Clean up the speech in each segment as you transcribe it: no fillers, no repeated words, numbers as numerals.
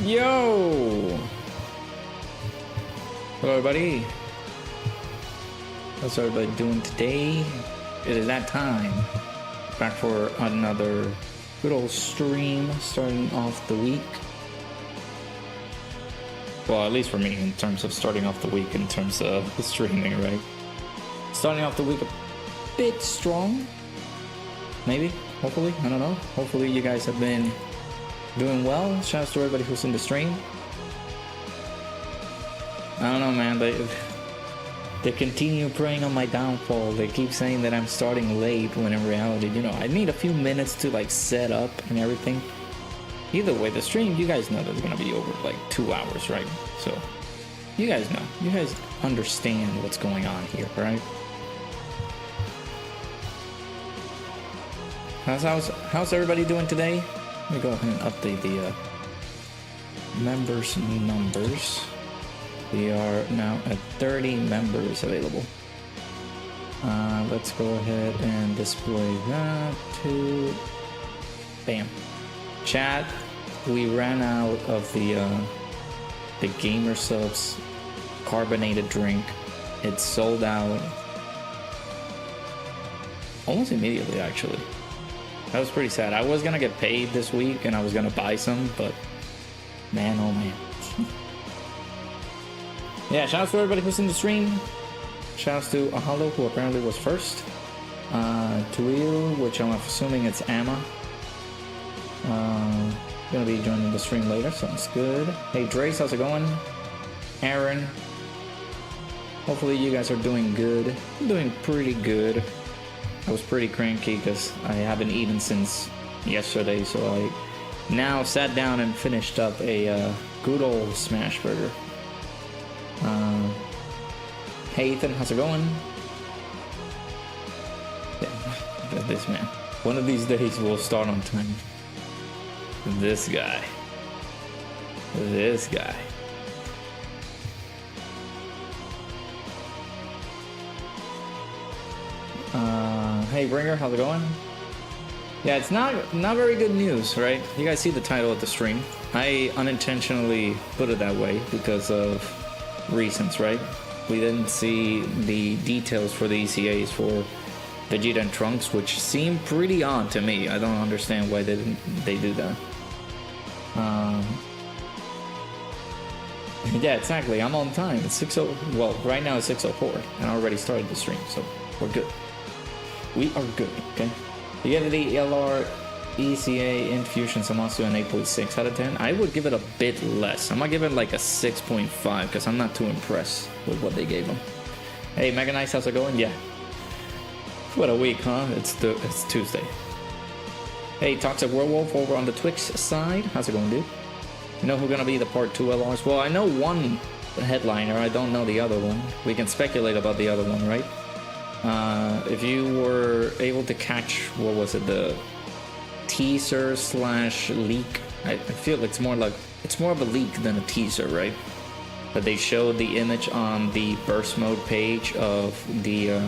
Yo! Hello everybody. How's everybody doing today? It is that time. Back for another good old stream starting off the week. Well, at least for me, in terms of starting off the week, in terms of the streaming, right? Starting off the week a bit strong. Maybe, hopefully, I don't know. Hopefully you guys have been doing well. Shout out to everybody who's in the stream. I don't know, man, they continue preying on my downfall. They keep saying that I'm starting late when in reality, you know, I need a few minutes to like set up and everything. Either way, the stream, you guys know that's gonna be over like 2 hours, right? So, you guys know. You guys understand what's going on here, right? How's everybody doing today? Let me go ahead and update the members numbers. We are now at 30 members available. Let's go ahead and display that to... Bam. Chat, we ran out of the Gamer Subs carbonated drink. It sold out almost immediately, actually. That was pretty sad. I was gonna get paid this week and I was gonna buy some, but man, oh man. Yeah, shout out to everybody who's in the stream. Shout out to Ahalo, who apparently was first. Tuil, which I'm assuming it's Amma. Gonna be joining the stream later, sounds good. Hey Drace, how's it going? Aaron. Hopefully you guys are doing good. I'm doing pretty good. I was pretty cranky because I haven't eaten since yesterday, so I now sat down and finished up a good old smash burger. Hey Ethan, how's it going? Yeah, this man. One of these days we'll start on time. This guy. This guy. Hey Bringer, how's it going? Yeah, it's not very good news, right? You guys see the title of the stream. I unintentionally put it that way because of reasons, right? We didn't see the details for the ECAs for Vegeta and Trunks, which seem pretty odd to me. I don't understand why they do that. Yeah, exactly. I'm on time. It's 6:00. Well, right now it's 6:04, and I already started the stream, so we're good. We are good, okay? You get the LR ECA Infusion Samasu an 8.6 out of 10. I would give it a bit less. I'm gonna give it like a 6.5 because I'm not too impressed with what they gave him. Hey, Mega Nice, how's it going? Yeah. What a week, huh? It's Tuesday. Hey, Toxic Werewolf over on the Twix side. How's it going, dude? You know who's gonna be the part 2 LRs? Well, I know one headliner. I don't know the other one. We can speculate about the other one, right? If you were able to catch, what was it, the teaser / leak? I feel it's more of a leak than a teaser, right? But they showed the image on the burst mode page of the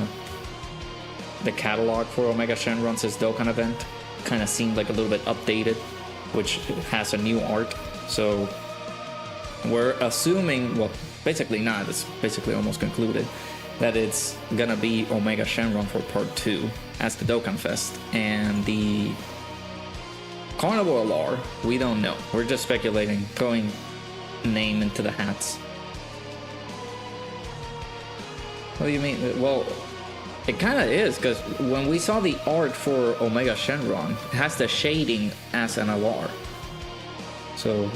catalog for Omega Shenron's Dokkan event. Kind of seemed like a little bit updated, which has a new art. So we're assuming, well, basically not. It's basically almost concluded that it's gonna be Omega Shenron for part 2 as the Dokkan Fest, and the Carnival LR, we don't know. We're just speculating, throwing name into the hats. What do you mean? Well, it kind of is, because when we saw the art for Omega Shenron, it has the shading as an LR. So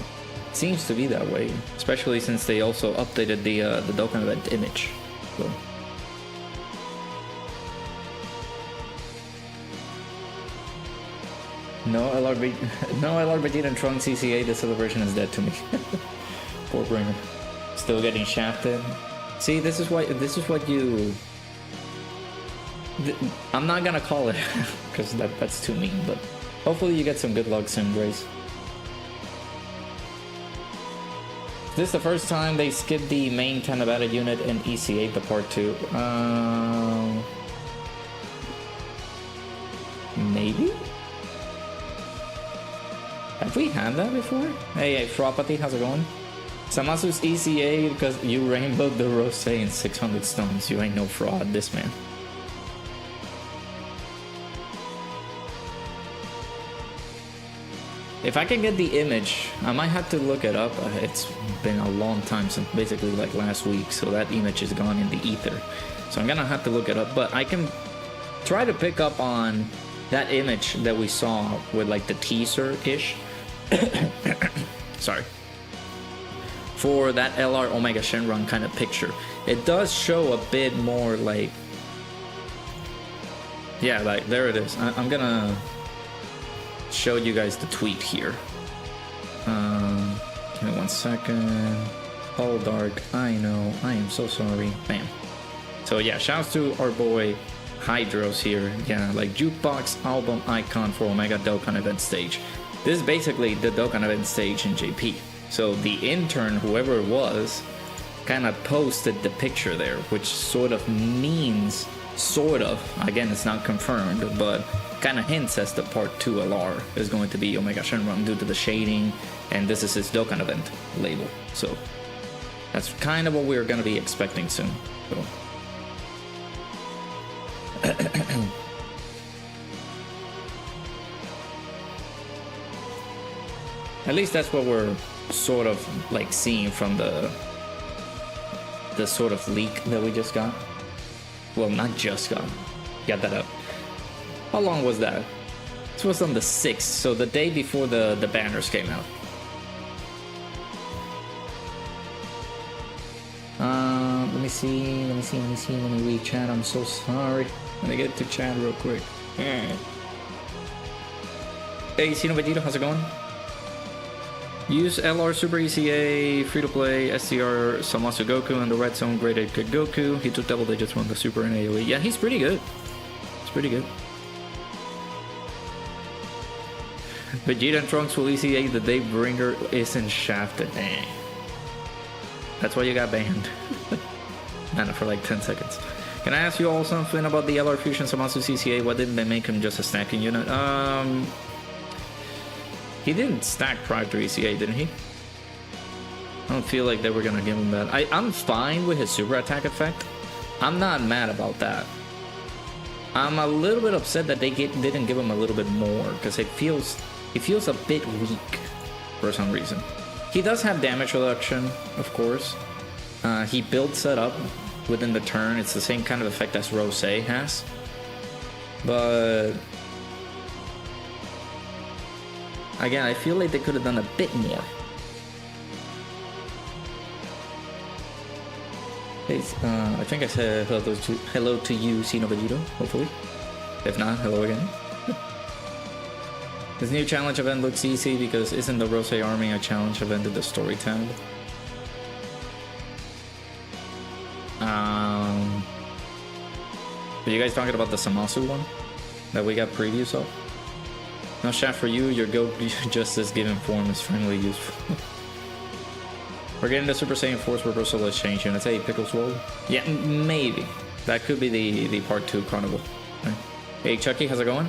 it seems to be that way, especially since they also updated the Dokkan event image. So. No LR Vegeta and Trunks CCA, the celebration is dead to me. Poor Bringer. Still getting shafted. See, this is what you... I'm not gonna call it, because that's too mean, but hopefully you get some good luck soon, Grace. Is this the first time they skipped the main Tanabata unit in ECA, the part 2? Maybe? I Have we had that before? Hey, Fropathy, how's it going? Samasu's ECA because you rainbowed the Rose in 600 stones. You ain't no fraud, this man. If I can get the image, I might have to look it up. It's been a long time since basically like last week, so that image is gone in the ether. So I'm gonna have to look it up, but I can try to pick up on that image that we saw with like the teaser-ish. Sorry. For that LR Omega Shenron kind of picture. It does show a bit more like... Yeah, like there it is. I'm gonna show you guys the tweet here. Give me 1 second. All dark, I know, I am so sorry. Bam. So yeah, shouts to our boy Hydros here. Yeah, like jukebox album icon for Omega Dokkan event stage. This is basically the Dokkan event stage in JP. So the intern, whoever it was, kind of posted the picture there, which sort of means, again, it's not confirmed, but kind of hints as the part 2 LR is going to be Omega Shenron due to the shading, and this is his Dokkan event label. So that's kind of what we're going to be expecting soon. So. At least that's what we're sort of like seeing from the sort of leak that we just got. Well, not just got that up. How long was that? This was on the 6th, so the day before the banners came out. Let me see, let me read chat. I'm so sorry. Let me get to chat real quick. Hey, Sino Vegeta, how's it going? Use LR Super ECA, free-to-play, SCR, Samasu Goku, and the red zone graded Goku. He took double digits from the Super and AoE. Yeah, he's pretty good. He's pretty good. Vegeta and Trunks will ECA the day Bringer isn't shafted. Dang. That's why you got banned. Not for like 10 seconds. Can I ask you all something about the LR Fusion Samasu CCA? Why didn't they make him just a stacking unit? He didn't stack prior to ECA, didn't he? I don't feel like they were gonna give him that. I'm fine with his super attack effect. I'm not mad about that. I'm a little bit upset that they didn't give him a little bit more, because it feels a bit weak for some reason. He does have damage reduction, of course. He builds it up within the turn. It's the same kind of effect as Rose has. But again, I feel like they could have done a bit more. Hey, I think I said hello to you, Sino Vegeta, hopefully. If not, hello again. This new challenge event looks easy because isn't the Rose Army a challenge event in the story tab? Are you guys talking about the Samasu one that we got previews of? No shaft for you, your go justice given form is finally useful. We're getting the Super Saiyan Force Reversal Exchange units. Hey, Pickles World? Yeah, maybe. That could be the part 2 carnival. Right. Hey, Chucky, how's it going?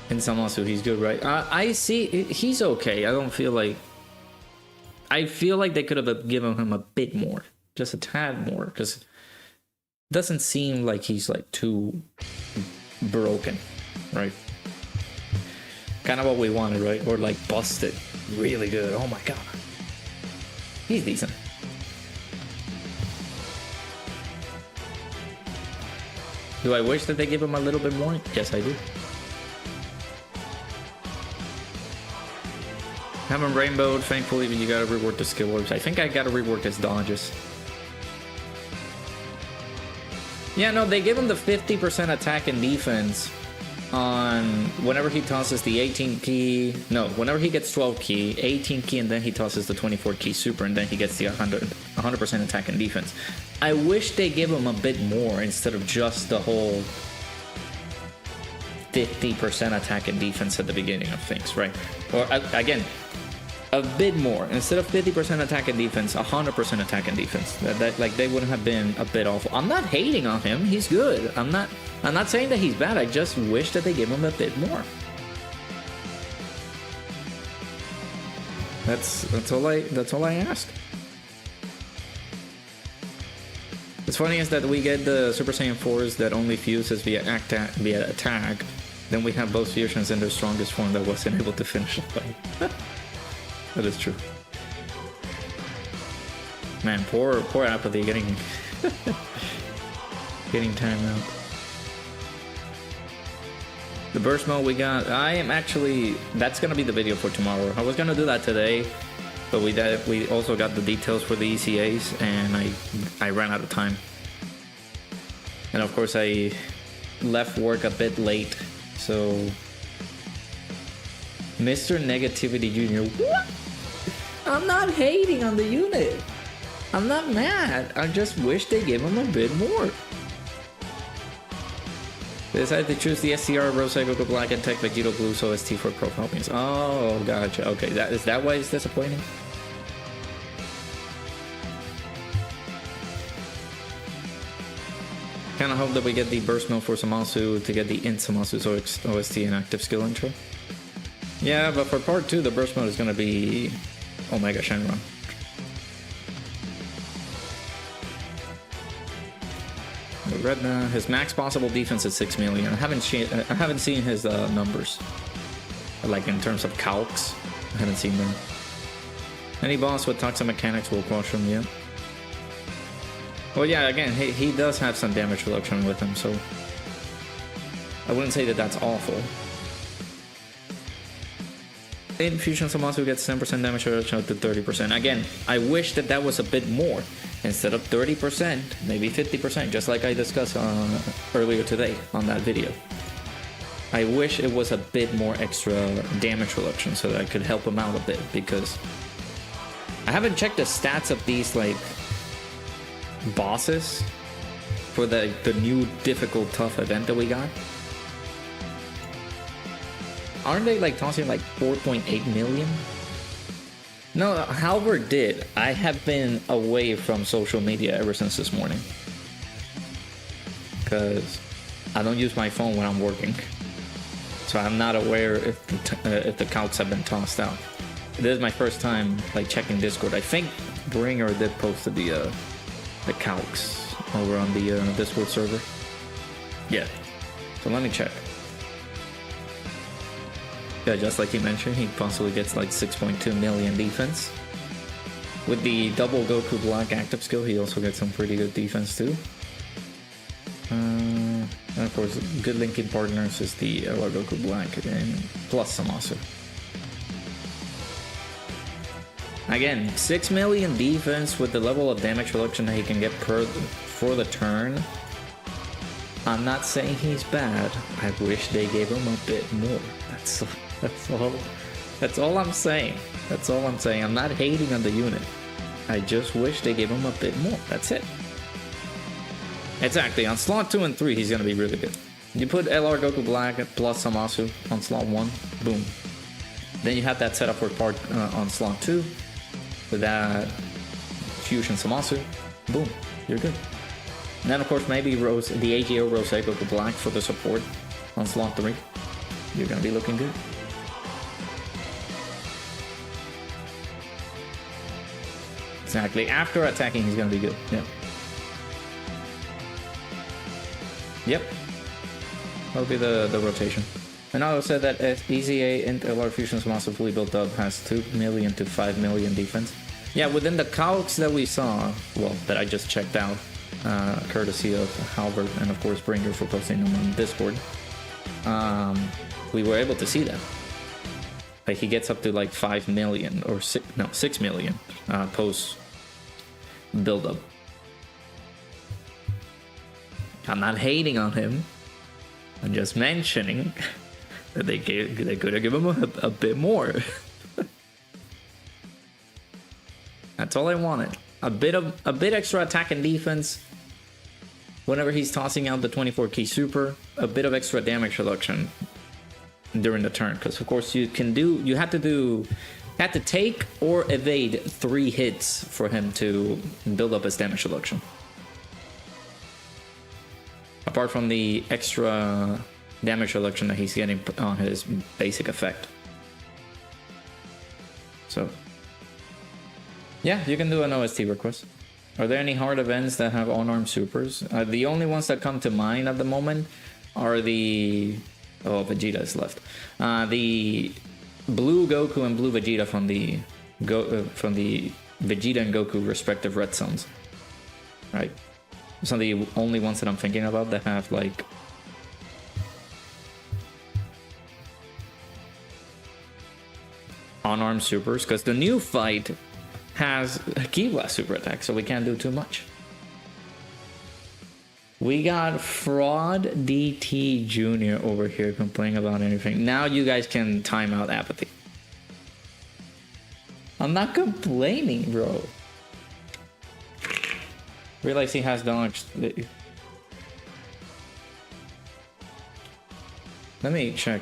In Samasu, he's good, right? I see, he's okay. I don't feel like... I feel like they could have given him a bit more. Just a tad more, because... It doesn't seem like he's like too broken, right? Kind of what we wanted, right? Or like busted. Really good. Oh my god. He's decent. Do I wish that they give him a little bit more? Yes, I do. Haven't rainbowed, thankfully, but you gotta rework the skill orbs. I think I gotta rework his dodges. Yeah, no, they give him the 50% attack and defense on whenever he tosses the 18 key. No, whenever he gets 12 key, 18 key, and then he tosses the 24 key super, and then he gets the 100% attack and defense. I wish they give him a bit more instead of just the whole 50% attack and defense at the beginning of things, right? Or again, a bit more. Instead of 50% attack and defense, 100% attack and defense. That like they wouldn't have been a bit awful. I'm not hating on him. He's good. I'm not saying that he's bad. I just wish that they give him a bit more. That's all I ask. What's funny is that we get the Super Saiyan 4s that only fuses via attack. Then we have both fusions in their strongest form that wasn't able to finish the fight. That is true. Man, poor Apathy getting getting timed out. The burst mode we got, I am actually, that's gonna be the video for tomorrow. I was gonna do that today, but we also got the details for the ECAs, and I ran out of time. And of course I left work a bit late, so Mr. Negativity Jr. What? I'm not hating on the unit. I'm not mad. I just wish they gave him a bit more. They decided to choose the SCR Rose Goku Black and Tech Vegeta Blue's OST for profile means. Oh, gotcha. Okay, is that why it's disappointing? Kinda hope that we get the burst mode for Zamasu to get the in Zamasu's OST and active skill intro. Yeah, but for part 2, the burst mode is gonna be Omega Shenron. Redna, his max possible defense is 6 million. I haven't seen his numbers, like in terms of calcs. I haven't seen them. Any boss with toxic mechanics will crush him. Yeah. Well, yeah. Again, he does have some damage reduction with him, so I wouldn't say that that's awful. In Fusion Zamasu gets 10% damage reduction up to 30%. Again, I wish that was a bit more. Instead of 30%, maybe 50%, just like I discussed earlier today on that video. I wish it was a bit more extra damage reduction so that I could help him out a bit, because I haven't checked the stats of these like bosses for the new difficult tough event that we got. Aren't they like tossing like 4.8 million? No, Halbert did. I have been away from social media ever since this morning, because I don't use my phone when I'm working, so I'm not aware if the calcs have been tossed out. This is my first time like checking Discord. I think Bringer did post the calcs over on the Discord server. Yeah, so let me check. Yeah, just like he mentioned, he possibly gets like 6.2 million defense. With the double Goku Black active skill, he also gets some pretty good defense too. And of course, good linking partners is the LR Goku Black and plus Zamasu. Again, 6 million defense with the level of damage reduction that he can get for the turn. I'm not saying he's bad. I wish they gave him a bit more. That's all I'm saying. That's all I'm saying. I'm not hating on the unit. I just wish they gave him a bit more. That's it. Exactly. On slot 2 and 3, he's gonna be really good. You put LR Goku Black plus Zamasu on slot 1, boom. Then you have that setup for part on slot 2 with that Fusion Zamasu, boom, you're good. And then of course maybe the AGO Rose Goku Black for the support on slot 3. You're gonna be looking good. Exactly. After attacking, he's gonna be good. Yeah. Yep. That'll be the rotation. And I also said that EZA and LR Fusion's massively built up has 2 million to 5 million defense. Yeah, within the calcs that we saw, well, that I just checked out, courtesy of Halbert and of course Bringer for posting them on Discord, we were able to see that. Like he gets up to like 5 million or 6 million post build up. I'm not hating on him. I'm just mentioning that they could have given him a bit more. That's all I wanted. A bit extra attack and defense. Whenever he's tossing out the 24 key super, a bit of extra damage reduction during the turn, because of course you had to take or evade 3 hits for him to build up his damage reduction. Apart from the extra damage reduction that he's getting on his basic effect. So Yeah, you can do an OST request. Are there any hard events that have unarmed supers? The only ones that come to mind at the moment are the... Oh, Vegeta is left. The blue Goku and blue Vegeta from the Vegeta and Goku respective red zones. Right? Those are the only ones that I'm thinking about that have like... unarmed supers, because the new fight has a Ki Blast super attack, so we can't do too much. We got Fraud DT Jr. over here complaining about anything. Now you guys can time out apathy. I'm not complaining, bro. Realize he has dodged. Let me check.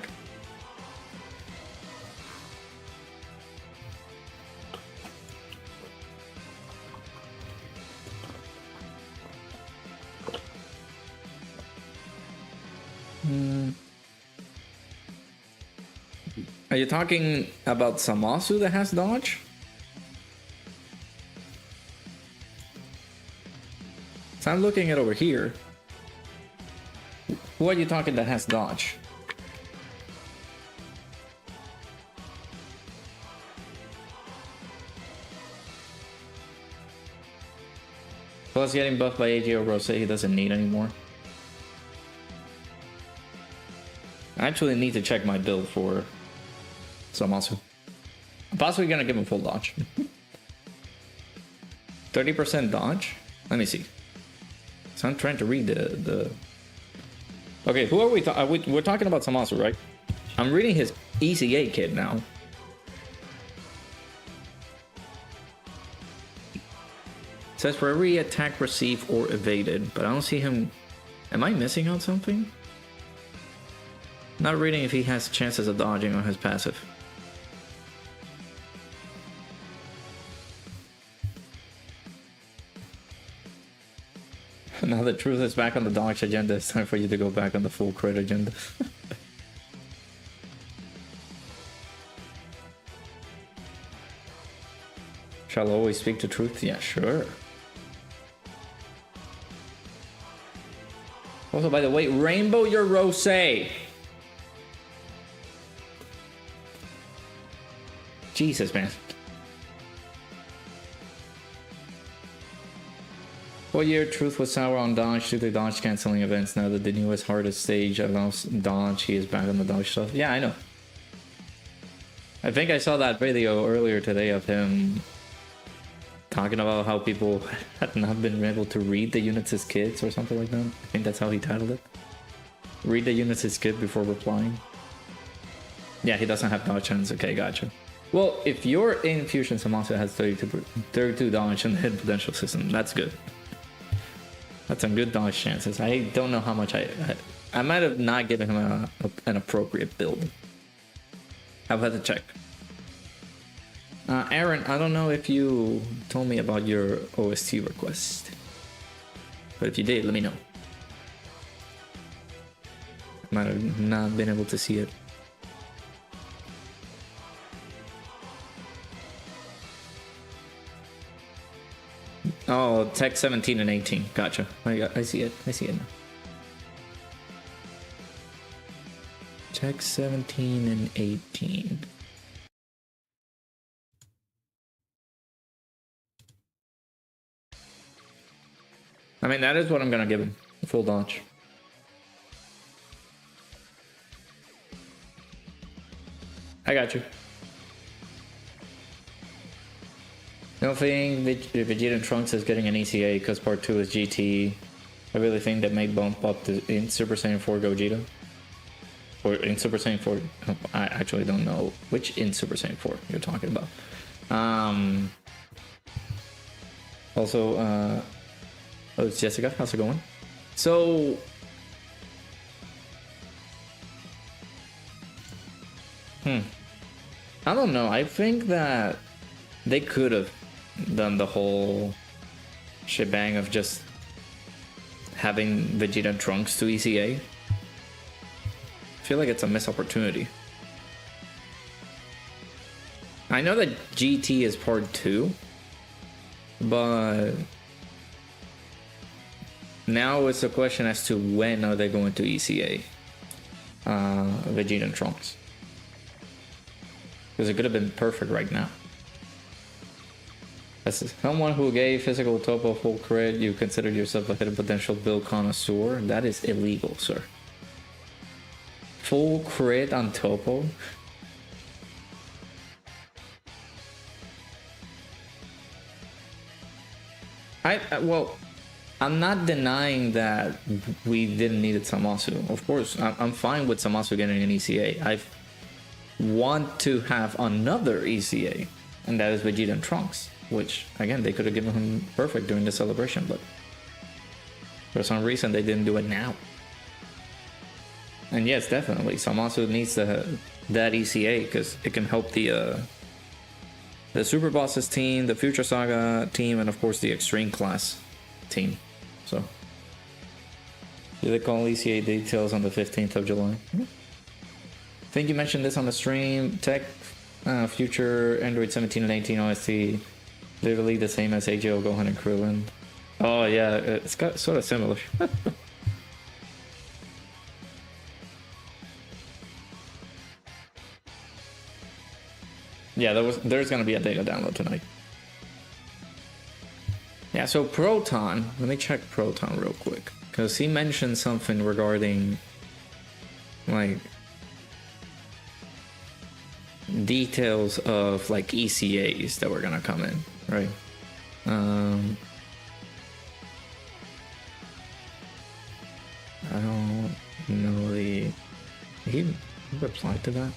Are you talking about Samasu that has dodge? So I'm looking at over here. Who are you talking that has dodge? Plus getting buffed by AGO Rose he doesn't need anymore. I actually need to check my build for Samasu. I'm possibly gonna give him full dodge. 30% dodge? Let me see. So I'm trying to read the... Okay, who are we we're talking about Samasu, right? I'm reading his EZA kit now. It says for every attack received or evaded, but I don't see him... Am I missing out something? Not reading if he has chances of dodging on his passive. Now the truth is back on the dodge agenda, it's time for you to go back on the full crit agenda. Shall always speak the truth? Yeah, sure. Also, by the way, Rainbow your Rose. Jesus, man. What year Truth was sour on dodge due to dodge canceling events? Now that the newest hardest stage allows dodge, he is back on the dodge stuff. Yeah, I know. I think I saw that video earlier today of him talking about how people had not been able to read the units as kids or something like that. I think that's how he titled it. Read the units as kid before replying. Yeah, he doesn't have dodge chance. Okay, gotcha. Well, if your infusion Samasu has 32 dodge and the hidden potential system, that's good. That's some good dodge chances. I don't know how much I might have not given him an appropriate build. I've had to check. Aaron, I don't know if you told me about your OST request, but if you did, let me know. I might have not been able to see it. Oh, tech 17 and 18. Gotcha. I see it. I see it now. Tech 17 and 18. I mean, that is what I'm gonna give him. Full dodge. I got you. I don't think Vegeta and Trunks is getting an ECA because part 2 is GT. I really think that may bump up in Super Saiyan 4 Gogeta. Or in Super Saiyan 4. I actually don't know which in Super Saiyan 4 you're talking about. Also, oh, it's Jessica. How's it going? So... I don't know. I think that they could have done the whole shebang of just having Vegeta and Trunks to ECA. I feel like it's a missed opportunity. I know that GT is part 2, but now it's a question as to when are they going to ECA Vegeta and Trunks, because it could have been perfect right now. As someone who gave physical Topo full credit, you considered yourself a hidden potential build connoisseur? That is illegal, sir. Full crit on Topo? Well, I'm not denying that we didn't need Zamasu. Of course, I'm fine with Zamasu getting an ECA. I want to have another ECA, and that is Vegeta and Trunks, which, again, they could have given him perfect during the celebration, but for some reason they didn't do it now. And yes, definitely, Zamasu needs that ECA because it can help the Super Bosses team, the Future Saga team, and of course the Extreme Class team. So, do they call ECA details on the 15th of July? I think you mentioned this on the stream. Tech, Future, Android 17 and 18 OST, literally the same as AGL, Gohan, and Krillin. Oh yeah, it's got sort of similar. Yeah, there's gonna be a data download tonight. Yeah, so Proton, let me check Proton real quick, because he mentioned something regarding like details of like ECAs that were gonna come in, right? I don't know he replied to that.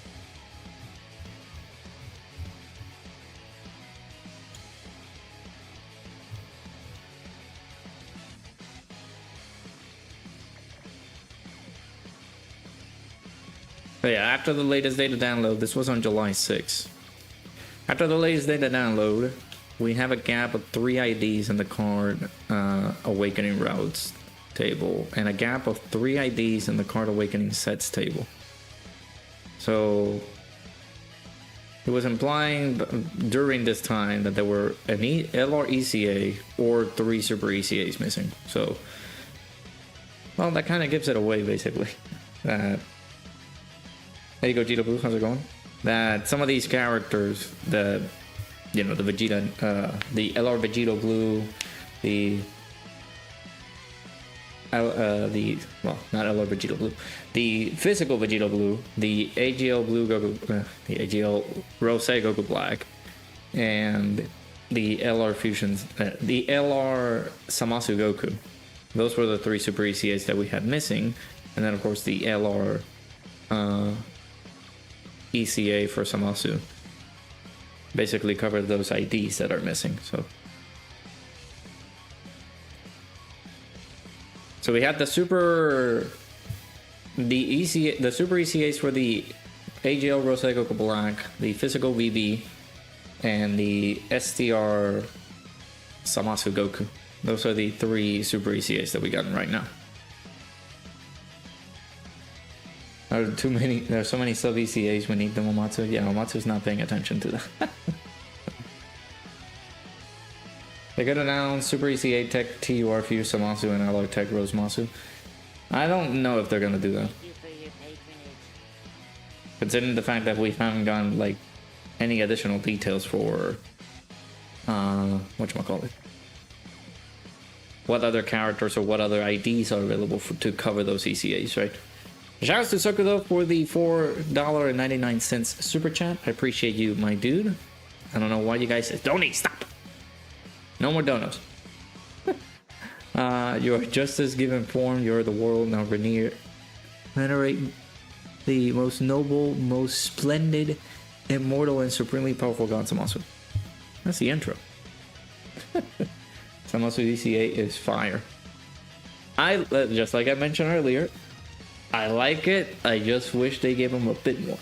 But yeah, after the latest data download, this was on July 6th. After the latest data download, we have a gap of 3 IDs in the card Awakening Routes table, and a gap of 3 IDs in the card Awakening Sets table. So it was implying during this time that there were an LR ECA or 3 Super ECAs missing. So, well, that kind of gives it away, basically. There you go, Gito Blue. How's it going? That some of these characters, the Vegeta, the LR Vegeta Blue, well, not LR Vegeta Blue, the physical Vegeta Blue, the AGL Blue Goku, the AGL Rose Goku Black, and the LR Fusions, the LR Zamasu Goku. Those were the 3 Super ECAs that we had missing, and then of course the LR ECA for Zamasu basically covered those IDs that are missing. So we had the Super ECAs for the AGL Rose Goku Black, the physical VB, and the STR Zamasu Goku. Those are the 3 Super ECAs that we got right now. There's so many sub ECAs we need them, Omatsu. Yeah, Omatsu's not paying attention to that. They could announce Super ECA Tech TUR Fuse Zamasu and LR Tech Rose Masu. I don't know if they're gonna do that. Considering the fact that we haven't gotten like any additional details for whatchamacallit. What other characters or what other IDs are available to cover those ECAs, right? Shoutouts to Sokudo for the $4.99 super chat. I appreciate you, my dude. I don't know why you guys said donate. Stop. No more donuts. You are just as given form. You are the world now. Venerate the most noble, most splendid, immortal, and supremely powerful God Zamasu. That's the intro. Zamasu ECA is fire. Just like I mentioned earlier, I like it. I just wish they gave him a bit more.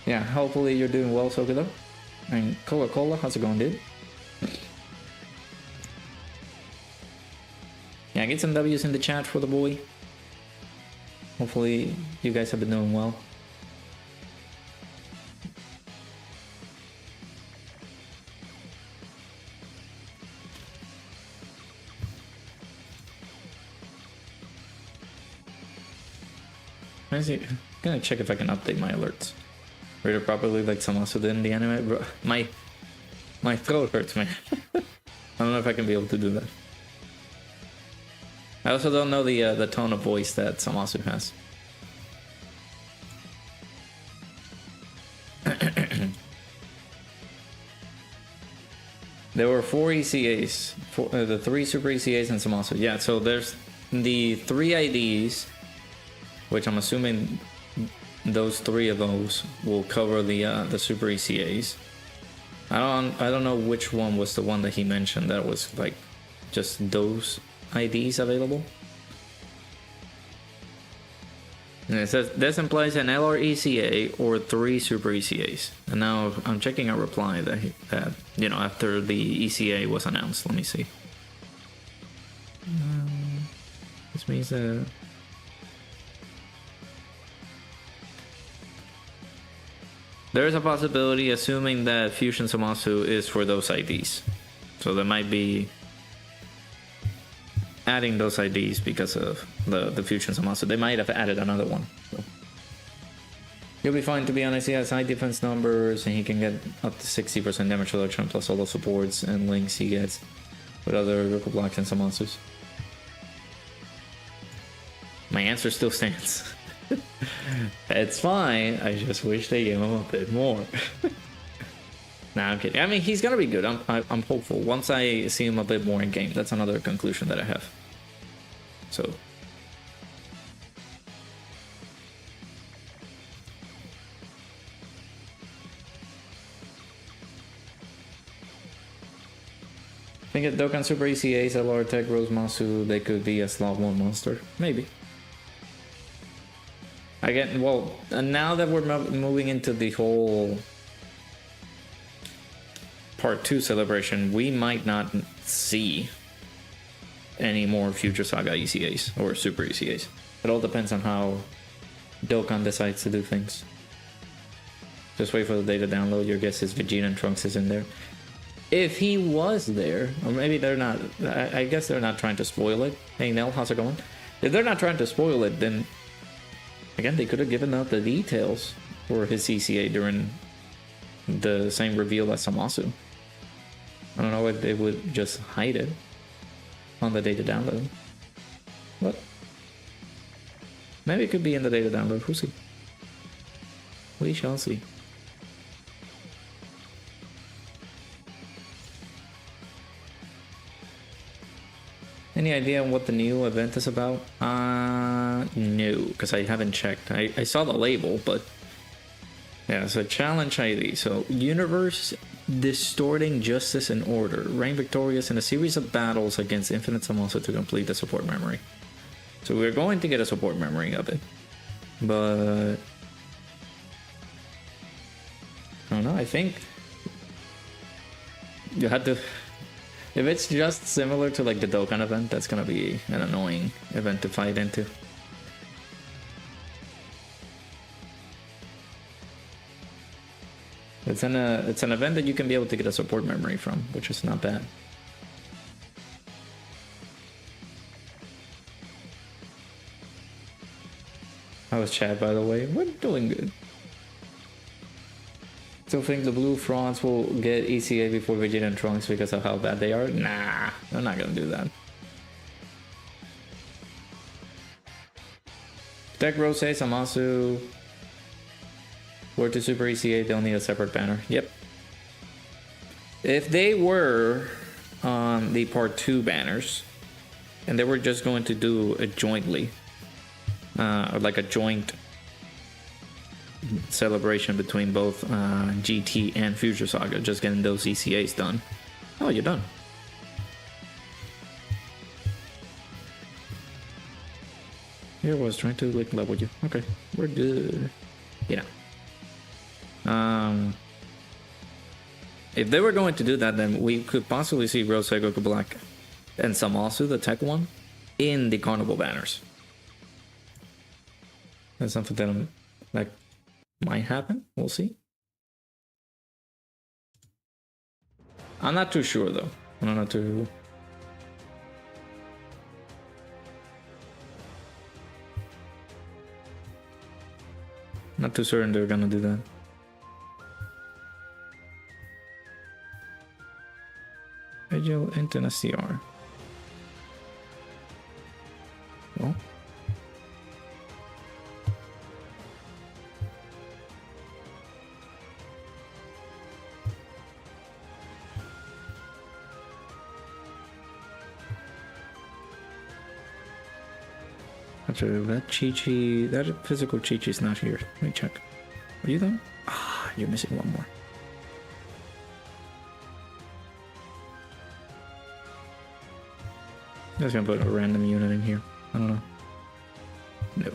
Yeah, hopefully you're doing well, Sokudo. And Coca-Cola, how's it going, dude? Yeah, get some W's in the chat for the boy. Hopefully you guys have been doing well. I'm gonna check if I can update my alerts. Read it properly like Samasu did in the anime. Bro, my throat hurts, man. I don't know if I can be able to do that. I also don't know the tone of voice that Samasu has. There were 4 ECAs, the 3 Super ECAs and Samasu. Yeah, so there's the 3 IDs, which I'm assuming those 3 of those will cover the Super ECAs. I don't know which one was the one that he mentioned that was like just those IDs available. And it says this implies an LR ECA or 3 Super ECAs. And now I'm checking a reply that you know, after the ECA was announced. Let me see. This means there is a possibility, assuming that Fusion Samasu is for those IDs. So there might be adding those IDs because of the Fusion Samasu. They might have added another one. So. He'll be fine, to be honest. He has high defense numbers and he can get up to 60% damage reduction plus all the supports and links he gets with other Goku blocks and Samasus. My answer still stands. It's fine. I just wish they gave him a bit more. Nah, I'm kidding. I mean, he's gonna be good. I'm hopeful. Once I see him a bit more in game, that's another conclusion that I have. So. I think at Dokkan Super ECAs, LR Tech Rose Masu, they could be a slot 1 monster. Maybe. Again, well, now that we're moving into the whole Part 2 celebration, we might not see any more Future Saga ECAs or Super ECAs. It all depends on how Dokkan decides to do things. Just wait for the day to download. Your guess is Vegeta and Trunks is in there. If he was there, or maybe they're not, I guess they're not trying to spoil it. Hey Nell, how's it going? If they're not trying to spoil it, then again, they could have given out the details for his ECA during the same reveal as Samasu. I don't know if they would just hide it on the day to download. But maybe it could be in the day to download. We'll see. We shall see. Any idea what the new event is about? No, because I haven't checked. I saw the label, but yeah, so challenge ID. So universe distorting justice and order. Reign victorious in a series of battles against Infinite Samasu to complete the support memory. So we're going to get a support memory of it, but I don't know. I think you had to. If it's just similar to like the Dokkan event, that's gonna be an annoying event to fight into. It's an event that you can be able to get a support memory from, which is not bad. How was chat, by the way? We're doing good. Still think the blue frauds will get ECA before Vegeta and Trunks because of how bad they are? Nah, they're not gonna do that. Tech Rose, Samasu were to Super ECA, they'll need a separate banner. Yep. If they were on the Part 2 banners, and they were just going to do it jointly, or like a joint celebration between both GT and Future Saga, just getting those ECAs done. Oh, you're done. Here I was trying to like level you. Okay, we're good. Yeah. If they were going to do that, then we could possibly see Rose Goku Black and Samasu, the tech one, in the Carnival banners. That's something that like might happen. We'll see. I'm not too sure though. I'm not too. Not too certain they're gonna do that. Agile into an SCR. Well. Actually, that Chi-Chi, that physical Chi-Chi is not here. Let me check. Are you there? Ah, you're missing one more. I'm just gonna put a random unit in here. I don't know. No.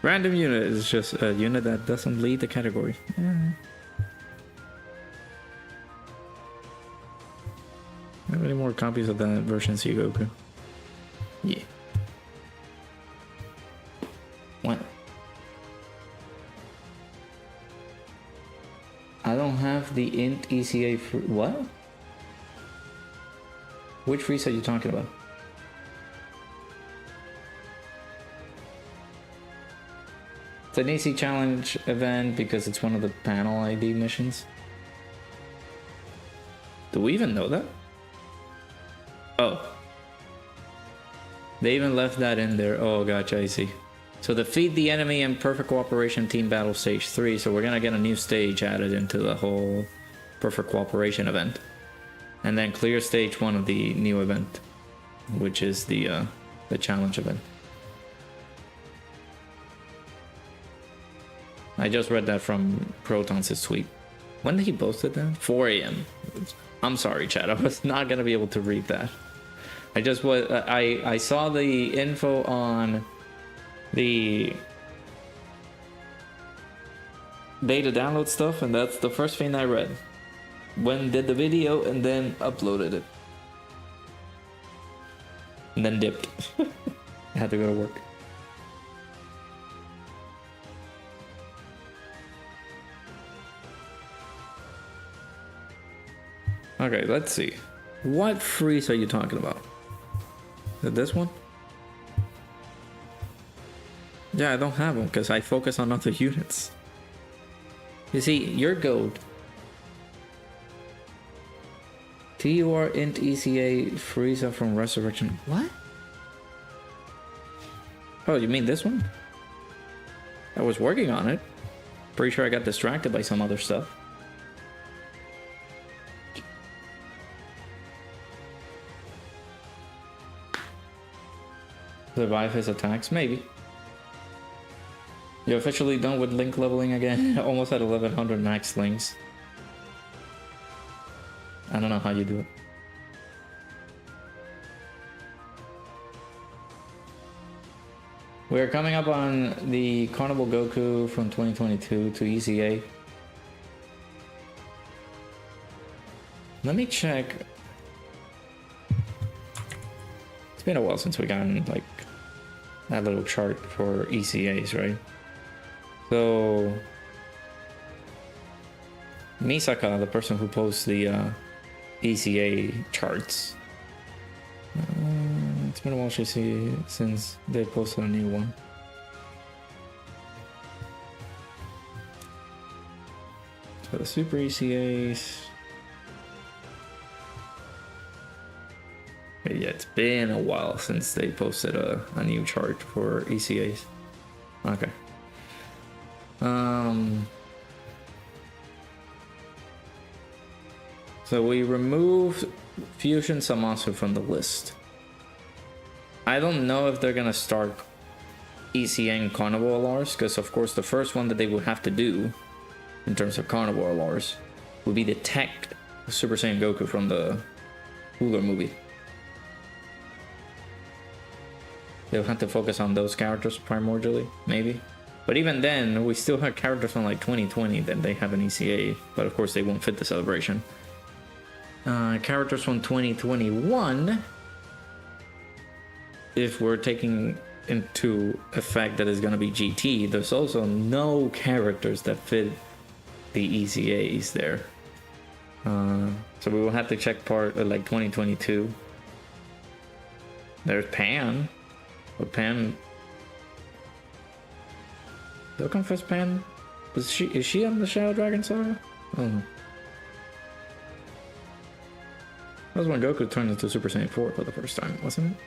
Random unit is just a unit that doesn't lead the category. Yeah. How many more copies of that version C Goku? Yeah. What? I don't have the int ECA for what? Which freeze are you talking about? It's an easy challenge event because it's one of the panel ID missions. Do we even know that? Oh. They even left that in there. Oh, gotcha, I see. So defeat the enemy in perfect cooperation team battle stage 3. So we're gonna get a new stage added into the whole perfect cooperation event. And then clear stage 1 of the new event, which is the challenge event. I just read that from Protons' tweet. When did he post it then? 4 AM. I'm sorry, chat. I was not gonna be able to read that. I just was. I saw the info on the data download stuff, and that's the first thing I read. When did the video and then uploaded it. And then dipped. I had to go to work. Okay, let's see. What freeze are you talking about? Is it this one? Yeah, I don't have them because I focus on other units. You see, your gold. TUR int ECA Frieza from Resurrection. What? Oh, you mean this one? I was working on it. Pretty sure I got distracted by some other stuff. Survive his attacks? Maybe. You're officially done with link leveling again. Almost at 1100 max links. I don't know how you do it. We're coming up on the Carnival Goku from 2022 to EZA. Let me check. It's been a while since we got like that little chart for ECAs, right? So Misaka, the person who posts the ECA charts, it's been a while since they posted a new one. So the Super ECAs. Yeah, it's been a while since they posted a new chart for ECAs. Okay. So we removed Fusion Zamasu from the list. I don't know if they're gonna start ECA Carnival LRs, because of course the first one that they would have to do in terms of Carnival LRs would be the tech Super Saiyan Goku from the Cooler movie. They'll have to focus on those characters primordially, maybe. But even then, we still have characters from like 2020 that they have an ECA, but of course they won't fit the celebration. Characters from 2021, if we're taking into effect that it's going to be GT, there's also no characters that fit the ECAs there. So we will have to check part like 2022. There's Pan, but Pan Dokkan first pan? Is she on the Shadow Dragon Saga? Oh no. That was when Goku turned into Super Saiyan 4 for the first time, wasn't it?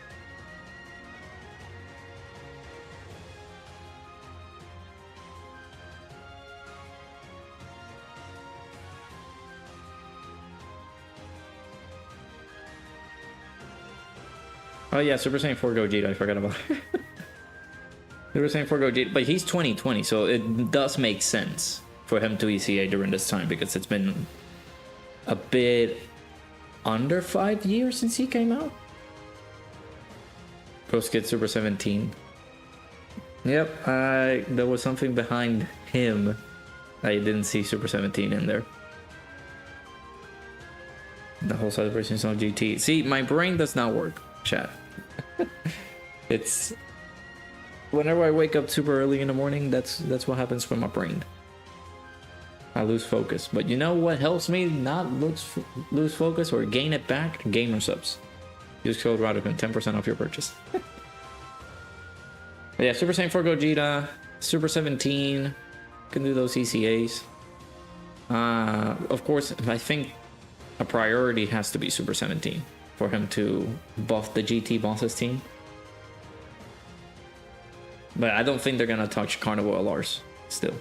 Oh yeah, Super Saiyan 4 Gogeta, I forgot about it. Super Saiyan 4 Gogeta, but he's 2020, so it does make sense for him to ECA during this time, because it's been a bit under 5 years since he came out. Post Kid Super 17. Yep, there was something behind him. I didn't see Super 17 in there. The whole celebration song GT. See, my brain does not work, chat. It's whenever I wake up super early in the morning, that's what happens with my brain. I lose focus. But you know what helps me not lose focus or gain it back? Gamer subs. Use code Radican, 10% off your purchase. But yeah, Super Saiyan 4 Gogeta, Super 17, can do those ECAs. Of course, I think a priority has to be Super 17 for him to buff the GT bosses team. But I don't think they're gonna touch Carnival LRs still.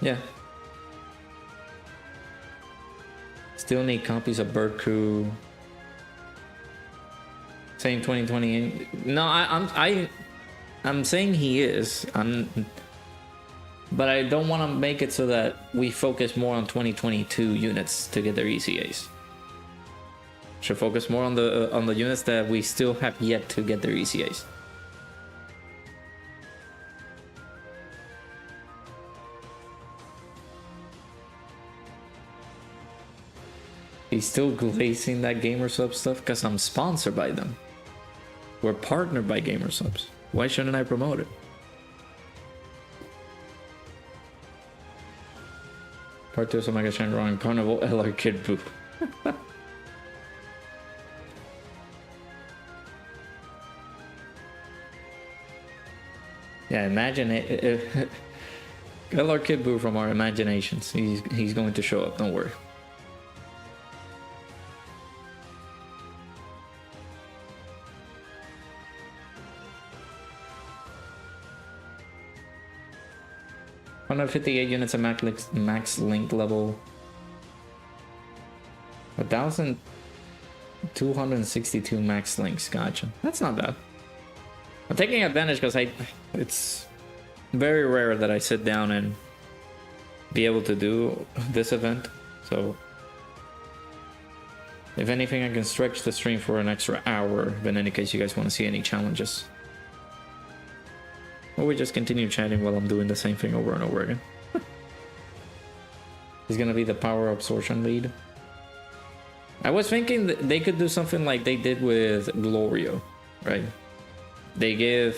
Yeah. Still need copies of Bird Crew. Saying 2020. No, I'm saying he is. But I don't want to make it so that we focus more on 2022 units to get their ECAs. Should focus more on the units that we still have yet to get their ECAs. He's still glazing that Gamersub stuff because I'm sponsored by them. We're partnered by Gamersubs. Why shouldn't I promote it? Part 2 of Omega Shenron and Carnival LR Kid Boo. Yeah, imagine it. LR Kid Boo from our imaginations. He's going to show up, don't worry. $158 units of max link level. 1,262 max links. Gotcha. That's not bad. I'm taking advantage because it's very rare that I sit down and be able to do this event. So if anything, I can stretch the stream for an extra hour. But in any case, you guys want to see any challenges, or we just continue chatting while I'm doing the same thing over and over again. He's gonna be the power absorption lead. I was thinking that they could do something like they did with Glorio, right? They give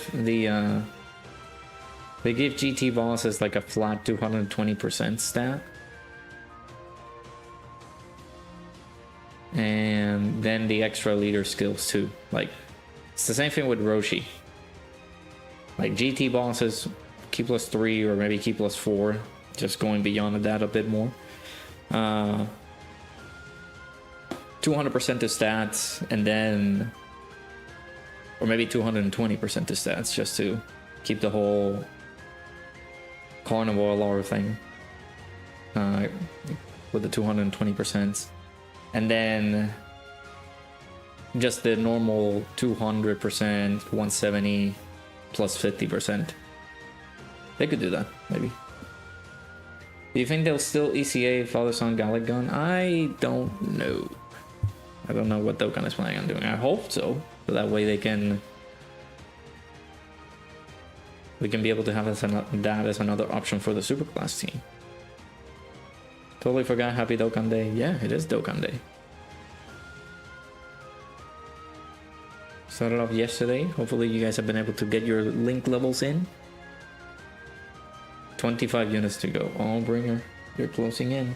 GT bosses like a flat 220% stat, and then the extra leader skills too. Like it's the same thing with Roshi. Like GT bosses, key plus 3 or maybe key plus 4, just going beyond that a bit more. 200% to stats, and then, or maybe 220% to stats, just to keep the whole Carnival LR thing with the 220%, and then just the normal 200%, 170. Plus 50%. They could do that, maybe. Do you think they'll still ECA Father Son Gallic Gun? I don't know. I don't know what Dokkan is planning on doing. I hope so. So that way we can be able to have that as another option for the Superclass team. Totally forgot Happy Dokkan Day. Yeah, it is Dokkan Day. Started off yesterday. Hopefully you guys have been able to get your link levels in. 25 units to go. Oh, Bringer, you're closing in.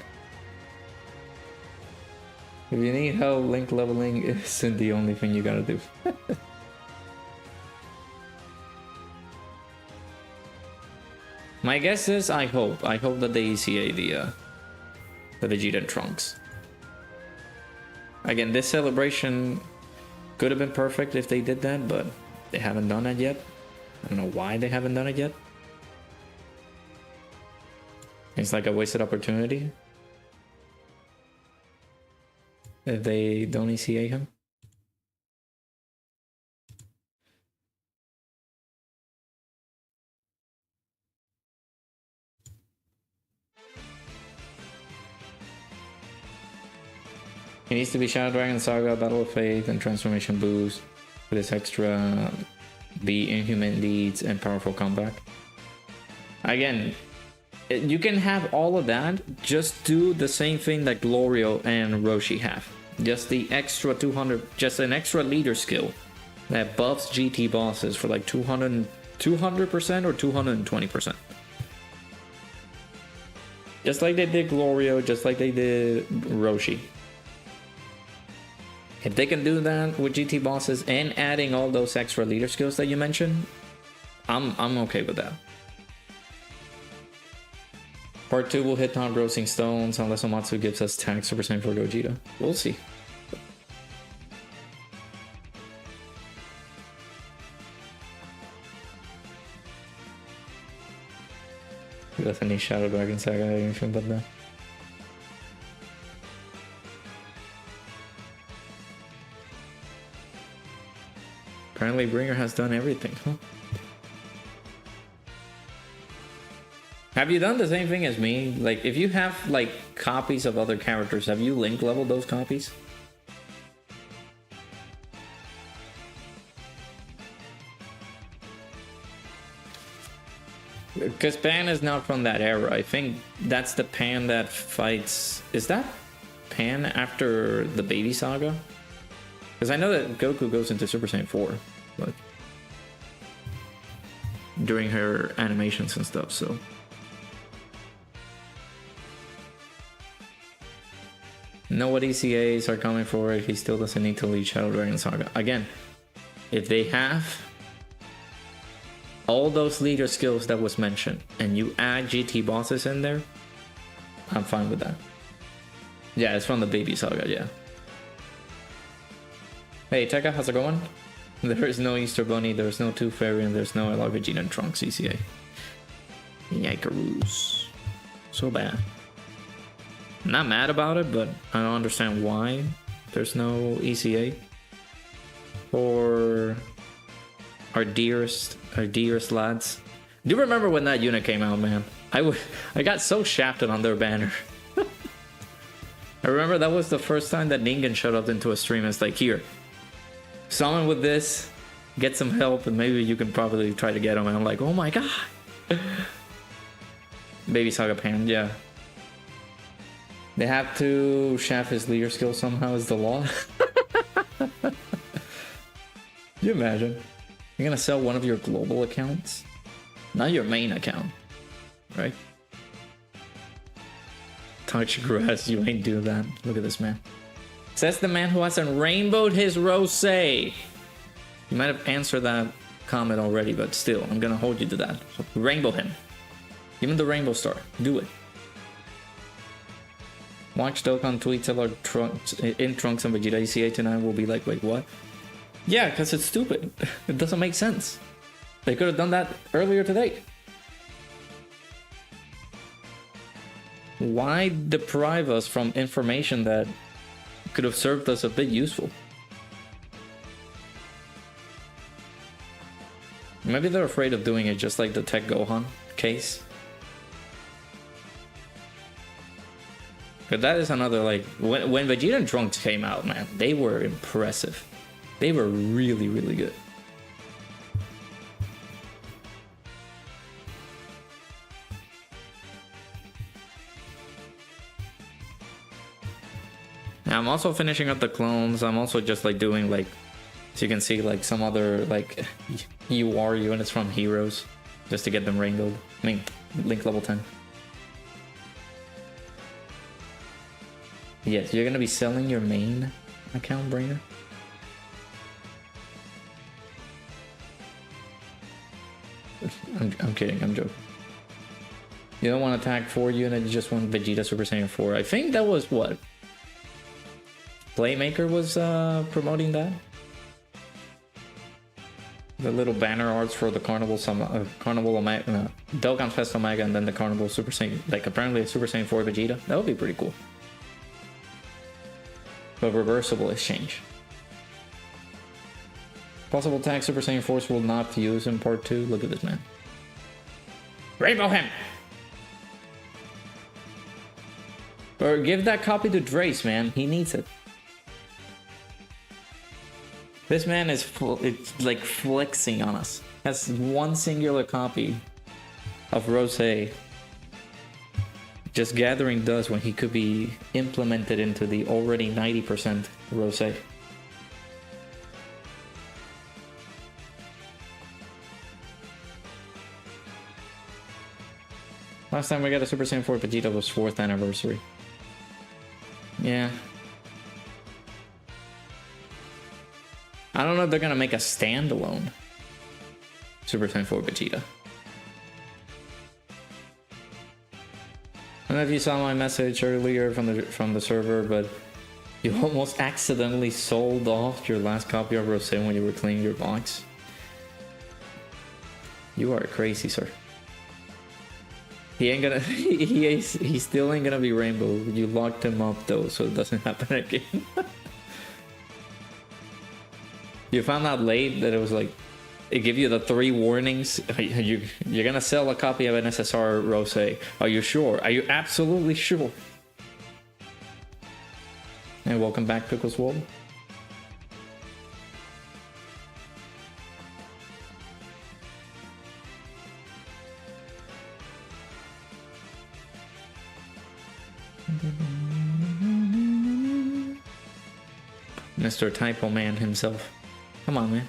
If you need help, link leveling isn't the only thing you gotta do. My guess is I hope that they ECA the Vegeta and Trunks. Again, this celebration could have been perfect if they did that, but they haven't done that yet. I don't know why they haven't done it yet. It's like a wasted opportunity if they don't ECA him. It needs to be Shadow Dragon Saga, Battle of Faith, and Transformation Boost with this extra the Inhuman leads and powerful comeback. Again, you can have all of that, just do the same thing that Glorio and Roshi have. Just the extra 200, just an extra leader skill that buffs GT bosses for like 200% or 220%. Just like they did Glorio, just like they did Roshi. If they can do that with GT bosses and adding all those extra leader skills that you mentioned, I'm okay with that. Part 2 will hit top grossing stones unless Omatsu gives us tag Super Saiyan for Gogeta. We'll see. He doesn't need Shadow Dragon Saga or anything but that. Apparently Bringer has done everything, huh? Have you done the same thing as me? Like, if you have, like, copies of other characters, have you link leveled those copies? Because Pan is not from that era. I think that's the Pan that fights... Is that Pan after the Baby Saga? Because I know that Goku goes into Super Saiyan 4, but during her animations and stuff, so. Know what ECAs are coming for it, he still doesn't need to lead Shadow Dragon Saga. Again, if they have all those leader skills that was mentioned, and you add GT bosses in there, I'm fine with that. Yeah, it's from the Baby Saga, yeah. Hey Tekka, how's it going? There is no Easter Bunny, there's no Tooth Fairy, and there's no I Love Vegeta and Trunks ECA. Yikaroos. So bad. I'm not mad about it, but I don't understand why there's no ECA for our dearest lads. Do you remember when that unit came out, man? I got so shafted on their banner. I remember that was the first time that Ningen showed up into a stream and it's like, here, summon with this, get some help, and maybe you can probably try to get him. And I'm like, oh my god. Baby Saga Pan, yeah. They have to shaft his leader skill somehow is the law. Can you imagine? You're gonna sell one of your global accounts? Not your main account, right? Touch grass, you ain't do that. Look at this man. Says the man who hasn't rainbowed his rosé. You might have answered that comment already, but still, I'm gonna hold you to that. So rainbow him. Give him the rainbow star. Do it. Watch Dokkan tweet tell our Trunks and Vegeta ECA tonight. Will be like, wait, what? Yeah, because it's stupid. It doesn't make sense. They could have done that earlier today. Why deprive us from information that could have served us a bit useful? Maybe they're afraid of doing it just like the Tech Gohan case. But that is another, like, when Vegeta and Trunks came out, man, they were impressive. They were really, really good. Now, I'm also finishing up the clones. I'm also just like doing like, so you can see like some other like UR units from Heroes just to get them wrangled. I mean, Link level 10. Yes, you're gonna be selling your main account, Bringer. I'm kidding, I'm joking. You don't want attack 4 unit, you just want Vegeta Super Saiyan 4. I think that was what? Playmaker was promoting that? The little banner arts for the Carnival Carnival Omega, Dokkan Fest Omega, and then the Carnival Super Saiyan, like apparently a Super Saiyan 4 Vegeta. That would be pretty cool. But reversible exchange. Possible tag Super Saiyan Force will not fuse in part 2. Look at this man. Rainbow him! Or give that copy to Drace, man. He needs it. This man is it's like flexing on us. Has one singular copy of Rose. Just gathering dust when he could be implemented into the already 90% Rose. Last time we got a Super Saiyan 4 Vegeta was 4th anniversary. Yeah. I don't know if they're gonna make a standalone Super Saiyan 4 Vegeta. I don't know if you saw my message earlier from the server, but you almost accidentally sold off your last copy of Rose when you were cleaning your box. You are crazy, sir. He ain't gonna. He still ain't gonna be Rainbow. You locked him up though, so it doesn't happen again. You found out late that it was like, it give you the 3 warnings. You're gonna sell a copy of an SSR Rose. Are you sure? Are you absolutely sure? And welcome back, Pickles World. Mr. Typo Man himself. Come on, man.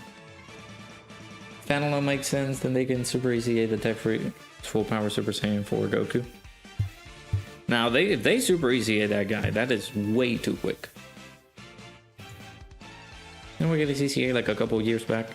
Standalone makes sense, then they can Super EZA the tech free full power Super Saiyan 4 Goku. Now, if they Super EZA that guy, that is way too quick. Didn't we get his EZA like a couple years back?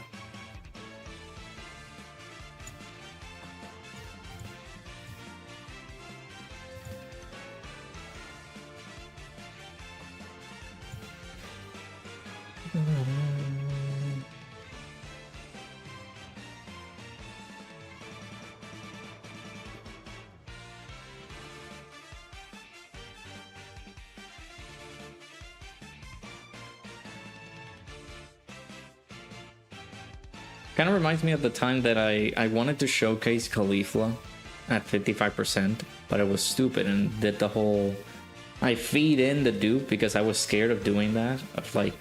Kind of reminds me of the time that I wanted to showcase Caulifla at 55%, but I was stupid and did the whole... I feed in the dupe because I was scared of doing that, of like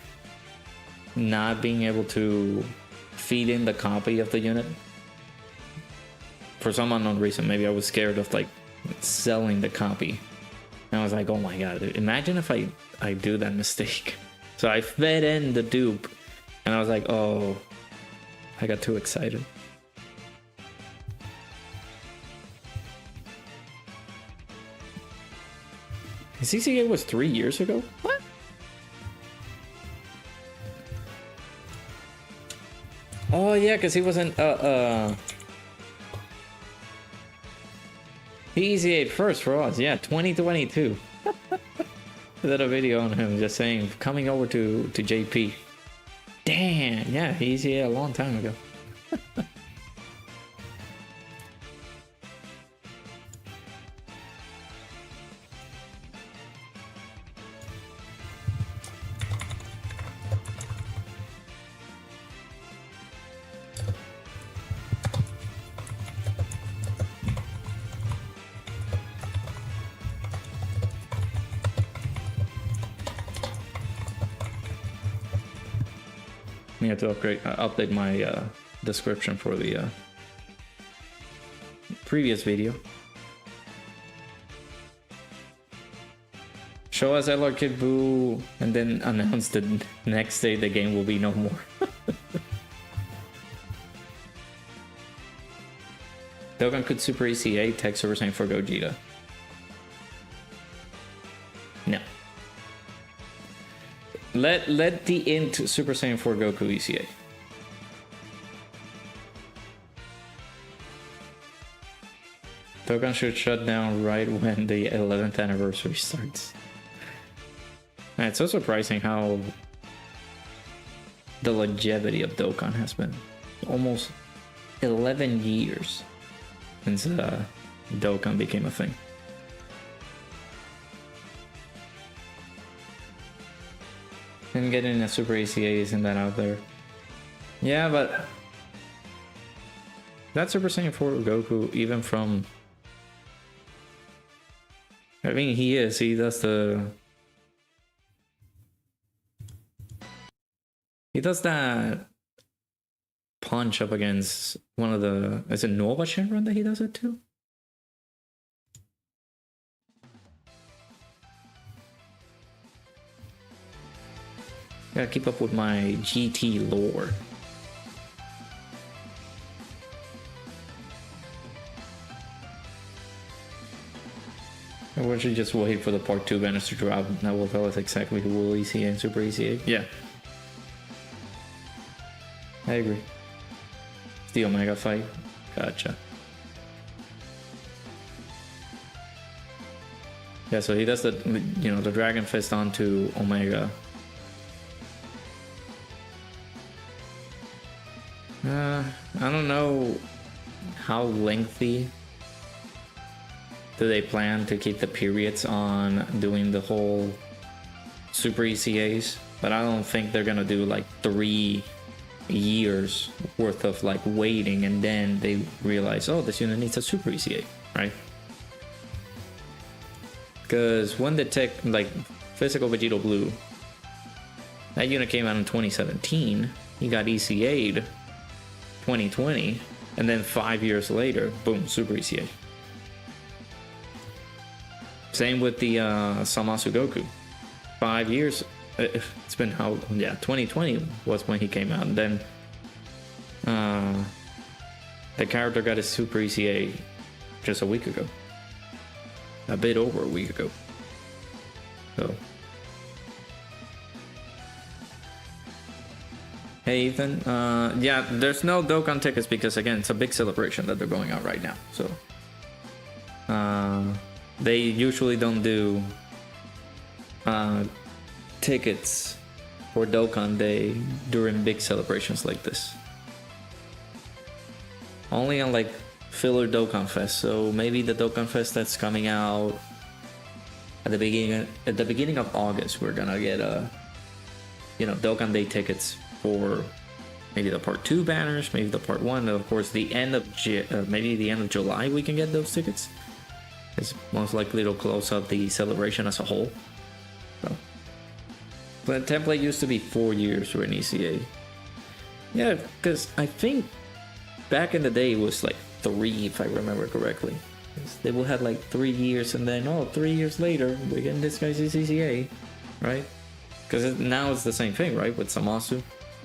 not being able to feed in the copy of the unit. For some unknown reason, maybe I was scared of like selling the copy. And I was like, oh my god, imagine if I do that mistake. So I fed in the dupe and I was like, oh... I got too excited. His EZA was 3 years ago? What? Oh yeah, because he wasn't he EZA'd first for us, yeah, 2022. I did a video on him just saying coming over to JP. Damn, yeah, he EZA'd a long time ago. I have to update my description for the previous video. Show us LR Kid Buu and then announce the next day the game will be no more. Dokkan could Super ECA tech Super Saiyan for Gogeta. No. Let the int Super Saiyan 4 Goku ECA. Dokkan should shut down right when the 11th anniversary starts. And it's so surprising how the longevity of Dokkan has been. Almost 11 years since Dokkan became a thing. And getting a Super ECA isn't that out there. Yeah, but that Super Saiyan 4 Goku, even from... I mean, he does the... He does that punch up against one of the... Is it Nova Shenron that he does it too? Gotta keep up with my GT lore. Or we should just wait for the part 2 banners to drop. That will tell us exactly who will ECA and Super ECA. Yeah. I agree. It's the Omega fight. Gotcha. Yeah, so he does the, you know, the Dragon Fist onto Omega. I don't know how lengthy do they plan to keep the periods on doing the whole Super ECAs, but I don't think they're gonna do like 3 years worth of like waiting and then they realize, oh, this unit needs a Super ECA, right? Because when the tech, like Physical Vegeta Blue, that unit came out in 2017, he got ECA'd 2020, and then 5 years later, boom, Super ECA. Same with the Zamasu Goku. 5 years, it's been how, yeah, 2020 was when he came out, and then the character got his Super ECA just a week ago. A bit over a week ago. So. Hey Ethan, yeah, there's no Dokkan tickets because again, it's a big celebration that they're going out right now. So, they usually don't do tickets for Dokkan Day during big celebrations like this. Only on like filler Dokkan Fest. So maybe the Dokkan Fest that's coming out at the beginning of August, we're gonna get you know, Dokkan Day tickets for maybe the part 2 banners, maybe the part 1, and of course the end of maybe the end of July we can get those tickets. It's most likely to close up the celebration as a whole. So, but the template used to be 4 years for an ECA. Yeah, because I think back in the day it was like 3, if I remember correctly. They will have like 3 years, and then 3 years later we're getting this guy's ECA, right? Because now it's the same thing, right? With Zamasu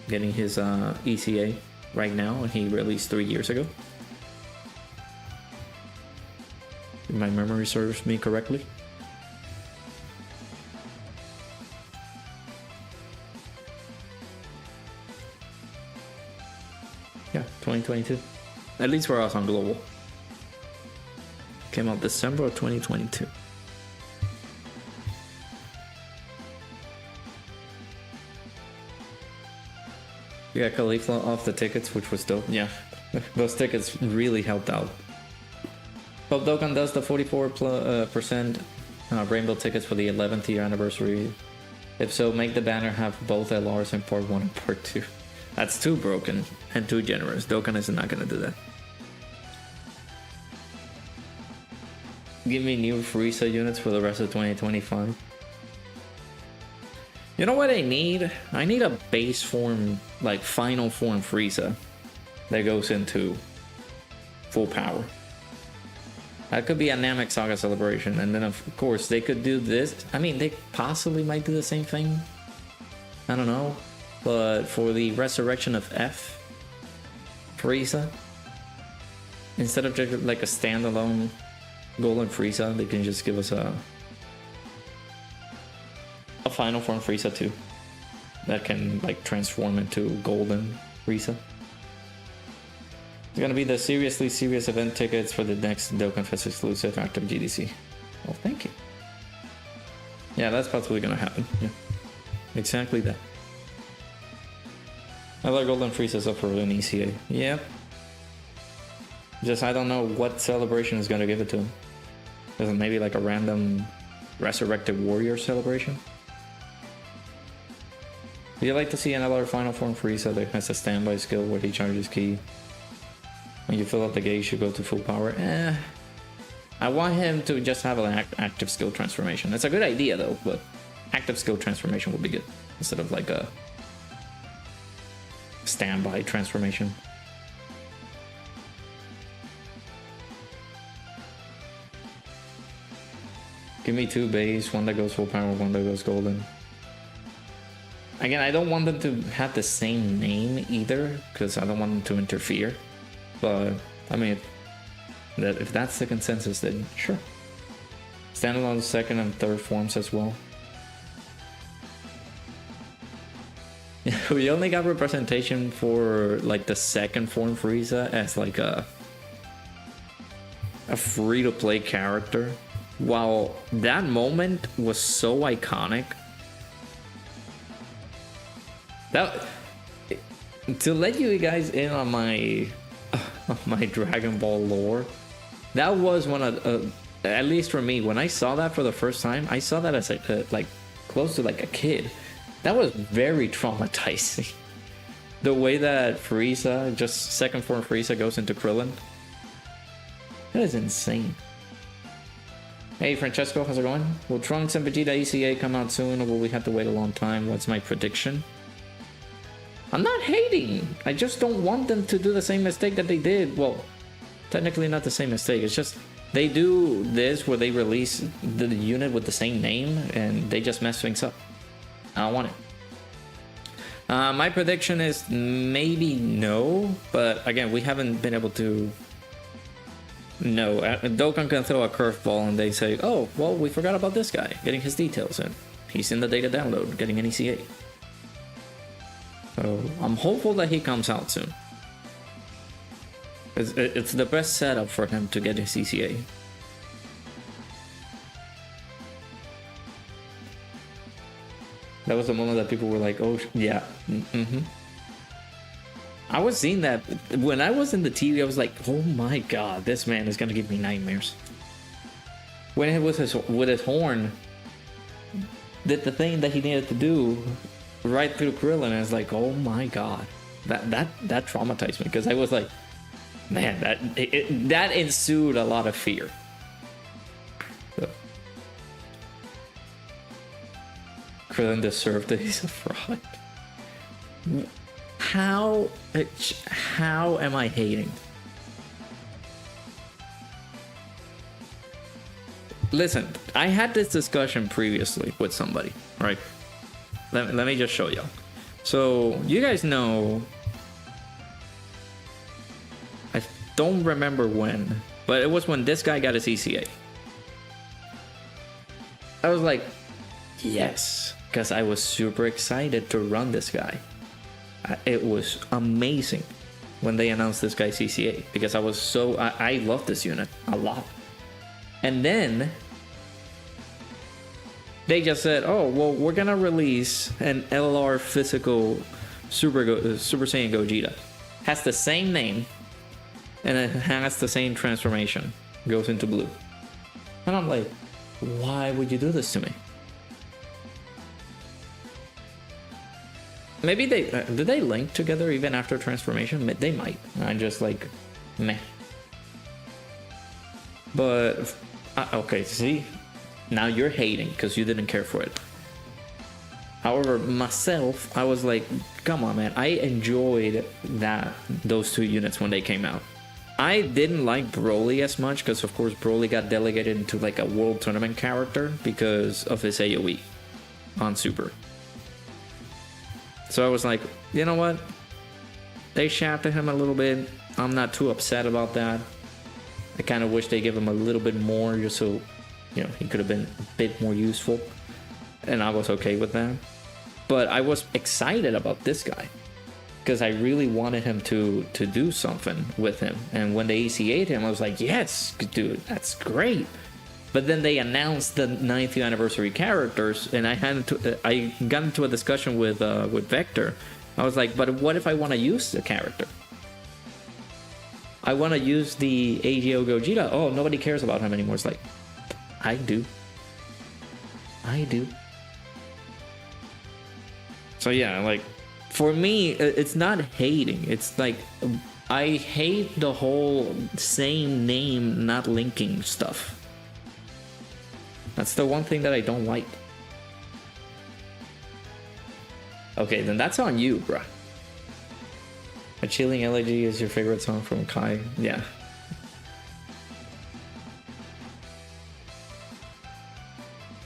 getting his ECA right now, and he released 3 years ago. If my memory serves me correctly. Yeah, 2022. At least for us on Global. Came out December of 2022. We got Khalifa off the tickets, which was dope. Yeah, those tickets really helped out. Hope Dokkan does the 44% rainbow tickets for the 11th year anniversary. If so, make the banner have both LRs in part 1 and part 2. That's too broken and too generous. Dokkan is not gonna do that. Give me new Frieza units for the rest of 2025. You know what I need? I need a base form, like final form Frieza that goes into full power. That could be a Namek Saga celebration, and then of course they could do this. I mean, they possibly might do the same thing. I don't know. But for the resurrection of F Frieza, instead of just like a standalone Golden Frieza, they can just give us a final form Frieza too, that can like transform into Golden Frieza. It's gonna be the seriously serious event tickets for the next Dokkan Fest exclusive active GDC. Well, thank you. Yeah, that's possibly gonna happen. Yeah, exactly that. I like Golden Frieza's up for an ECA. Yep. Just I don't know what celebration is gonna give it to him. Is it maybe like a random Resurrected Warrior celebration? Do you like to see another Final Form Frieza that has a standby skill where he charges ki? When you fill up the gauge, you go to full power. I want him to just have an active skill transformation. It's a good idea though, but active skill transformation would be good instead of like a standby transformation. Give me 2 base, one that goes full power, one that goes golden. Again, I don't want them to have the same name either, because I don't want them to interfere. But, I mean, if that's the consensus, then sure. Standalone second and third forms as well. We only got representation for, like, the second form Frieza as, like, a free-to-play character. While that moment was so iconic, to let you guys in on my Dragon Ball lore, that was one of at least for me, when I saw that for the first time, I saw that as like close to like a kid. That was very traumatizing. The way that Frieza, just second form Frieza, goes into Krillin, that is insane. Hey Francesco, how's it going? Will Trunks and Vegeta ECA come out soon, or will we have to wait a long time? What's my prediction? I'm not hating. I just don't want them to do the same mistake that they did. Well, technically not the same mistake. It's just they do this where they release the unit with the same name and they just mess things up. I don't want it. My prediction is maybe no, but again, we haven't been able to. No, Dokkan can throw a curveball and they say, oh, well, we forgot about this guy, getting his details in. He's in the data download, getting an ECA. So I'm hopeful that he comes out soon. It's the best setup for him to get his ECA. That was the moment that people were like, oh, yeah. I was seeing that when I was in the TV. I was like, oh my god, this man is gonna give me nightmares. When it was with his horn, did the thing that he needed to do right through Krillin, and I was like, oh my god, that traumatized me, because I was like, man, that ensued a lot of fear. So. Krillin deserved it. He's a fraud. How am I hating? Listen, I had this discussion previously with somebody, right? Let me just show y'all. So you guys know, I don't remember when, but it was when this guy got his ECA. I was like, yes, because I was super excited to run this guy. It was amazing when they announced this guy's ECA, because I was so I love this unit a lot. And then they just said, oh, well, we're gonna release an LR physical Super Saiyan Gogeta. Has the same name and it has the same transformation. Goes into blue. And I'm like, why would you do this to me? Maybe did they link together even after transformation? They might. I'm just like, meh. But okay, see, now you're hating because you didn't care for it. However, myself, I was like, come on, man. I enjoyed those two units when they came out. I didn't like Broly as much because, of course, Broly got delegated into like a World Tournament character because of his AoE on Super. So I was like, you know what? They shafted him a little bit. I'm not too upset about that. I kind of wish they gave him a little bit more just so, you know, he could have been a bit more useful. And I was okay with that. But I was excited about this guy. because I really wanted him to do something with him. And when they ECA'd him, I was like, yes, dude, that's great. But then they announced the 90th anniversary characters, and I got into a discussion with Vector. I was like, but what if I want to use the character? I want to use the AGO Gogeta. Oh, nobody cares about him anymore. It's like, I do. So yeah, like, for me, it's not hating. It's like, I hate the whole same name not linking stuff. That's the one thing that I don't like. Okay, then that's on you, bruh. A Chilling Elegy is your favorite song from Kai? Yeah.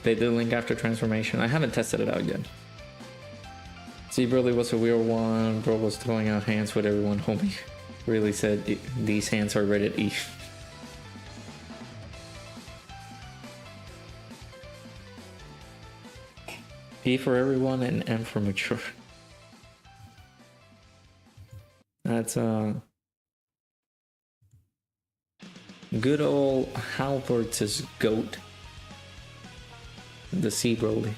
They do link after transformation. I haven't tested it out yet. See, Broly was a weird one. Bro was throwing out hands with everyone. Homie really said these hands are rated E. P for everyone and M for mature. That's good old Halbert's goat. The sea Broly.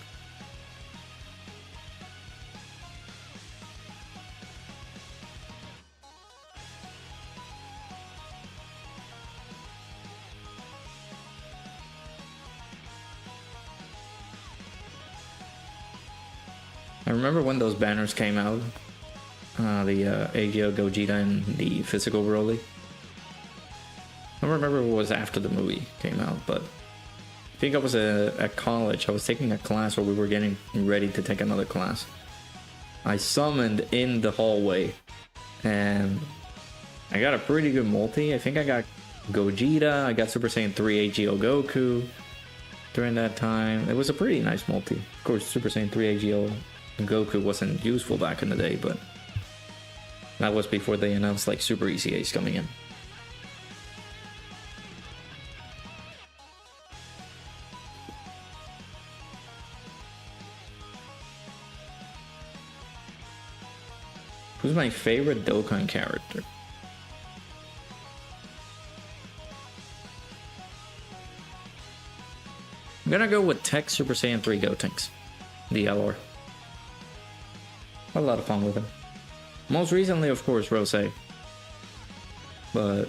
I remember when those banners came out, the AGO Gogeta and the physical Broly. I don't remember if it was after the movie came out, but I think I was at college. I was taking a class where we were getting ready to take another class. I summoned in the hallway, and I got a pretty good multi. I think I got Gogeta, I got Super Saiyan 3 AGO Goku during that time. It was a pretty nice multi. Of course, Super Saiyan 3 AGO Goku wasn't useful back in the day, but that was before they announced like Super ECAs coming in. Who's my favorite Dokkan character? I'm gonna go with Tech Super Saiyan 3 Gotenks, the LR. Had a lot of fun with him. Most recently, of course, Rose. But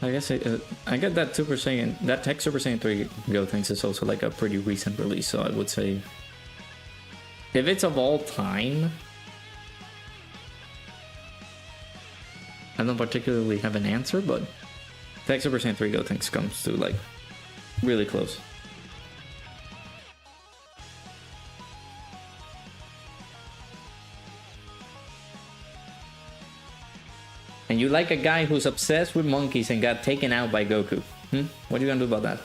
I guess I get that Super Saiyan, that Tech Super Saiyan 3 Gotenks is also like a pretty recent release, so I would say if it's of all time, I don't particularly have an answer, but Tech Super Saiyan 3 Gotenks comes to like really close. And you like a guy who's obsessed with monkeys and got taken out by Goku. What are you gonna do about that?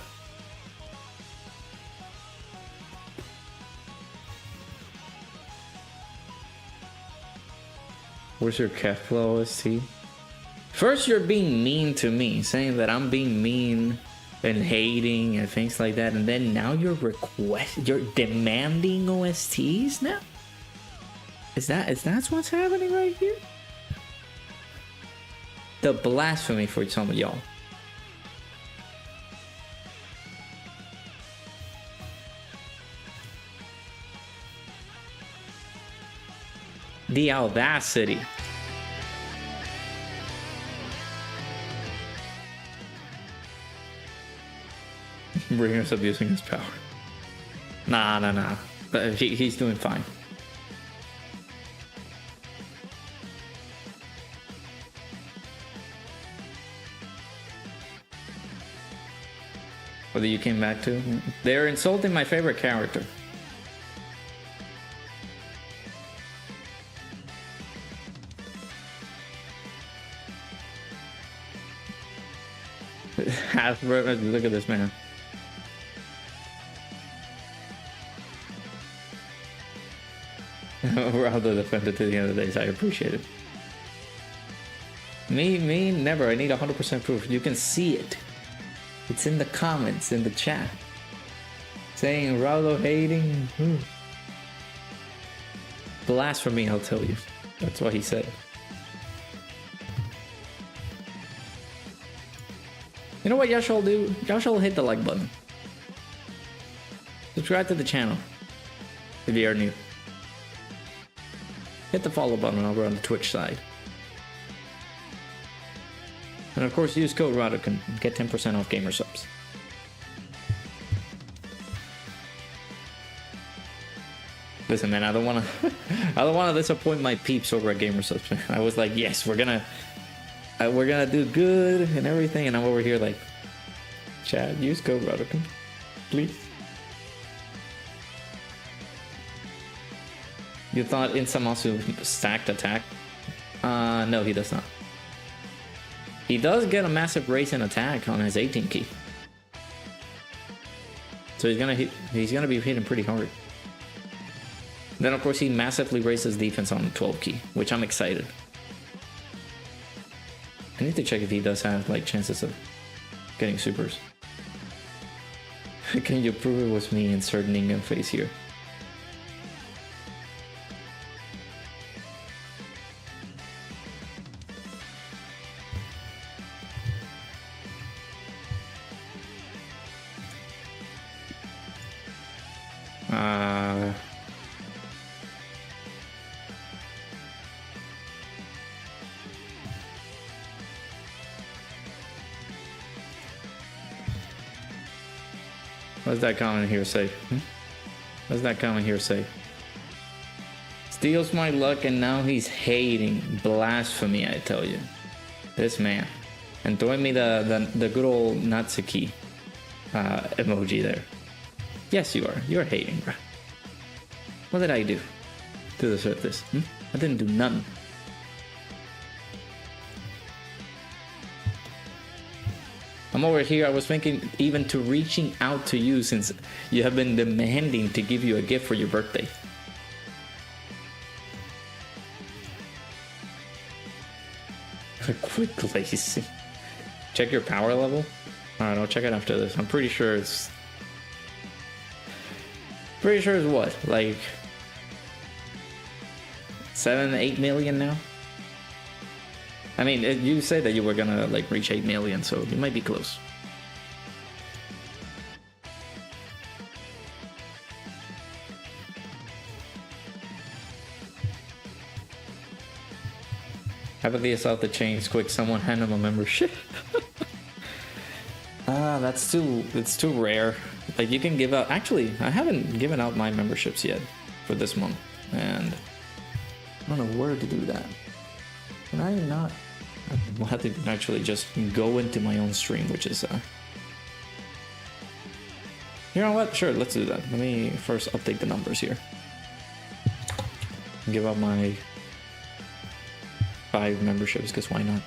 Where's your Kefla OST? First you're being mean to me, saying that I'm being mean and hating and things like that, and then now you're demanding OSTs now? Is that what's happening right here? The blasphemy for some of y'all. The audacity. Ringer's abusing his power. Nah. But he's doing fine. Whether you came back to? They're insulting my favorite character. Look at this man. Rather defended to the end of the days. I appreciate it. Me, never. I need 100% proof. You can see it. It's in the comments, in the chat. Saying Raulo hating. Blasphemy, I'll tell you. That's what he said. You know what y'all shall do? Y'all shall hit the like button. Subscribe to the channel if you are new. Hit the follow button over on the Twitch side. And of course, use code Dokkan, get 10% off gamer subs. Listen, man, I don't want to disappoint my peeps over at gamer subs. I was like, yes, we're gonna do good and everything, and I'm over here like, Chad, use code Dokkan, please. You thought Insamasu stacked attack? No, he does not. He does get a massive raise in attack on his 18 key. So he's gonna be hitting pretty hard. Then of course he massively raises defense on 12 key, which I'm excited. I need to check if he does have like chances of getting supers. Can you prove it was me inserting in face here? What's that comment here say? What's that comment here say? Steals my luck and now he's hating. Blasphemy, I tell you. This man. And throwing me the good old Natsuki emoji there. Yes, you are. You're hating, bro. What did I do to deserve this? I didn't do nothing. I'm over here, I was thinking even to reaching out to you since you have been demanding to give you a gift for your birthday. Quick glaze. Check your power level? Alright, I'll check it after this. I'm pretty sure it's... Pretty sure it's what? Like... 7, 8 million now? I mean, you said that you were gonna like reach 8 million, so you might be close. How about the assault the chains quick? Someone hand him a membership. It's too rare. Like you can give out. Actually, I haven't given out my memberships yet for this month, and I don't know where to do that. Can I not? I'll have to actually just go into my own stream, which is you know what? Sure, let's do that. Let me first update the numbers here. Give out my 5 memberships, because why not?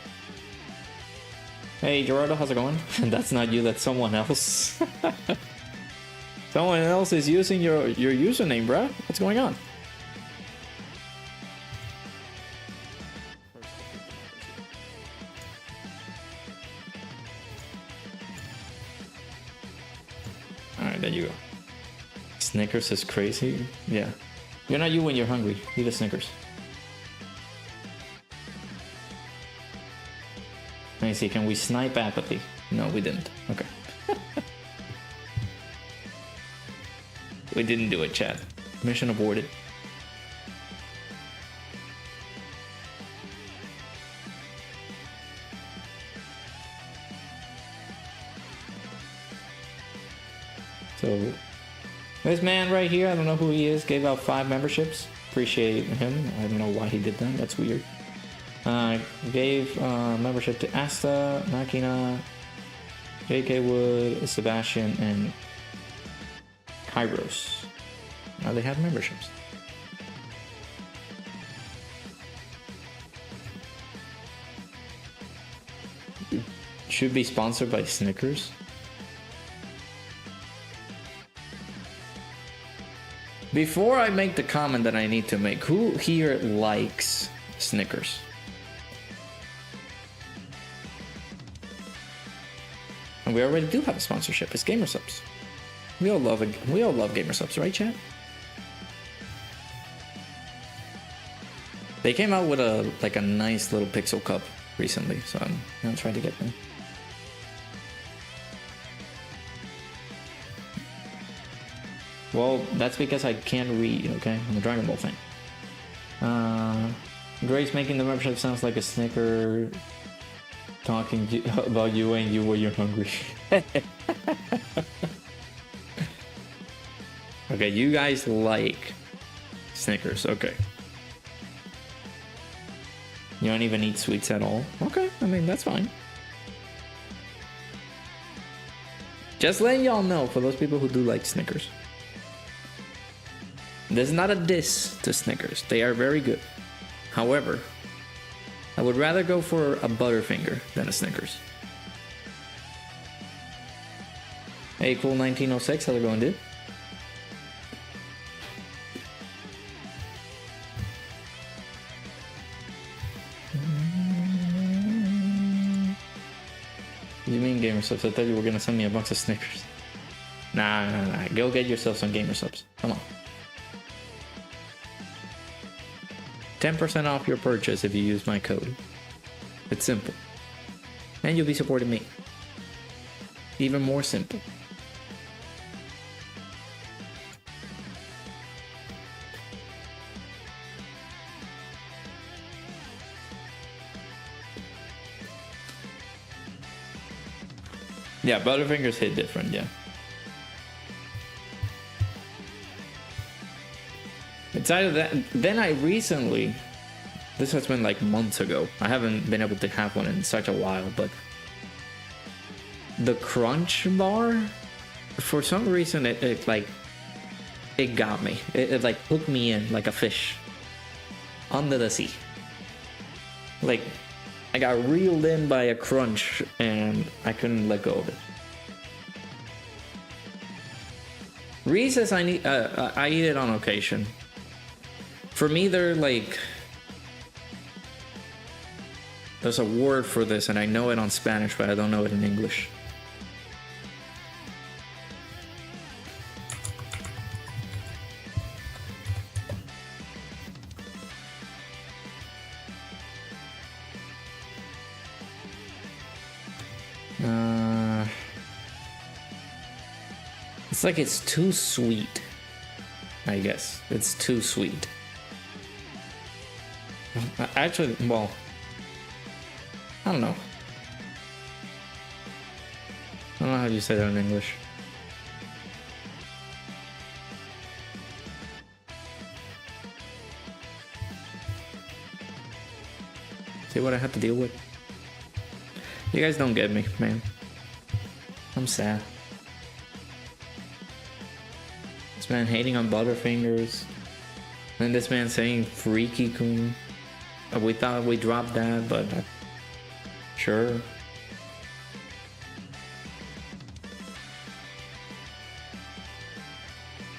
Hey Gerardo, how's it going? That's not you, that's someone else. Someone else is using your username, bruh. What's going on? Alright, there you go. Snickers is crazy. Yeah. You're not you when you're hungry. Eat a Snickers. Let me see, can we snipe apathy? No, we didn't. Okay. We didn't do it, chat. Mission aborted. So, this man right here, I don't know who he is, gave out 5 memberships. Appreciate him. I don't know why he did that. That's weird. Gave membership to Asta, Makina, JK Wood, Sebastian, and Kairos. Now they have memberships. Should be sponsored by Snickers. Before I make the comment that I need to make, who here likes Snickers? And we already do have a sponsorship. It's Gamer Subs. We all love gamer subs, right, chat? They came out with a nice little pixel cup recently, so I'm gonna try to get them. Well, that's because I can't read, okay? I'm a Dragon Ball fan. Grace making the membership sounds like a snicker talking about you and you when you're hungry. Okay, you guys like Snickers, okay. You don't even eat sweets at all? Okay, I mean, that's fine. Just letting y'all know, for those people who do like Snickers. This is not a diss to Snickers. They are very good. However, I would rather go for a Butterfinger than a Snickers. Hey, cool 1906, how's it going, dude? You mean gamer subs? I thought you were gonna send me a box of Snickers. Nah. Go get yourself some gamer subs. Come on. 10% off your purchase if you use my code. It's simple. And you'll be supporting me. Even more simple. Yeah, Butterfingers hit different, yeah. It's either that, then I recently, this has been like months ago, I haven't been able to have one in such a while, but the Crunch Bar, for some reason it got me. It like hooked me in like a fish under the sea. Like, I got reeled in by a crunch and I couldn't let go of it. Reese's, I eat it on occasion. For me, they're like, there's a word for this and I know it on Spanish, but I don't know it in English. It's like it's too sweet, I guess. It's too sweet. Actually, well, I don't know. I don't know how you say that in English. See what I have to deal with? You guys don't get me, man. I'm sad. This man hating on Butterfingers. And this man saying Freaky Coon. We thought we dropped that, but sure.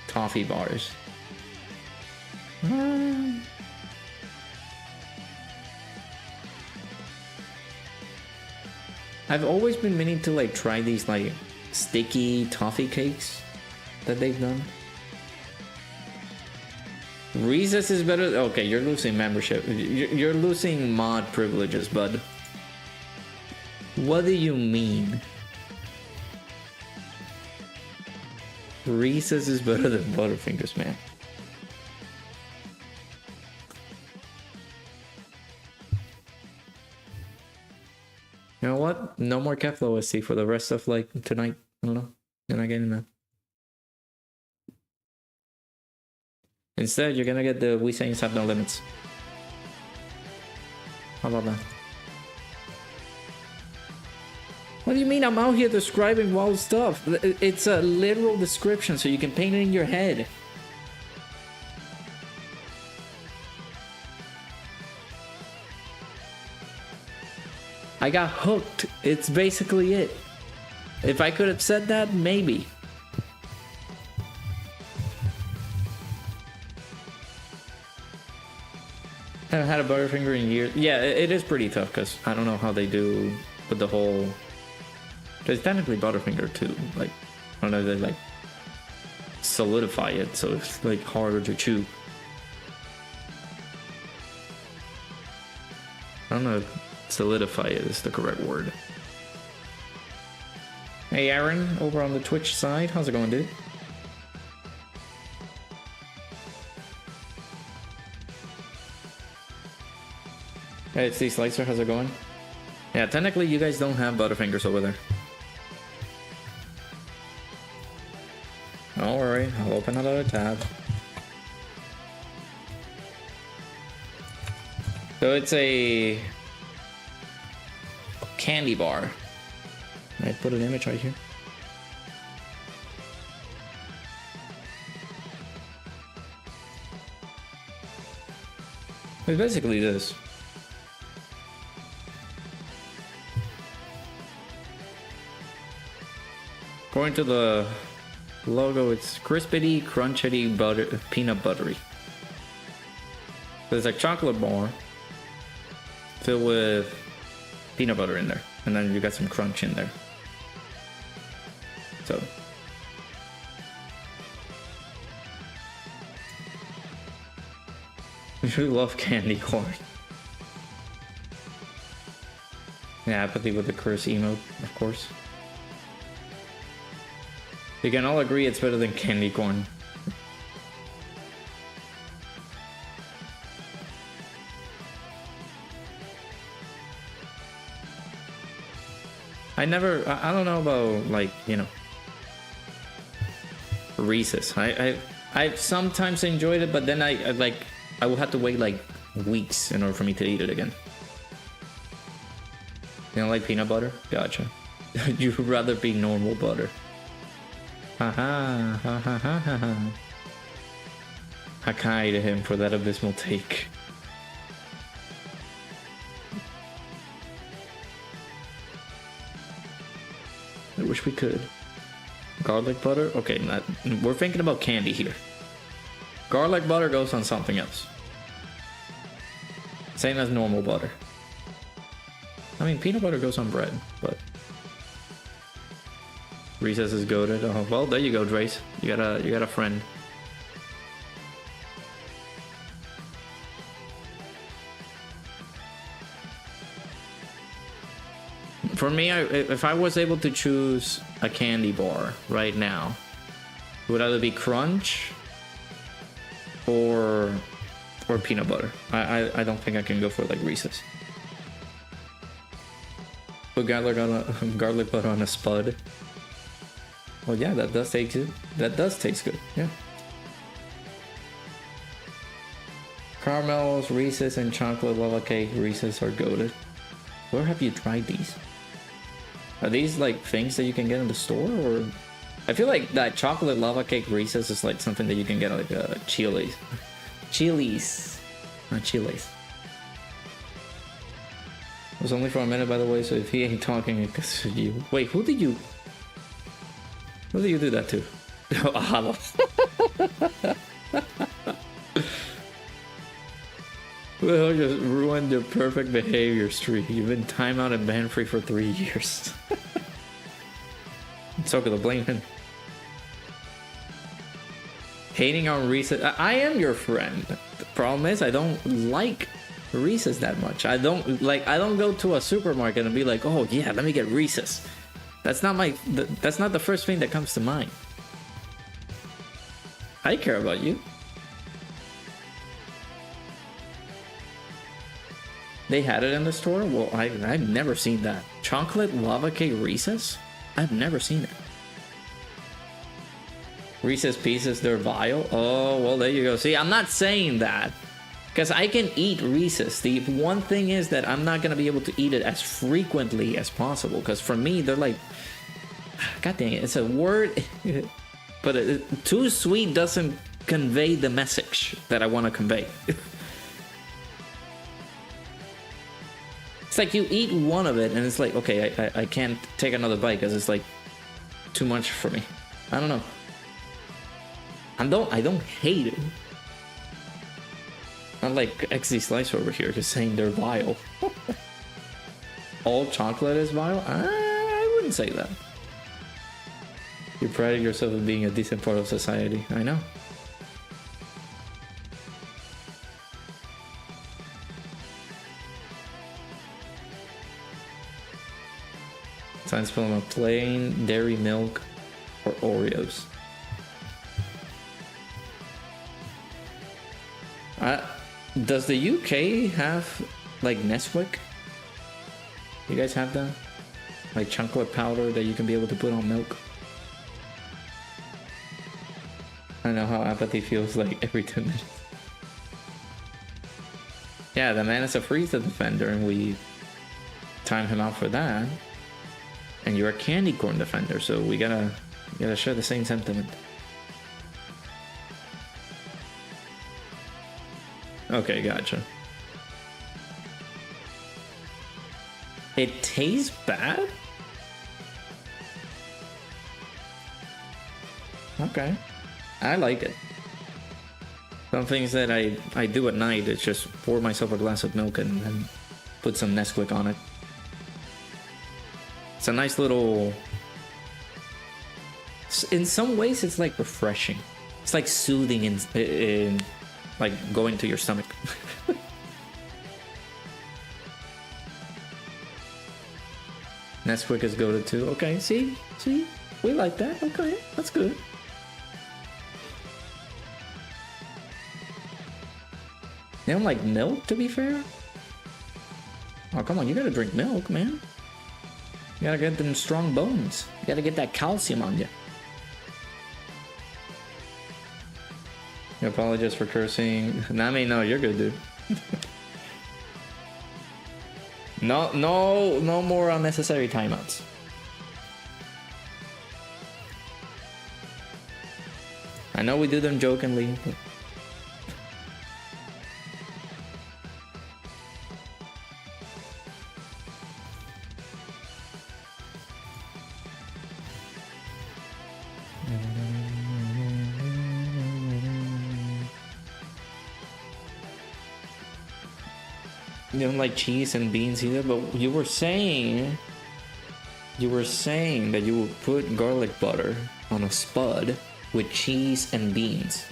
Toffee bars. I've always been meaning to like try these like sticky toffee cakes that they've done. Reese's is better. Okay, you're losing membership. You're losing mod privileges, bud. What do you mean? Reese's is better than Butterfingers, man. You know what? No more Keflo SC for the rest of like tonight. I don't know. You're not getting that. Instead, you're gonna get the We Saints Have No Limits. How about that? What do you mean I'm out here describing wild stuff? It's a literal description, so you can paint it in your head. I got hooked. It's basically it. If I could have said that, maybe. I haven't had a Butterfinger in years. Yeah, it is pretty tough because I don't know how they do with the whole. There's technically Butterfinger too. Like, I don't know, they like solidify it so it's like harder to chew. don't know if solidify it is the correct word. Hey Aaron, over on the Twitch side, how's it going, dude? Hey, it's Slicer, how's it going? Yeah, technically you guys don't have Butterfingers over there. Don't worry, I'll open another tab. So it's a candy bar. I put an image right here. It's basically this. According to the logo, it's crispity, crunchity, butter, peanut buttery. So it's like chocolate bar filled with peanut butter in there, and then you got some crunch in there. So you love candy corn. Yeah, apathy with the curse emote, of course. You can all agree it's better than candy corn. I don't know about, like, you know, Reese's. I've sometimes enjoyed it, but then I will have to wait like weeks in order for me to eat it again. You don't like peanut butter? Gotcha. You'd rather be normal butter. Haha, ha ha ha ha ha. Hakai to him for that abysmal take. I wish we could. Garlic butter? Okay, we're thinking about candy here. Garlic butter goes on something else. Same as normal butter. I mean, peanut butter goes on bread, but Reese's is goated. Oh, well, there you go, Drace. You got a friend. For me, if I was able to choose a candy bar right now, it would either be Crunch or peanut butter. I don't think I can go for like Reese's. Put garlic butter on a spud. Well, yeah, that does taste good. That does taste good. Yeah. Caramels, Reese's, and chocolate lava cake Reese's are goated. Where have you tried these? Are these like things that you can get in the store, or? I feel like that chocolate lava cake Reese's is like something that you can get at like Chili's. Not Chili's. It was only for a minute, by the way, so if he ain't talking, it's you. Wait, who did you do that to? Ahalo. Well, just ruined your perfect behavior streak. You've been timeout and ban free for 3 years. So gonna blame him. Hating on Reese's. I am your friend. The problem is I don't like Reese's that much. I don't go to a supermarket and be like, oh yeah, let me get Reese's. That's not the first thing that comes to mind. I care about you. They had it in the store? Well, I've never seen that. Chocolate lava cake Reese's? I've never seen it. Reese's Pieces, they're vile? Oh, well, there you go. See, I'm not saying that. Because I can eat Reese's. The one thing is that I'm not going to be able to eat it as frequently as possible. Because for me, they're like... God dang it, it's a word... But too sweet doesn't convey the message that I want to convey. It's like you eat one of it and it's like, okay, I can't take another bite because it's like too much for me. I don't know. I don't hate it. Not like XZ Slice over here just saying they're vile. All chocolate is vile? I wouldn't say that. You pride yourself on being a decent part of society. I know. Science film of plain dairy milk or Oreos. Does the UK have like Nesquik? You guys have that? Like chocolate powder that you can be able to put on milk? I know how apathy feels like every 2 minutes. Yeah, the man is a Frieza defender and we time him out for that. And you're a candy corn defender, so we gotta share the same sentiment. Okay, gotcha. It tastes bad? Okay. I like it. Some things that I do at night is just pour myself a glass of milk and then put some Nesquik on it. It's a nice little... In some ways, it's like refreshing. It's like soothing in like going to your stomach. Nesquik is goated too. Okay, see? We like that. Okay, that's good. You don't like milk, to be fair? Oh, come on, you gotta drink milk, man. You gotta get them strong bones. You gotta get that calcium on you. I apologize for cursing. Nami, no, you're good, dude. No more unnecessary timeouts. I know we do them jokingly, but... You don't like cheese and beans either, but you were saying that you would put garlic butter on a spud with cheese and beans.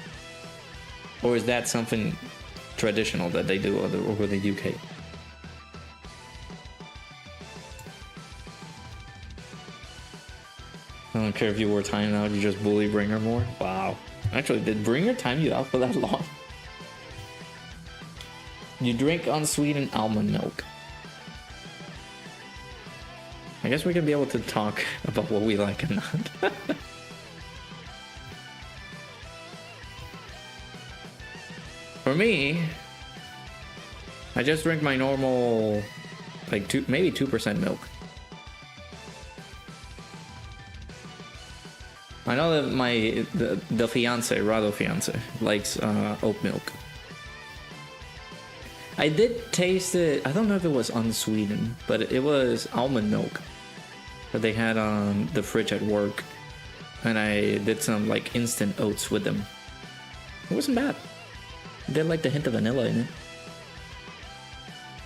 Or is that something traditional that they do over the UK? I don't care if you were timing out, you just bully Bringer more? Wow. Actually, did Bringer time you out for that long? You drink unsweetened almond milk. I guess we can be able to talk about what we like and not. For me, I just drink my normal, like maybe 2% milk. I know that the fiance, Rado fiance, likes oat milk. I did taste it. I don't know if it was unsweetened, but it was almond milk that they had on the fridge at work, and I did some like instant oats with them. It wasn't bad. It did like the hint of vanilla in it.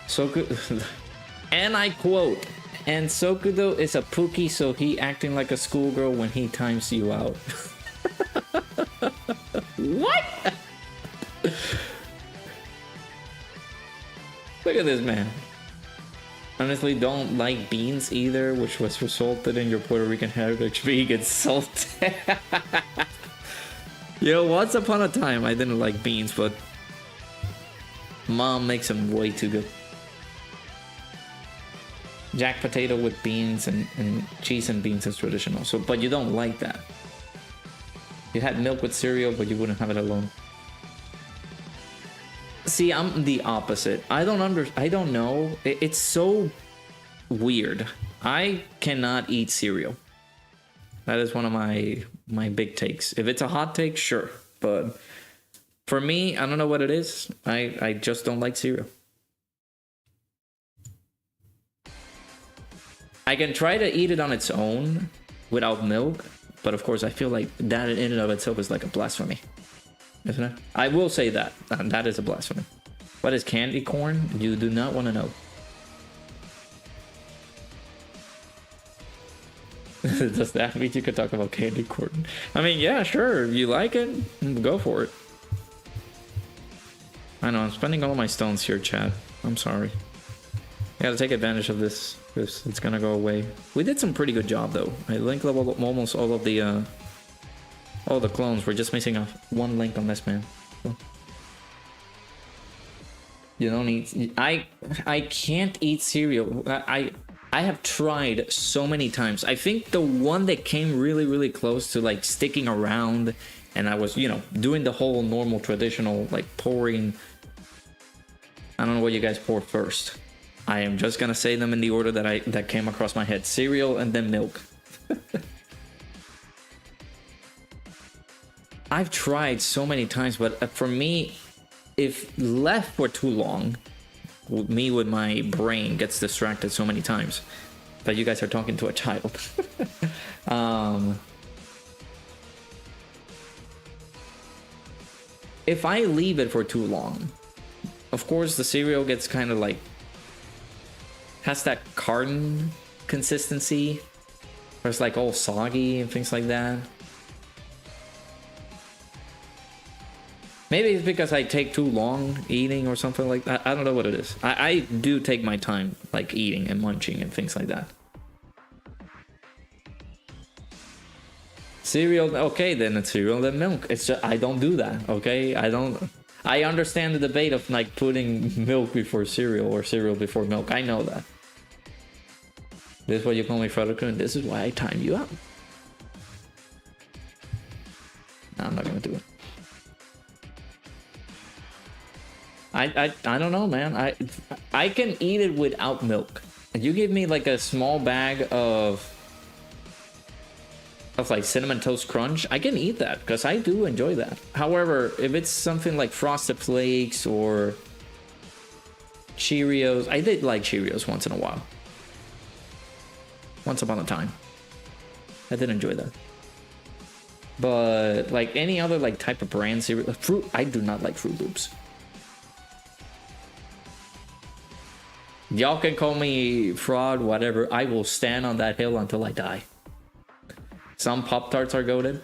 So good. And I quote, and Sokudo is a Pookie, so he acting like a schoolgirl when he times you out. What? Look at this man. Honestly, don't like beans either, which was resulted in your Puerto Rican heritage being insulted. You know, once upon a time I didn't like beans, but mom makes them way too good. Jack potato with beans and cheese and beans is traditional. So, but you don't like that. You had milk with cereal, but you wouldn't have it alone. See, I'm the opposite. I don't know. It's so weird. I cannot eat cereal. That is one of my big takes. If it's a hot take, sure. But for me, I don't know what it is. I just don't like cereal. I can try to eat it on its own without milk, but of course I feel like that in and of itself is like a blasphemy. Isn't it? I will say that. That is a blasphemy. What is candy corn? You do not want to know. Does that mean you could talk about candy corn? I mean, yeah, sure. If you like it, go for it. I know, I'm spending all my stones here, chat. I'm sorry. I gotta take advantage of this because it's gonna go away. We did some pretty good job though. I link leveled almost all the clones. We're just missing one link on this man. So. You don't eat. I can't eat cereal. I have tried so many times. I think the one that came really close to like sticking around, and I was, you know, doing the whole normal traditional like pouring. I don't know what you guys pour first. I am just gonna say them in the order that came across my head: cereal and then milk. I've tried so many times, but for me, if left for too long, me with my brain gets distracted so many times that you guys are talking to a child. If I leave it for too long, of course the cereal gets kind of like, has that carton consistency, where it's like all soggy and things like that. Maybe it's because I take too long eating or something like that. I don't know what it is. I do take my time, like eating and munching and things like that. Cereal, okay, then it's cereal, then milk. It's just, I don't do that, okay? I understand the debate of like putting milk before cereal or cereal before milk. I know that. This is why you call me Frederick, and this is why I time you out. No, I'm not gonna do it. I don't know, man. I can eat it without milk. You give me like a small bag of like Cinnamon Toast Crunch, I can eat that because I do enjoy that. However, if it's something like Frosted Flakes or Cheerios, I did like Cheerios once in a while. Once upon a time. I did enjoy that. But like any other like type of brand cereal, fruit, I do not like Fruit Loops. Y'all can call me fraud, whatever. I will stand on that hill until I die. Some Pop-Tarts are goated.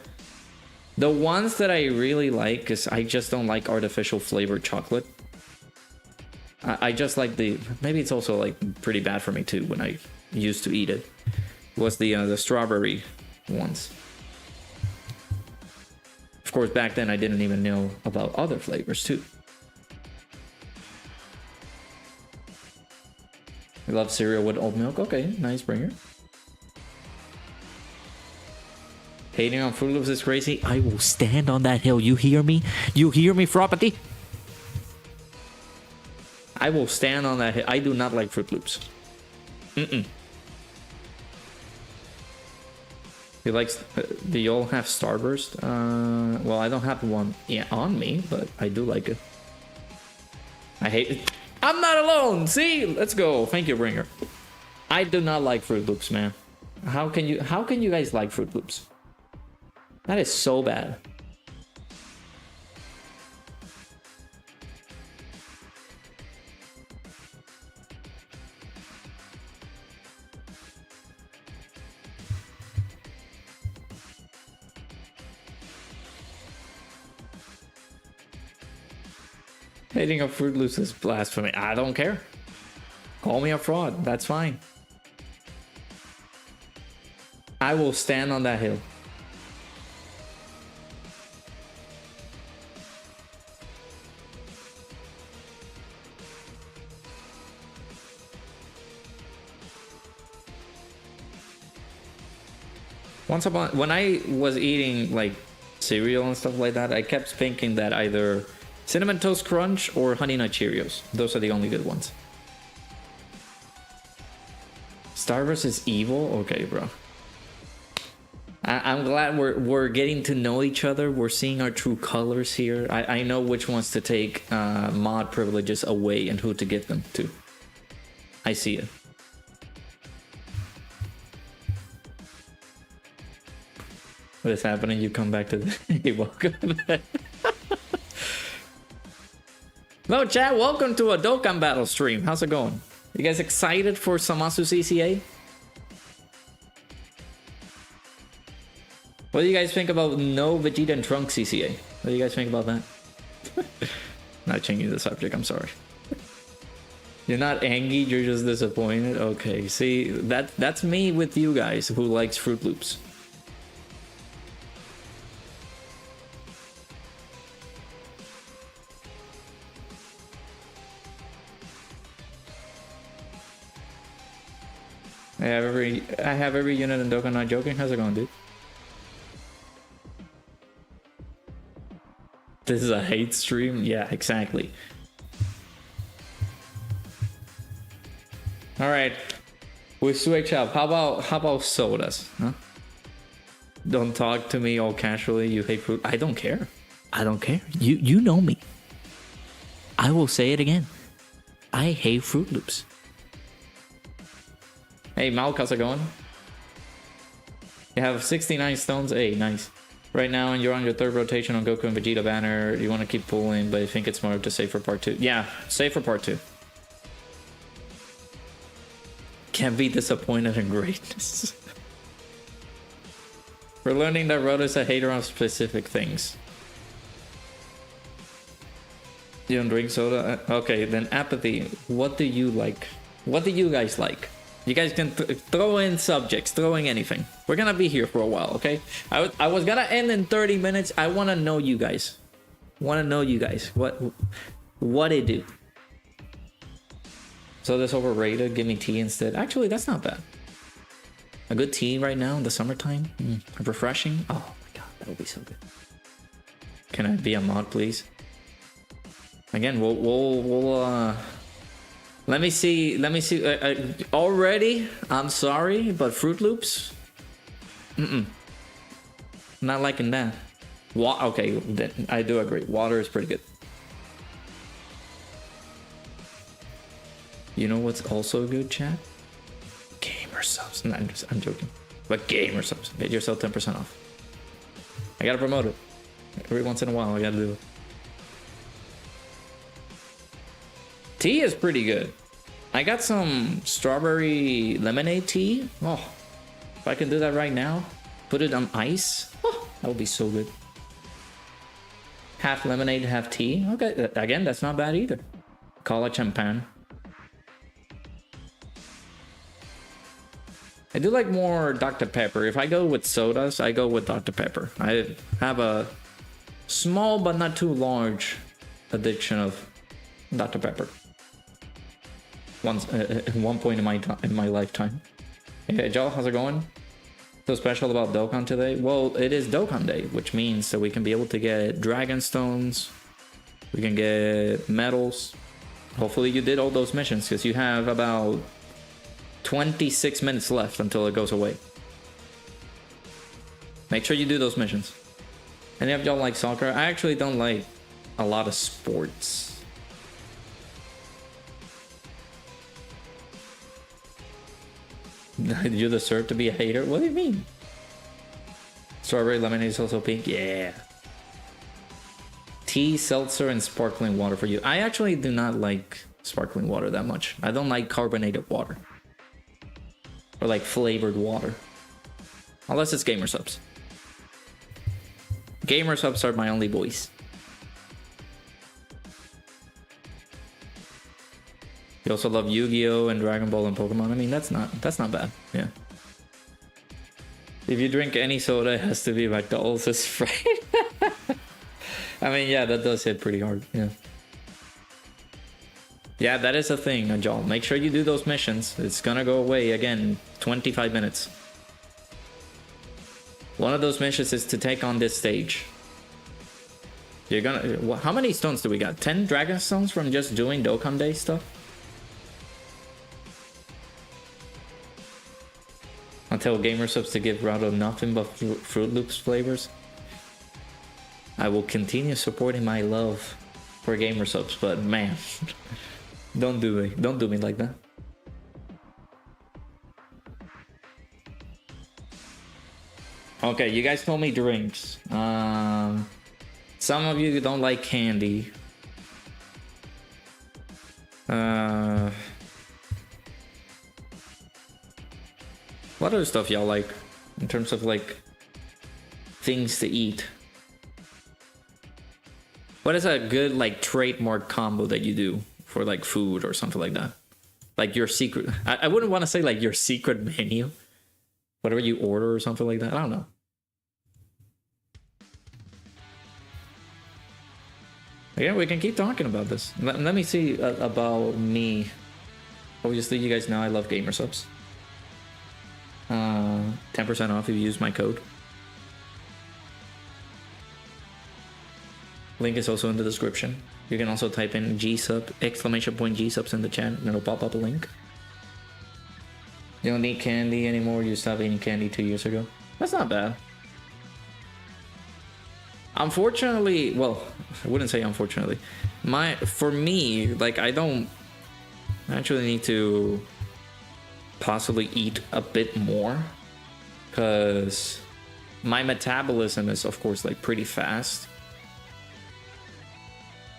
The ones that I really like, because I just don't like artificial flavored chocolate. I just like the, maybe it's also like pretty bad for me too when I used to eat it, was the strawberry ones. Of course, back then I didn't even know about other flavors too. I love cereal with oat milk. Okay, nice bringer. Hating on Fruit Loops is crazy. I will stand on that hill. You hear me? You hear me, Froppity? I will stand on that hill. I do not like Fruit Loops. Do you all have Starburst? Well, I don't have one on me, but I do like it. I hate it. I'm not alone. See, let's go. Thank you, Bringer. I do not like Fruit Loops, man. How can you guys like Fruit Loops? That is so bad. Hating on Fruit Loops is blasphemy. I don't care. Call me a fraud. That's fine. I will stand on that hill. Once upon, when I was eating like cereal and stuff like that, I kept thinking that either Cinnamon Toast Crunch or Honey Nut Cheerios. Those are the only good ones. Starburst is evil? Okay, bro. I'm glad we're getting to know each other. We're seeing our true colors here. I know which ones to take mod privileges away and who to give them to. I see it. What is happening? You come back to the... Hey, welcome back. No, chat, welcome to a Dokkan battle stream. How's it going? You guys excited for Samasu CCA? What do you guys think about no Vegeta and Trunks CCA? What do you guys think about that? Not changing the subject, I'm sorry. You're not angry, you're just disappointed. Okay, see, that's me with you guys who likes Fruit Loops. I have every unit in Dokkan, not joking. How's it going, dude? This is a hate stream? Yeah, exactly. Alright. We switch up. How about sodas? Huh? Don't talk to me all casually. You hate fruit. I don't care. I don't care. You know me. I will say it again. I hate Fruit Loops. Hey, Mal, how's it going? You have 69 stones. Hey, nice. Right now, and you're on your third rotation on Goku and Vegeta banner. You want to keep pulling, but I think it's smart to save for part 2. Yeah, save for part 2. Can't be disappointed in greatness. We're learning that Rhoda is a hater on specific things. You don't drink soda? Okay, then apathy. What do you like? What do you guys like? You guys can throw in subjects, throwing anything. We're gonna be here for a while, okay? I was gonna end in 30 minutes. I wanna know you guys. Wanna know you guys. What it do? So that's overrated. Give me tea instead. Actually, that's not bad. A good tea right now in the summertime. Refreshing. Oh my god, that would be so good. Can I be a mod, please? Again, we'll let me see. Already, I'm sorry, but Fruit Loops? Not liking that. Okay, then I do agree. Water is pretty good. You know what's also good, chat? Gamer subs. No, I'm joking. But gamer subs. Get yourself 10% off. I gotta promote it. Every once in a while, I gotta do it. Tea is pretty good. I got some strawberry lemonade tea. Oh, if I can do that right now, put it on ice. Oh, that would be so good. Half lemonade, half tea. Okay, again, that's not bad either. Call it champagne. I do like more Dr. Pepper. If I go with sodas, I go with Dr. Pepper. I have a small but not too large addiction of Dr. Pepper. At one point in my lifetime. Hey Joel, how's it going? So special about Dokkan today? Well, it is Dokkan Day, which means that we can be able to get Dragon Stones, we can get medals. Hopefully you did all those missions, because you have about 26 minutes left until it goes away. Make sure you do those missions. Any of y'all like soccer? I actually don't like a lot of sports. You deserve to be a hater? What do you mean? Strawberry lemonade is also pink? Yeah. Tea, seltzer, and sparkling water for you. I actually do not like sparkling water that much. I don't like carbonated water. Or like flavored water. Unless it's gamer subs. Gamer subs are my only boys. You also love Yu-Gi-Oh! And Dragon Ball and Pokemon. I mean, that's not bad. Yeah. If you drink any soda, it has to be McDonald's is free. I mean, yeah, that does hit pretty hard. Yeah. Yeah, that is a thing, John. Make sure you do those missions. It's gonna go away again. 25 minutes. One of those missions is to take on this stage. You're gonna. How many stones do we got? 10 Dragon Stones from just doing Dokkan Day stuff? I'll tell gamer subs to give Rado nothing but Fruit Loops flavors. I will continue supporting my love for gamer subs, but man, don't do me like that. Okay, you guys told me drinks. Some of you don't like candy. What other stuff y'all like in terms of like things to eat? What is a good like trademark combo that you do for like food or something like that. Like your secret. I wouldn't want to say like your secret menu. Whatever you order or something like that. I don't know. Yeah, we can keep talking about this. Let me see about me. Obviously, you guys know I love gamer subs. 10% off if you use my code. Link is also in the description. You can also type in gsub, !gsupps in the chat, and it'll pop up a link. You don't need candy anymore. You stopped eating candy 2 years ago. That's not bad. Unfortunately, well, I wouldn't say unfortunately. For me, like I don't actually need to possibly eat a bit more because my metabolism is of course like pretty fast.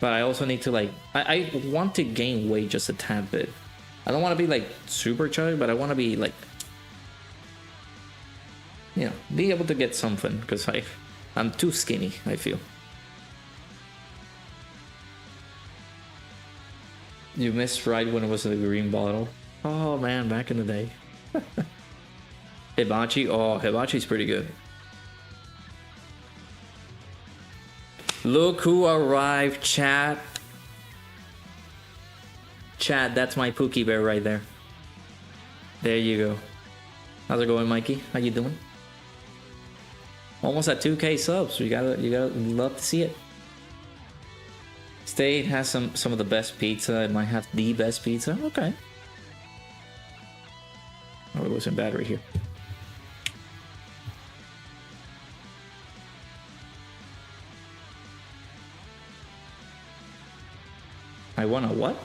But I also need to like, I want to gain weight just a tad bit. I don't want to be like super chubby, but I want to be like, you know, be able to get something because I'm too skinny, I feel. You missed right when it was the green bottle. Oh man, back in the day. Hibachi, oh, hibachi's pretty good. Look who arrived, chat. Chat, that's my Pookie Bear right there. There you go. How's it going, Mikey? How you doing? Almost at 2K subs. You gotta love to see it. State has some of the best pizza. It might have the best pizza. Okay. Oh, we're losing battery here. I want a what?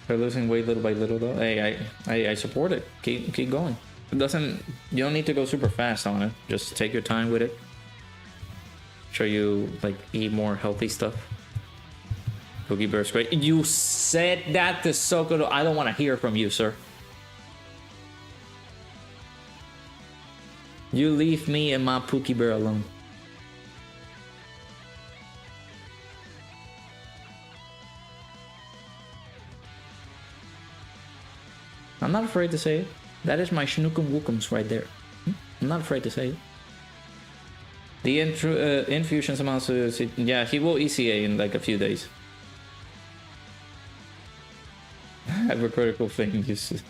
They're losing weight little by little though. Hey, I support it. Keep going. It doesn't. You don't need to go super fast on it. Just take your time with it. Sure you like eat more healthy stuff. Pookie Bear's great. You said that to Sokoto. I don't want to hear from you, sir. You leave me and my Pookie Bear alone. I'm not afraid to say it. That is my Snookum Wookums right there. I'm not afraid to say it. The infusions amounts to... Yeah, he will ECA in like a few days. Hypercritical thing uses...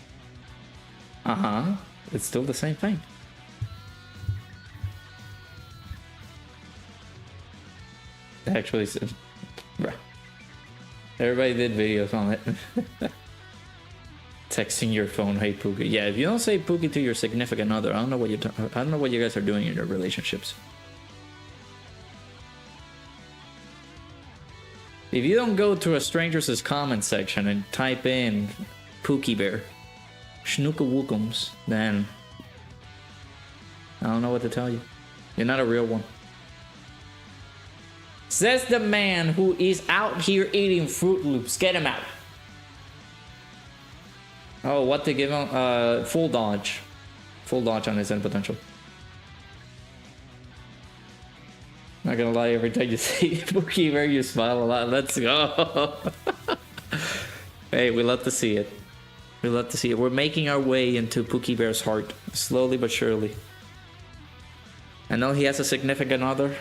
Uh-huh. It's still the same thing. Actually, bruh. Everybody did videos on it. Texting your phone, hey Pookie. Yeah, if you don't say Pookie to your significant other, I don't know what you guys are doing in your relationships. If you don't go to a stranger's comment section and type in Pookie Bear, Snooka Wookums, then I don't know what to tell you. You're not a real one. Says the man who is out here eating Fruit Loops. Get him out. Oh, what to give him? Full dodge. Full dodge on his end potential. Not gonna lie, every time you say Pookie Bear, you smile a lot. Let's go. Hey, we love to see it. We love to see it. We're making our way into Pookie Bear's heart. Slowly but surely. I know he has a significant other.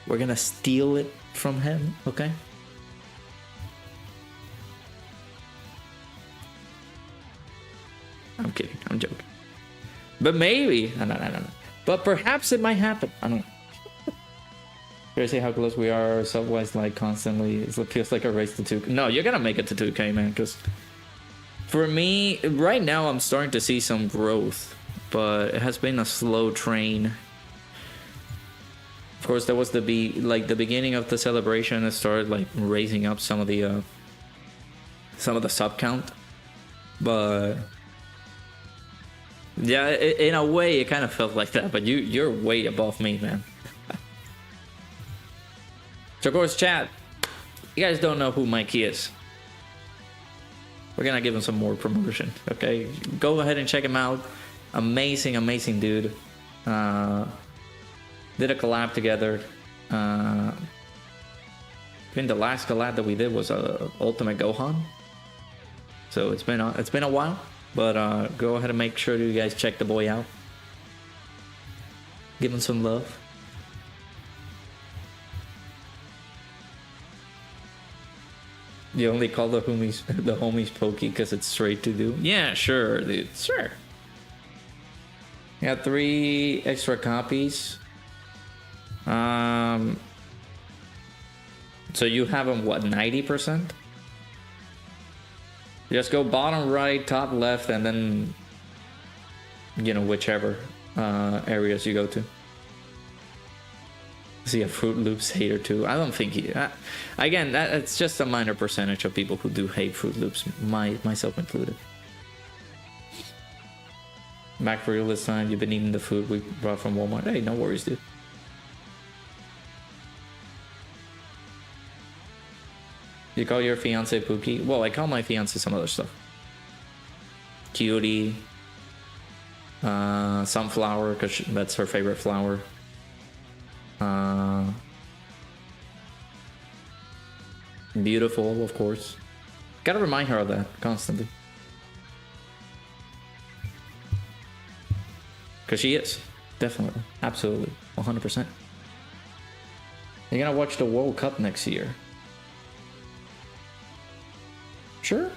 We're gonna steal it from him, okay? I'm kidding, I'm joking. But maybe, no. But perhaps it might happen. I don't know. Crazy how close we are sub-wise, like constantly. It feels like a race to 2K. No, you're gonna make it to 2K, man, because for me, right now I'm starting to see some growth, but it has been a slow train. Of course, there was the beginning of the celebration. It started like raising up some of the sub count, but yeah, in a way, it kind of felt like that. But you're way above me, man. So of course, chat, you guys don't know who Mikey is. We're gonna give him some more promotion, okay? Go ahead and check him out. Amazing, amazing dude. Did a collab together. I think the last collab that we did was Ultimate Gohan. So it's been a while, but go ahead and make sure you guys check the boy out. Give him some love. You only call the homies Pokey because it's straight to do. Yeah, sure, dude. Sure. Got 3 extra copies. So you have them what, 90%? Just go bottom right, top left, and then you know, whichever areas you go to. See a Fruit Loops hater too. I don't think he. Again, it's just a minor percentage of people who do hate Fruit Loops, myself included. Back for real this time. You've been eating the food we brought from Walmart. Hey, no worries, dude. You call your fiance Pookie? Well, I call my fiance some other stuff. Cutie. Sunflower, because that's her favorite flower. Beautiful, of course. Gotta remind her of that constantly. Because she is. Definitely. Absolutely. 100%. You're gonna watch the World Cup next year. Sure.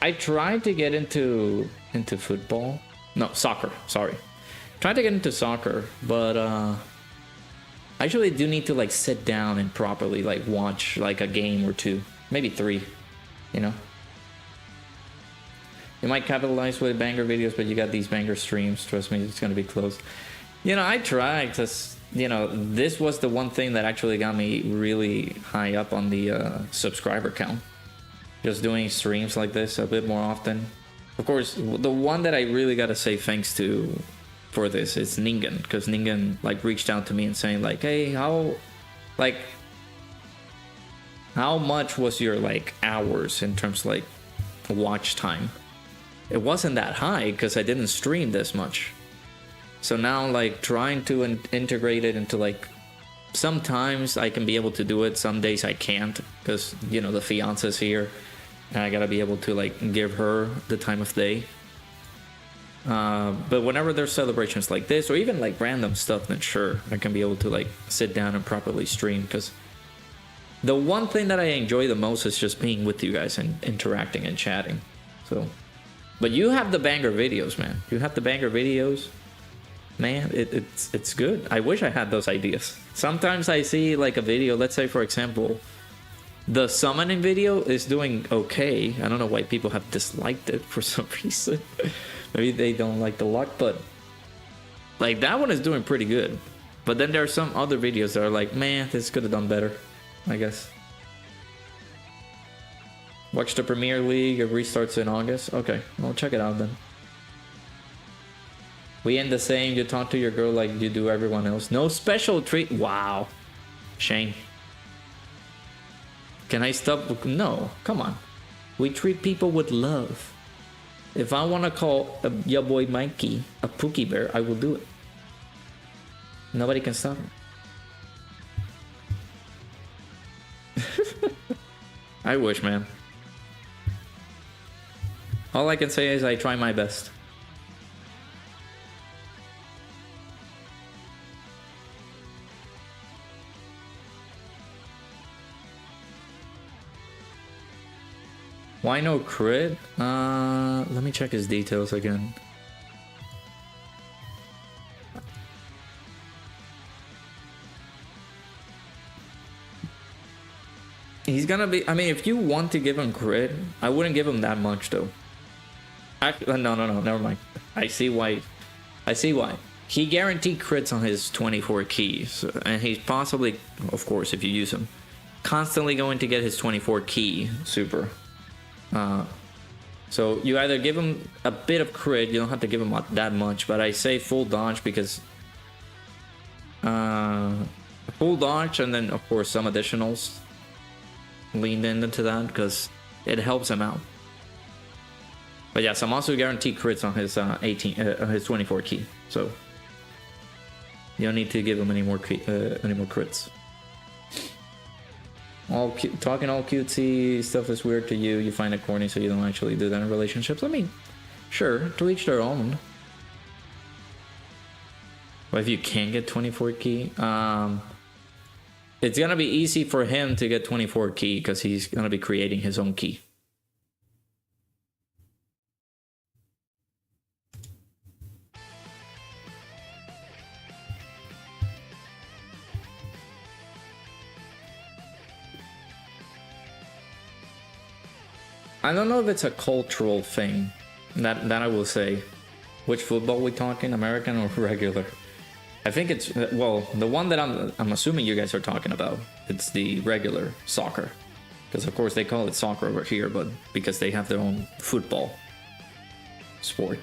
I tried to get into football. No, soccer. Sorry. Tried to get into soccer, but I actually do need to like sit down and properly like watch like a game or 2, maybe 3, you know. You might capitalize with banger videos, but you got these banger streams. Trust me, it's gonna be close. You know, I tried to, you know, this was the one thing that actually got me really high up on the subscriber count. Just doing streams like this a bit more often. Of course, the one that I really gotta say thanks to for this is Ningen, because Ningen like reached out to me and saying like, hey, how much was your like hours in terms of like watch time? It wasn't that high because I didn't stream this much. So now like trying to integrate it into like, sometimes I can be able to do it, some days I can't because, you know, the fiance's here and I gotta be able to like give her the time of day. But whenever there's celebrations like this or even like random stuff, then sure, I can be able to like sit down and properly stream, because the one thing that I enjoy the most is just being with you guys and interacting and chatting. So, but you have the banger videos, man. You have the banger videos. Man, it's good. I wish I had those ideas. Sometimes I see like a video, let's say for example, the summoning video is doing okay. I don't know why people have disliked it for some reason. Maybe they don't like the luck, but like that one is doing pretty good. But then there are some other videos that are like, man, this could have done better, I guess. Watch the Premier League. It restarts in August. Okay, I'll check it out then. We end the same. You talk to your girl like you do everyone else. No special treat. Wow. Shame. Can I stop? No. Come on. We treat people with love. If I want to call your boy Mikey a Pookie Bear, I will do it. Nobody can stop me. I wish, man. All I can say is I try my best. Why no crit? Let me check his details again. He's gonna be, I mean, if you want to give him crit, I wouldn't give him that much though. Actually, no, never mind. I see why. He guaranteed crits on his 24 keys, and he's possibly, of course, if you use him, constantly going to get his 24 key super. So you either give him a bit of crit, you don't have to give him that much, but I say full dodge because full dodge, and then of course some additionals leaned into that, because it helps him out. But yes, I'm also guaranteed crits on his 24 key, so you don't need to give him any more crits. Talking all cutesy stuff is weird to you. You find it corny, so you don't actually do that in relationships. I mean, sure, to each their own. But if you can get 24 key, it's gonna be easy for him to get 24 key because he's gonna be creating his own key. I don't know if it's a cultural thing, that I will say. Which football we talking, American or regular? I think it's, well, the one that I'm assuming you guys are talking about, it's the regular soccer. Because of course they call it soccer over here, but because they have their own football sport.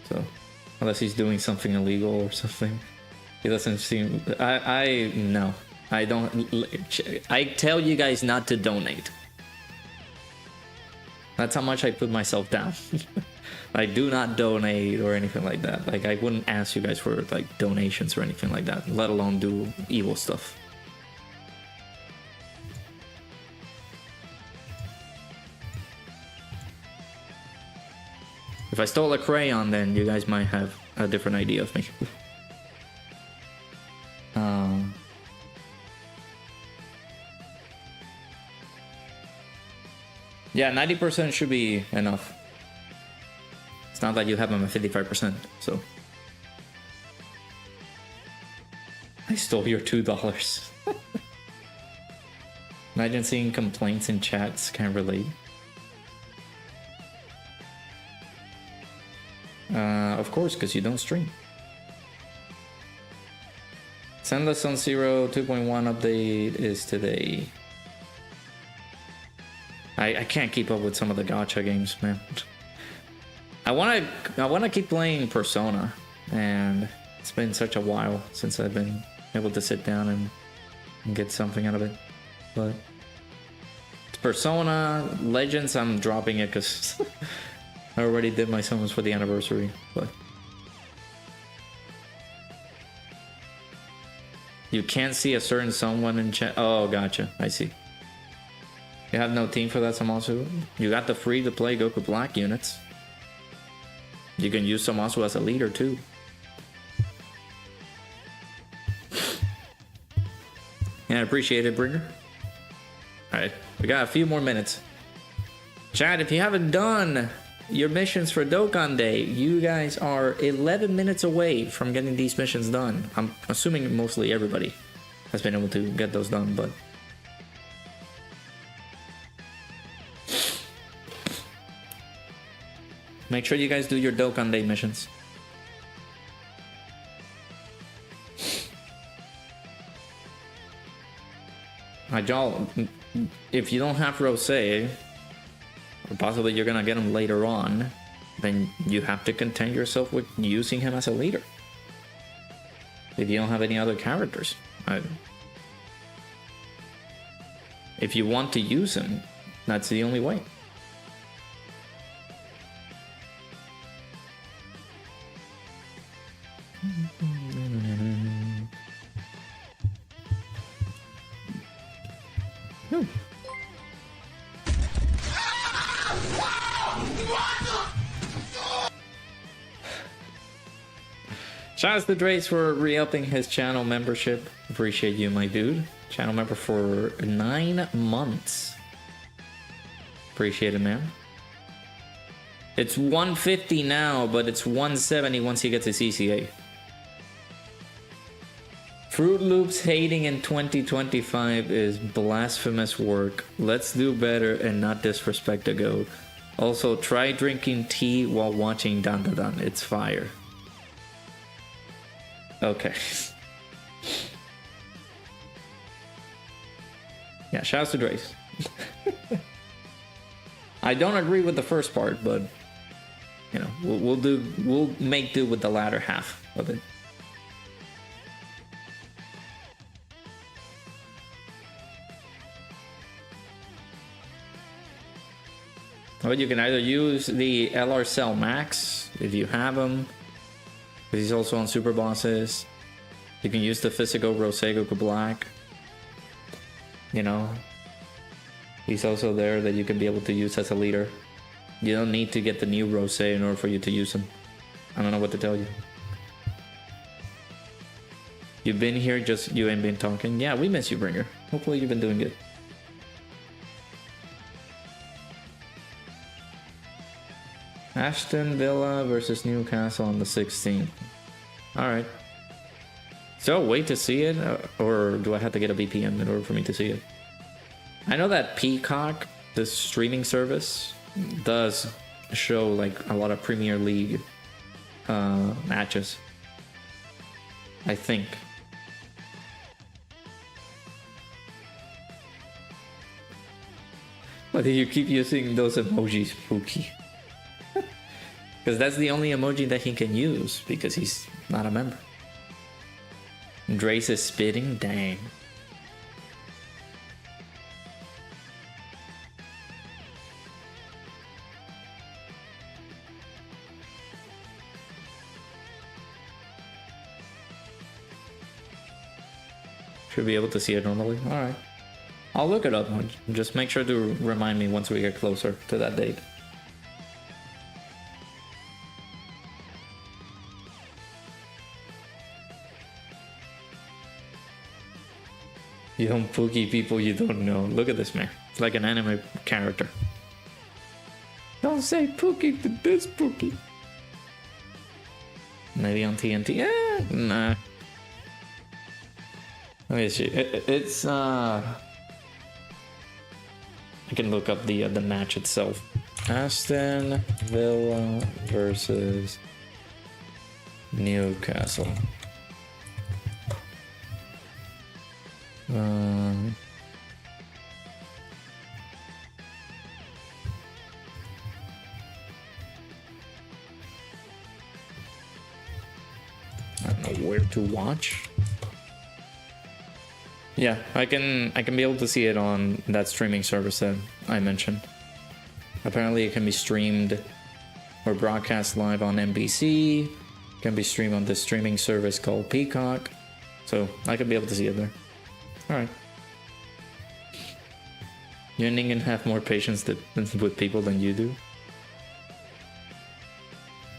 So, unless he's doing something illegal or something. He doesn't seem, no. I don't, I tell you guys not to donate. That's how much I put myself down. I do not donate or anything like that. Like, I wouldn't ask you guys for like donations or anything like that, let alone do evil stuff. If I stole a crayon, then you guys might have a different idea of me. Yeah, 90% should be enough. It's not that you have them at 55%, so. I stole your $2. Imagine seeing complaints in chats, can't relate. Of course, because you don't stream. Sendless on Zero 2.1 update is today. I can't keep up with some of the gacha games, man. I wanna keep playing Persona, and it's been such a while since I've been able to sit down and get something out of it. But Persona Legends, I'm dropping it because I already did my summons for the anniversary. But you can't see a certain someone in chat. Oh, gotcha. I see. You have no team for that, Samasu? You got the free to play Goku Black units. You can use Samasu as a leader too. Yeah, I appreciate it, Bringer. Alright, we got a few more minutes. Chat, if you haven't done your missions for Dokkan Day, you guys are 11 minutes away from getting these missions done. I'm assuming mostly everybody has been able to get those done, but make sure you guys do your Dokkan Day missions. Y'all, if you don't have Rosé, or possibly you're gonna get him later on, then you have to content yourself with using him as a leader. If you don't have any other characters. If you want to use him, that's the only way. Shouts to Drace for re-upping his channel membership. Appreciate you, my dude. Channel member for 9 months. Appreciate it, man. It's 150 now, but it's 170 once he gets his ECA. Fruit Loops hating in 2025 is blasphemous work. Let's do better and not disrespect a goat. Also, try drinking tea while watching Dan Dan Dan. It's fire. Okay. Yeah, shouts to Drace. I don't agree with the first part, but you know, we'll make do with the latter half of it. Well, you can either use the LR Cell Max if you have him, because he's also on Super Bosses. You can use the physical Rosegoku Black. You know, he's also there that you can be able to use as a leader. You don't need to get the new Rose in order for you to use him. I don't know what to tell you. You've been here, just you ain't been talking. Yeah, we miss you, Bringer. Hopefully you've been doing good. Aston Villa versus Newcastle on the 16th. Alright. So, wait to see it? Or do I have to get a VPN in order for me to see it? I know that Peacock, the streaming service, does show like a lot of Premier League matches. I think. Why do you keep using those emojis, Pookie? Because that's the only emoji that he can use, because he's not a member. Drace is spitting? Dang. Should be able to see it normally. Alright. I'll look it up. Just make sure to remind me once we get closer to that date. You don't Pookie people you don't know. Look at this man. It's like an anime character. Don't say Pookie to this Pookie. Maybe on TNT? Yeah, nah. Let me see. It's I can look up the match itself. Aston Villa versus Newcastle. I don't know where to watch. Yeah, I can be able to see it on that streaming service that I mentioned. Apparently it can be streamed or broadcast live on NBC. Can be streamed on this streaming service called Peacock. So I can be able to see it there. Alright. Yuningen have more patience with people than you do.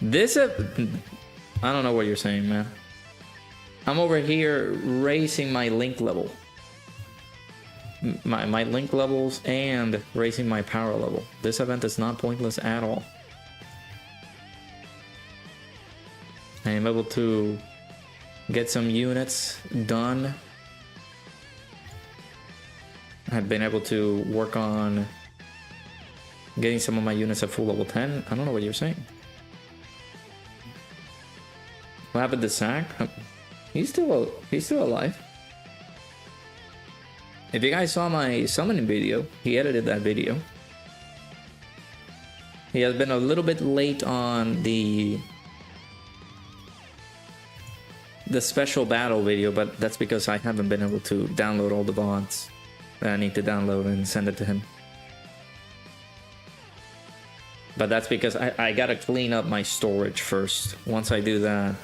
This I don't know what you're saying, man. I'm over here raising my link level. My link levels and raising my power level. This event is not pointless at all. I am able to get some units done. I've been able to work on getting some of my units at full level 10. I don't know what you're saying. What happened to Sack? He's still alive. If you guys saw my summoning video, he edited that video. He has been a little bit late on the special battle video, but that's because I haven't been able to download all the VODs that I need to download and send it to him. But that's because I gotta clean up my storage first. Once I do that,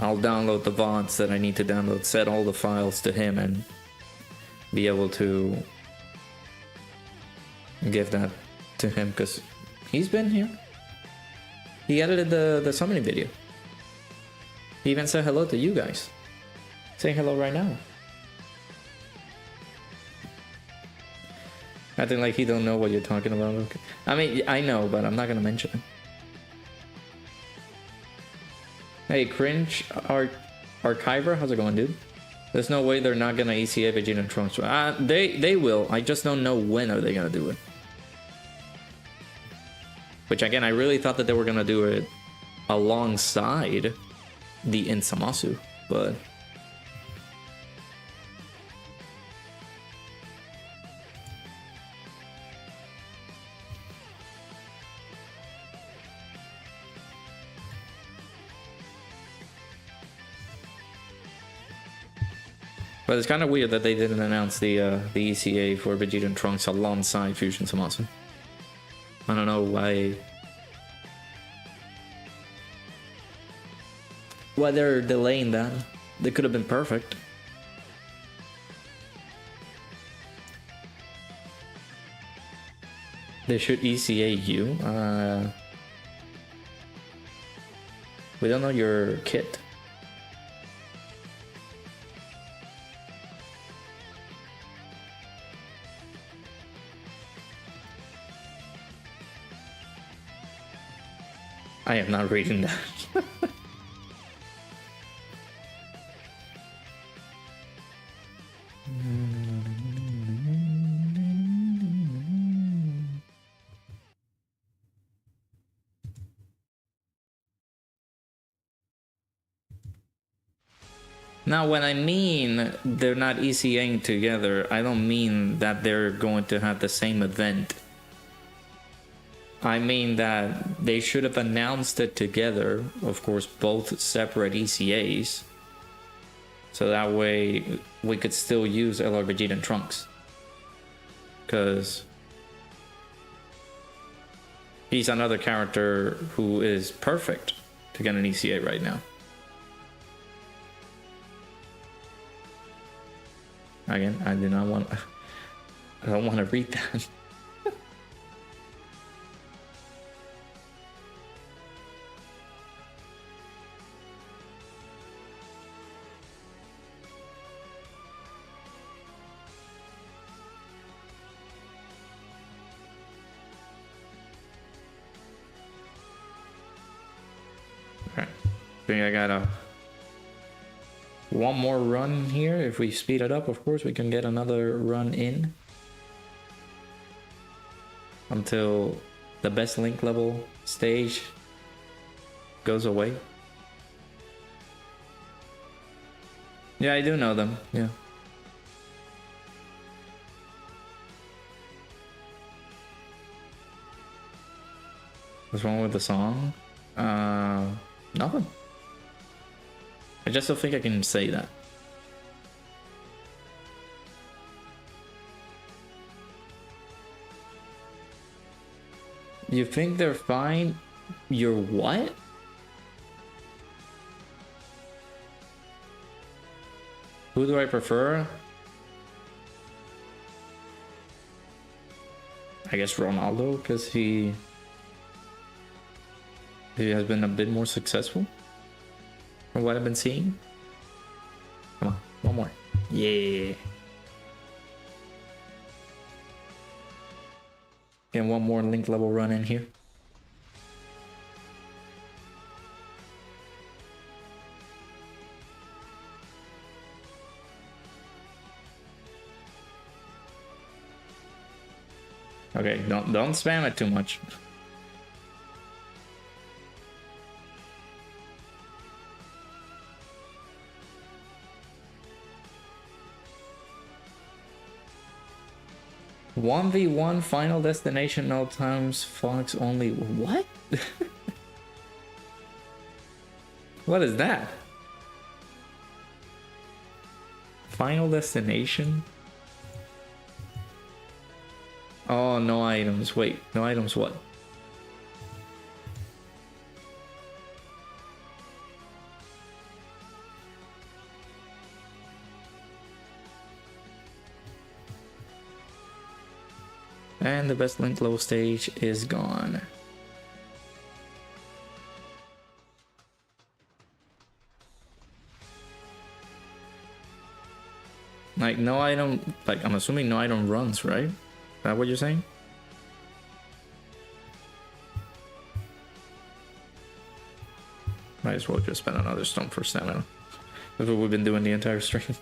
I'll download the VODs that I need to download, set all the files to him, and be able to give that to him, because he's been here. He edited the summoning video. He even said hello to you guys. Say hello right now. Acting like he don't know what you're talking about. Okay. I mean, I know, but I'm not gonna mention it. Hey, Cringe Archiver, how's it going, dude? There's no way they're not gonna ECA Vegeta and Trunks. They will. I just don't know when are they gonna do it. Which again, I really thought that they were gonna do it alongside the Insamasu, but it's kind of weird that they didn't announce the ECA for Vegeta and Trunks alongside Fusion Zamasu. I don't know why they're delaying that. They could have been perfect. They should ECA you. We don't know your kit. I am not reading that. Now, when I mean they're not ECAing together, I don't mean that they're going to have the same event. I mean that they should have announced it together, of course, both separate ECAs. So that way we could still use LR Vegeta and Trunks. Because he's another character who is perfect to get an ECA right now. Again, I don't want to read that. Alright, I think I got one more run here. If we speed it up, of course, we can get another run in until the best link level stage goes away. Yeah, I do know them. Yeah. What's wrong with the song? Nothing. I just don't think I can say that. You think they're fine? You're what? Who do I prefer? I guess Ronaldo, because he has been a bit more successful from what I've been seeing. Come on, one more. Yeah. And one more link level run in here. Okay, don't spam it too much. One v one final destination, no times Fox only. What? What is that? Final destination? Oh, no items. Wait, no items what? And the best link level stage is gone. Like, no item, like, I'm assuming no item runs, right? Is that what you're saying? Might as well just spend another stone for stamina. That's what we've been doing the entire stream.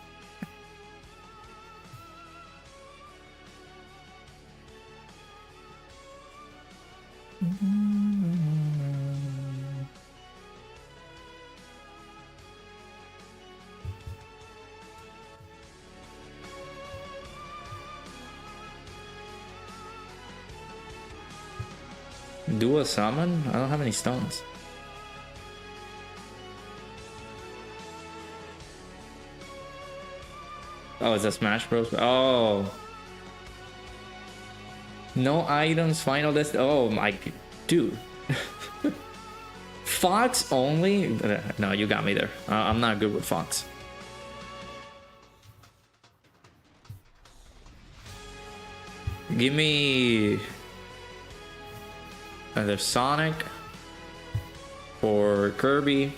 Do a summon? I don't have any stones. Oh, is that Smash Bros? Oh. No items, final list. Oh my, dude. Fox only? No, you got me there. I'm not good with Fox. Give me either Sonic or Kirby.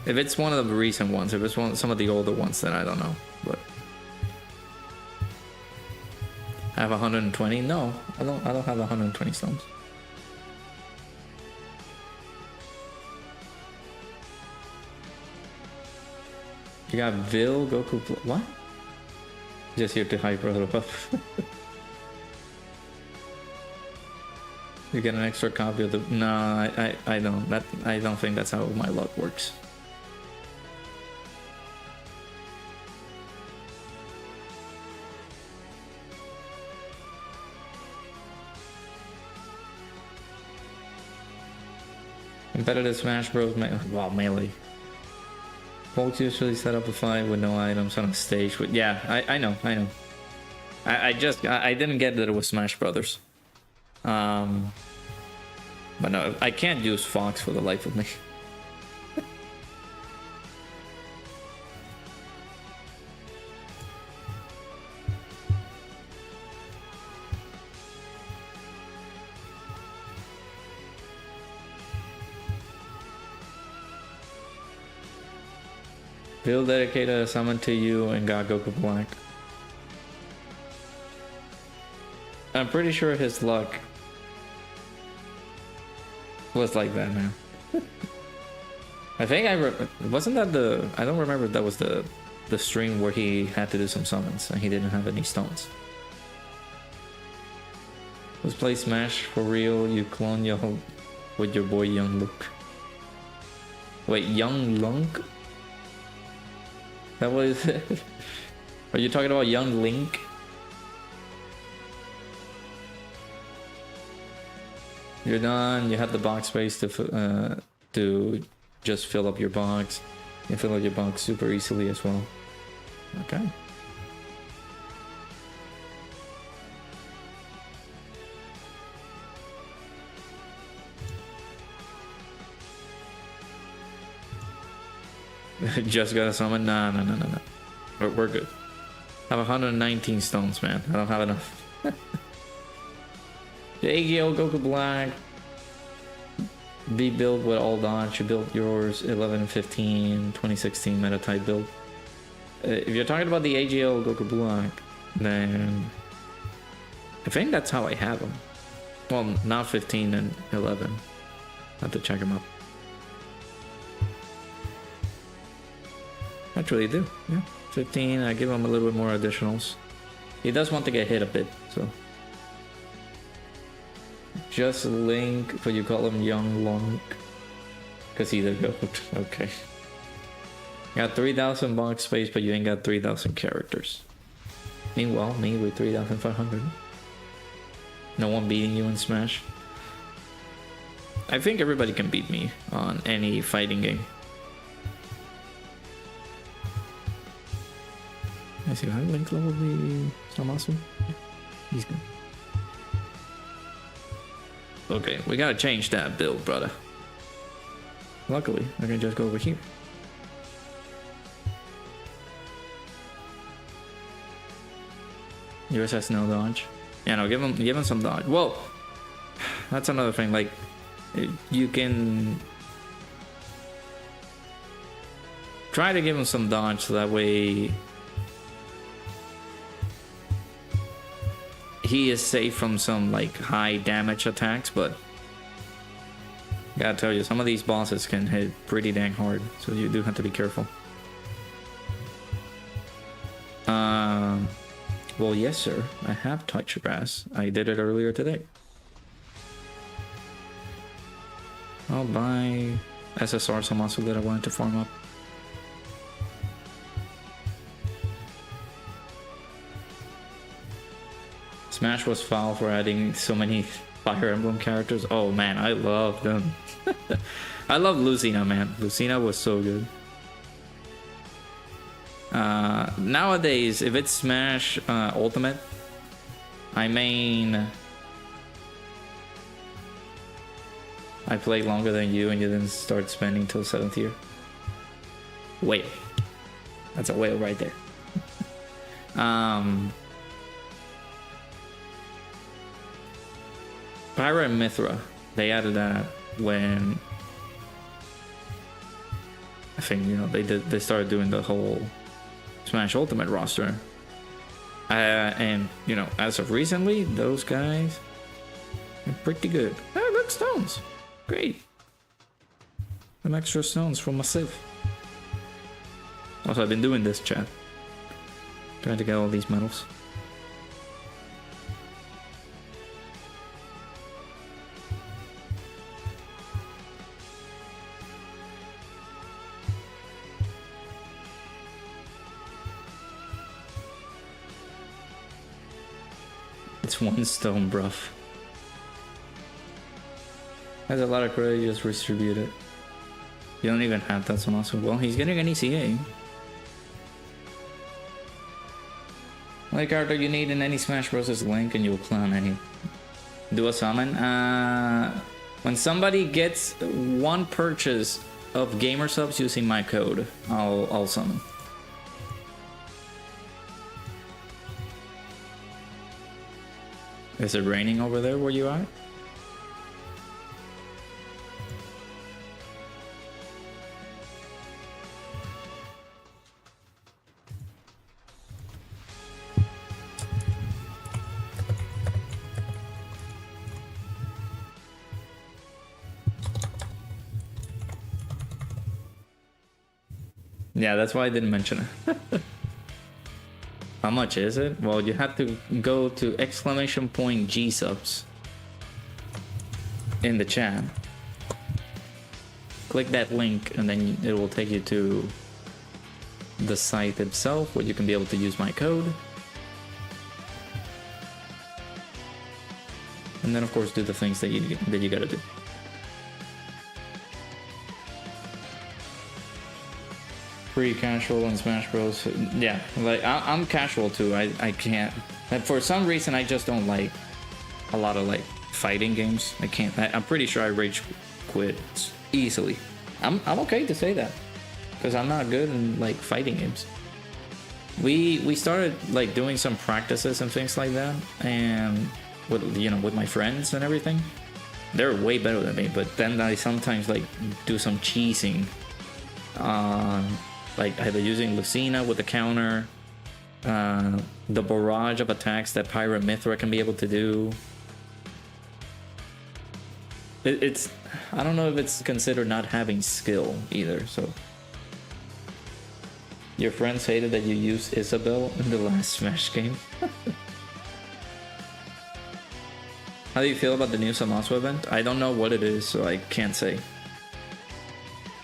If it's one of the recent ones, if it's some of the older ones, then I don't know. But I have 120. No, I don't have 120 stones. You got Vil, Goku, what? Just here to hype brother up. You get an extra copy of the. No, I don't. I don't think that's how my luck works. Competitive Smash Bros. Well, melee. Folks usually set up a fight with no items on a stage. With yeah, I know. I didn't get that it was Smash Brothers. But no, I can't use Fox for the life of me. Bill dedicated a summon to you and got Goku Black. I'm pretty sure his luck was like that, man. I think wasn't that the. I don't remember if that was the stream where he had to do some summons and he didn't have any stones. Let's play Smash for real. You clone your with your boy Young Luke. Wait, Young Lunk? That was. Are you talking about Young Link? You're done. You have the box space to just fill up your box. You can fill up your box super easily as well. Okay. Just got a summon. No. We're good. I have 119 stones, man. I don't have enough. The AGL Goku Black. Be built with all dodge. You built yours 11 and 15, 2016 meta type build. If you're talking about the AGL Goku Black, then I think that's how I have them. Well, not 15 and 11. I have to check them up. Actually, do. Yeah, 15. I give him a little bit more additionals. He does want to get hit a bit, so. Just Link, but you call him Young Lunk. Because he's a goat. Okay. Got 3,000 box space, but you ain't got 3,000 characters. Meanwhile, me with 3,500. No one beating you in Smash. I think everybody can beat me on any fighting game. I see how Link level the Zamasu. Yeah, he's good. Okay, we gotta change that build, brother. Luckily, I can just go over here. Yours has no dodge. Yeah, no, give him some dodge. Well, that's another thing. Like, you can try to give him some dodge so that way he is safe from some like high damage attacks, but gotta tell you, some of these bosses can hit pretty dang hard, so you do have to be careful. Well, yes, sir. I have touched grass. I did it earlier today. I'll buy SSR some muscle that I wanted to farm up. Smash was foul for adding so many Fire Emblem characters. Oh man, I love them. I love Lucina, man. Lucina was so good. Nowadays, if it's Smash Ultimate, I mean, I played longer than you and you didn't start spending till 7th year. Whale. That's a whale right there. Pyra and Mithra, they added that when I think, you know, they started doing the whole Smash Ultimate roster. And, you know, as of recently, those guys are pretty good. Oh, look, stones. Great. Some extra stones from my Civ. Also, I've been doing this, chat. Trying to get all these medals. It's 1 stone, bruv. Has a lot of credit, you just distribute it. You don't even have that, so awesome. Well, he's getting an ECA. Like character you need in any Smash Bros. Is Link, and you'll clown any. Do a summon. When somebody gets 1 purchase of gamer subs using my code, I'll summon. Is it raining over there where you are? Yeah, that's why I didn't mention it. How much is it? Well, you have to go to !gsupps in the chat. Click that link and then it will take you to the site itself where you can be able to use my code. And then of course do the things that you gotta do. Pretty casual in Smash Bros. Yeah, like I'm casual too. I can't. For some reason, I just don't like a lot of like fighting games. I can't. I'm pretty sure I rage quit easily. I'm okay to say that because I'm not good in like fighting games. We started like doing some practices and things like that, and with my friends and everything. They're way better than me, but then I sometimes like do some cheesing. Like either using Lucina with the counter, the barrage of attacks that Pyra Mithra can be able to do. It's I don't know if it's considered not having skill either. So your friends hated that you used Isabel in the last Smash game. How do you feel about the new Samasu event? I don't know what it is, so I can't say.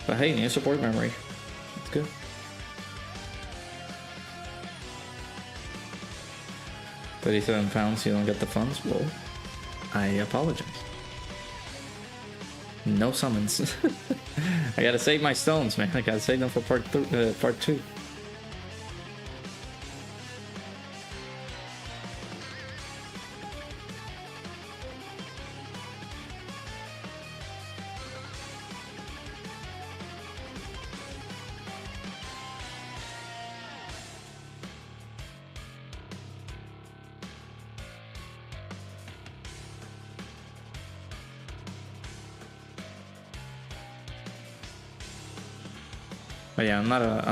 But hey, new support memory. It's good. 37 pounds, you don't get the funds? Well, I apologize. No summons. I gotta save my stones, man. I gotta save them for part 2. But yeah, I'm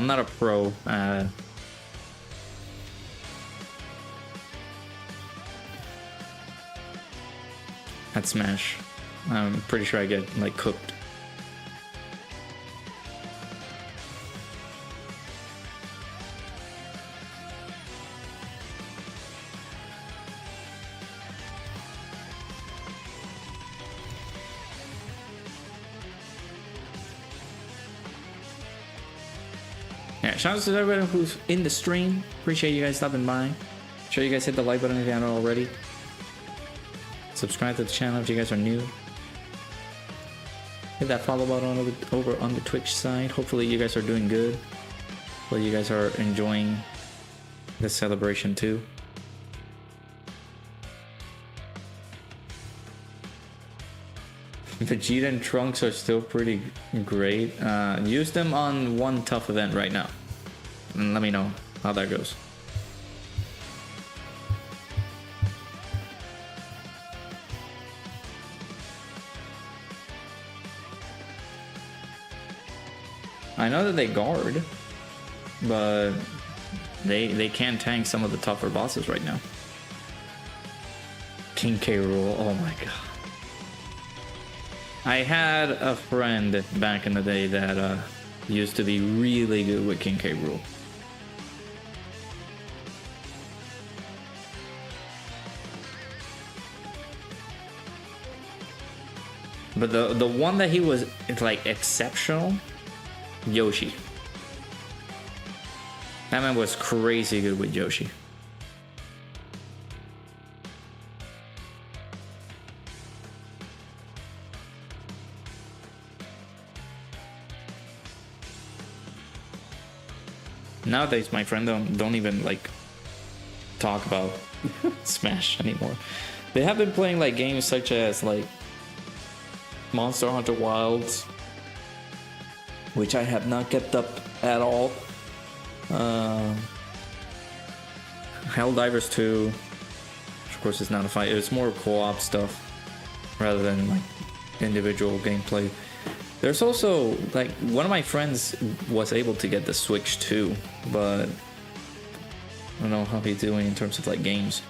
not a pro at Smash. I'm pretty sure I get like cooked. Yeah, shout out to everyone who's in the stream. Appreciate you guys stopping by. Make sure you guys hit the like button if you haven't already. Subscribe to the channel if you guys are new. Hit that follow button over on the Twitch side. Hopefully you guys are doing good. Hopefully you guys are enjoying this celebration too. Vegeta and Trunks are still pretty great. Use them on one tough event right now. And let me know how that goes. I know that they guard, but they can tank some of the tougher bosses right now. King K. Rool, oh my god. I had a friend back in the day that used to be really good with King K. Rool. But the one that he was like exceptional, Yoshi. That man was crazy good with Yoshi. Nowadays, my friend don't even like talk about Smash anymore. They have been playing like games such as like Monster Hunter Wilds, which I have not kept up at all. Helldivers 2, which of course is not a fight. It's more co-op stuff rather than like individual gameplay. There's also like one of my friends was able to get the Switch too, but I don't know how he's doing in terms of like games.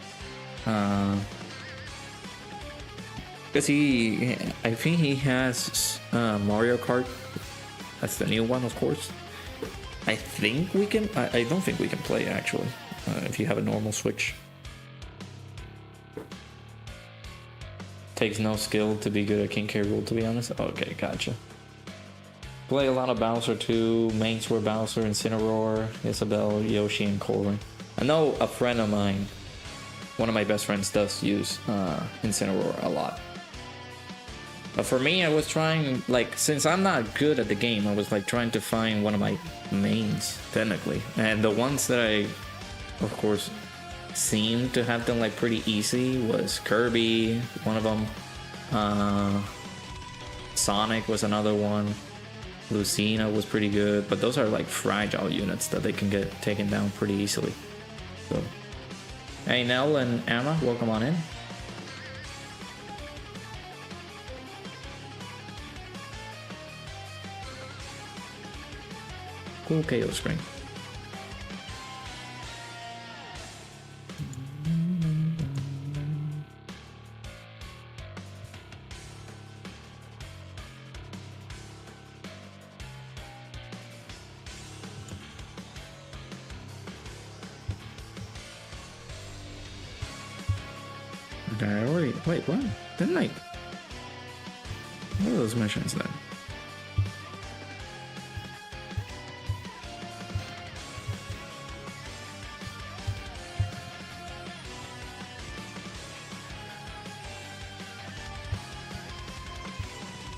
Because I think he has Mario Kart. That's the new one, of course. I think we can. I don't think we can play actually. If you have a normal Switch. Takes no skill to be good at King K. Rool, to be honest. Okay, gotcha. Play a lot of Bowser too. Mains were Bowser, Incineroar, Isabelle, Yoshi, and Corrin. I know a friend of mine, one of my best friends, does use Incineroar a lot. But for me, I was trying, like, since I'm not good at the game, I was like trying to find one of my mains, technically. And the ones that I, of course, seemed to have them like pretty easy was Kirby, one of them. Sonic was another one. Lucina was pretty good, but those are like fragile units that they can get taken down pretty easily. So, hey Nell and Anna, welcome on in. Cool KO screen. Wait, what? Didn't I? What are those missions then?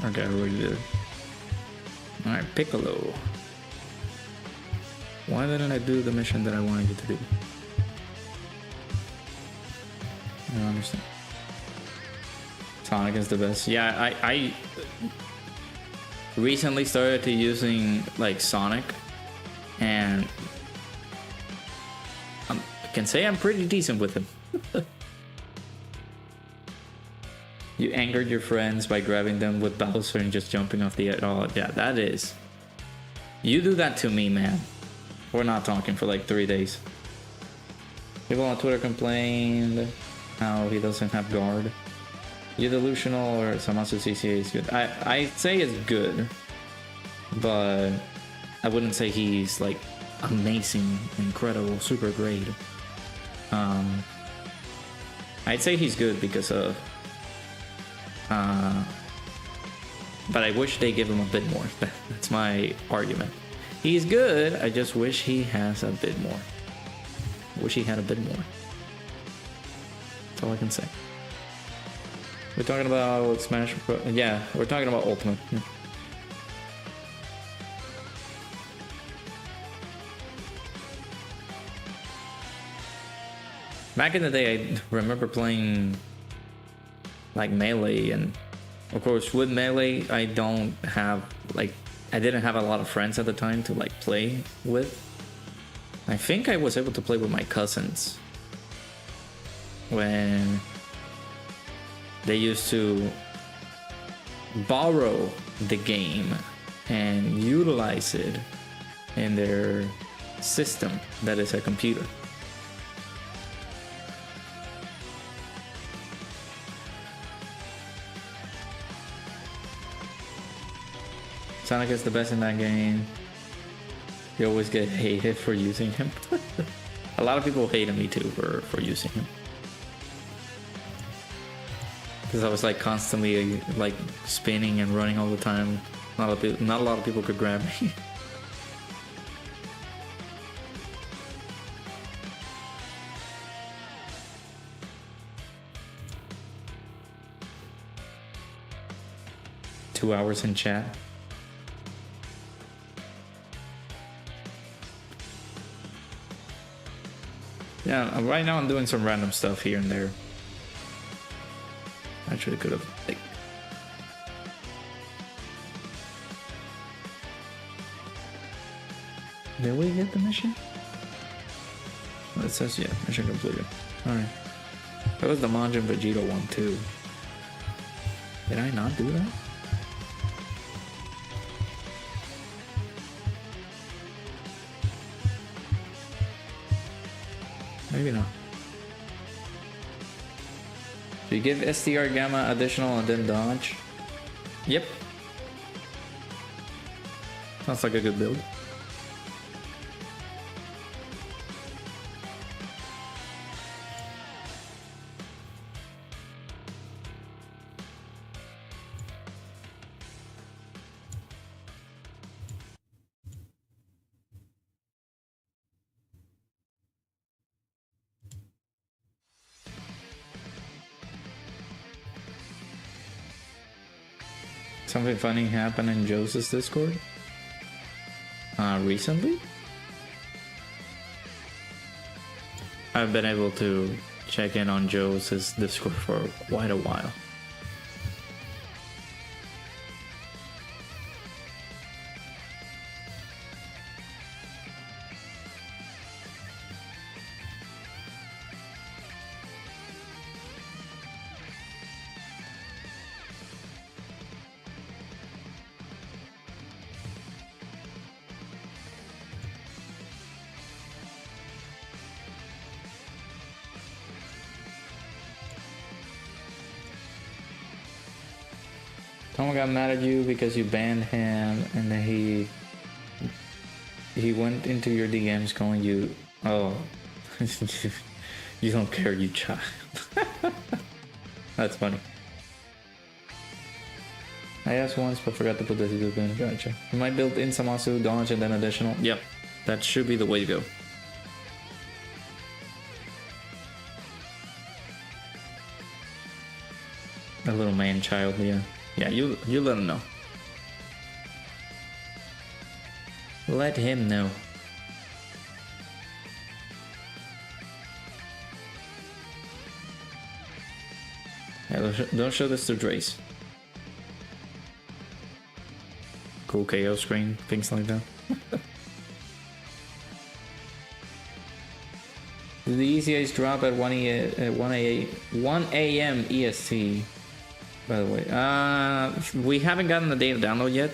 Okay, I already did. Alright, Piccolo. Why didn't I do the mission that I wanted you to do? I don't understand. Sonic is the best. Yeah, I recently started to using like Sonic, and I can say I'm pretty decent with him. You angered your friends by grabbing them with Bowser and just jumping off the edge. Oh yeah, that is. You do that to me, man. We're not talking for like 3 days. People on Twitter complained how he doesn't have guard. You delusional or Samasu CCA is good. I'd say it's good, but I wouldn't say he's like amazing, incredible, super great. I'd say he's good because of but I wish they give him a bit more. That's my argument. He's good, I just wish he has a bit more. Wish he had a bit more. That's all I can say. We're talking about Smash Bros. Yeah, we're talking about Ultimate. Yeah. Back in the day, I remember playing like Melee and Of course, with Melee, I don't have, like, I didn't have a lot of friends at the time to, like, play with. I think I was able to play with my cousins when they used to borrow the game and utilize it in their system that is a computer. Sonic is the best in that game. You always get hated for using him. A lot of people hated me too for using him. Because I was like constantly like spinning and running all the time. Not a lot of people could grab me. Two hours in chat. Yeah, right now I'm doing some random stuff here and there. Actually could have, like... Did we get the mission? Oh, it says, yeah, mission completed. Alright. That was the Majin Vegeta one too. Did I not do that? Maybe not. So you give STR Gamma additional and then dodge. Yep. Sounds like a good build. Something funny happened in Joe's Discord recently. I've been able to check in on Joe's Discord for quite a while. Someone got mad at you because you banned him, and then he went into your DMs calling you, oh, you don't care, you child. That's funny. I asked once but forgot to put this in. Gotcha. You might build in Samasu, dodge, and then additional. Yep, that should be the way to go. A little man child, yeah. Yeah, you let him know. Let him know. Yeah, don't show this to Drace. Cool KO screen, things like that. Did the EZAs drop at 1 a.m. EST? By the way, we haven't gotten the data download yet,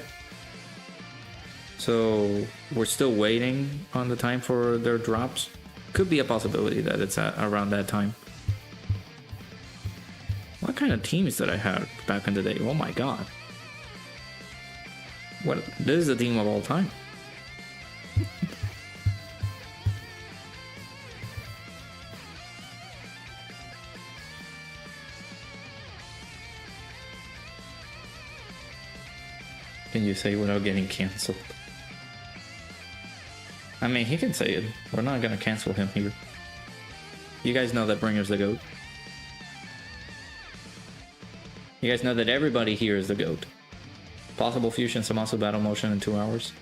so we're still waiting on the time for their drops. Could be a possibility that it's around that time. What kind of teams did I have back in the day? Oh my god. What? This is the team of all time. Can you say without getting cancelled? I mean, he can say it. We're not gonna cancel him here. You guys know that Bringer's the GOAT. You guys know that everybody here is the GOAT. Possible fusion, Samasu battle motion in 2 hours.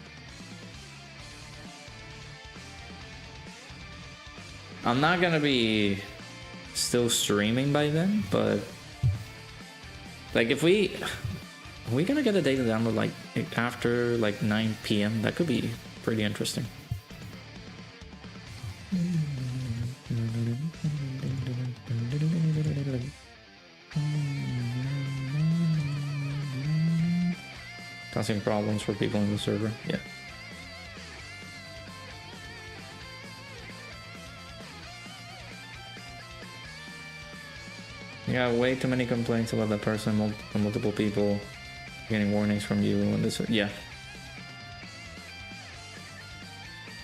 I'm not gonna be still streaming by then, but Like if we are we gonna get a data download like after like 9 p.m. That could be pretty interesting. Causing problems for people in the server. Yeah. Yeah, way too many complaints about that person, multiple people getting warnings from you and this. Yeah.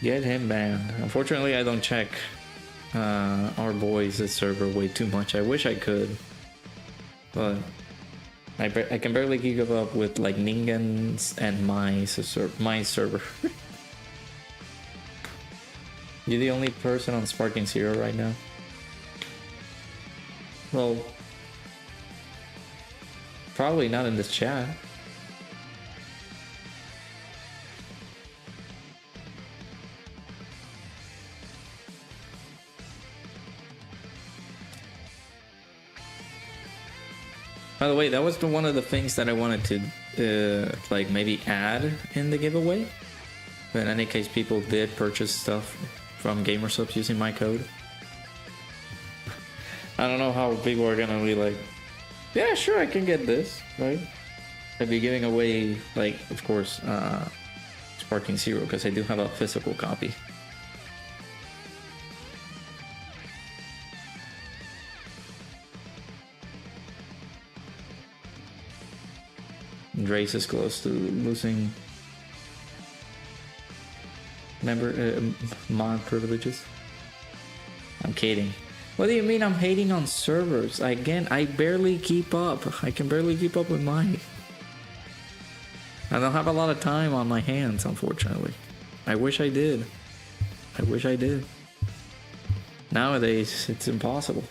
Get him banned. Unfortunately, I don't check our boys' server way too much. I wish I could, but I can barely keep up with like Ningen's and my server. You're the only person on Sparking Zero right now. Well, probably not in this chat. By the way, that was one of the things that I wanted to like maybe add in the giveaway. But in any case, people did purchase stuff from gsupps using my code. I don't know how people are gonna be like, yeah, sure, I can get this, right? I'd be giving away, like, of course, Sparking Zero, because I do have a physical copy. Drace is close to losing mod privileges. I'm kidding. What do you mean I'm hating on servers? Again, I barely keep up. I can barely keep up with mine. I don't have a lot of time on my hands, unfortunately. I wish I did. I wish I did. Nowadays, it's impossible.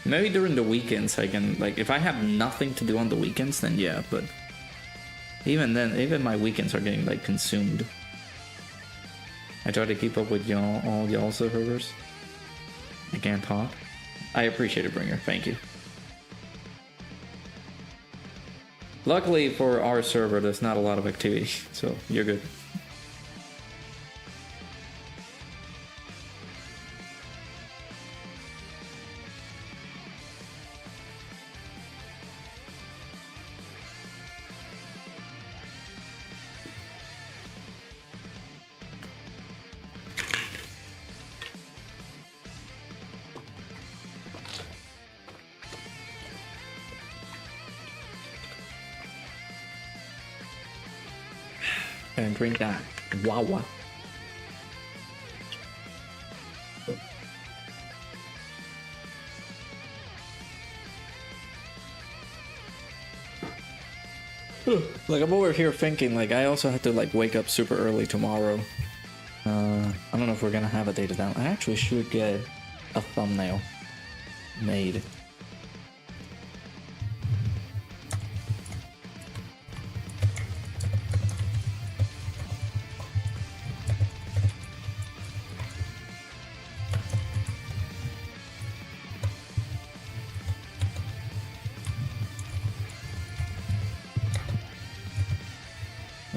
Maybe during the weekends I can, like, if I have nothing to do on the weekends, then yeah, but even then, even my weekends are getting, like, consumed. I try to keep up with y'all, all y'all servers. I can't talk. I appreciate it, Bringer. Thank you. Luckily for our server, there's not a lot of activity, so you're good. And drink that Wawa. Like, I'm over here thinking, like, I also have to, like, wake up super early tomorrow. I don't know if we're gonna have a data down. I actually should get a thumbnail made.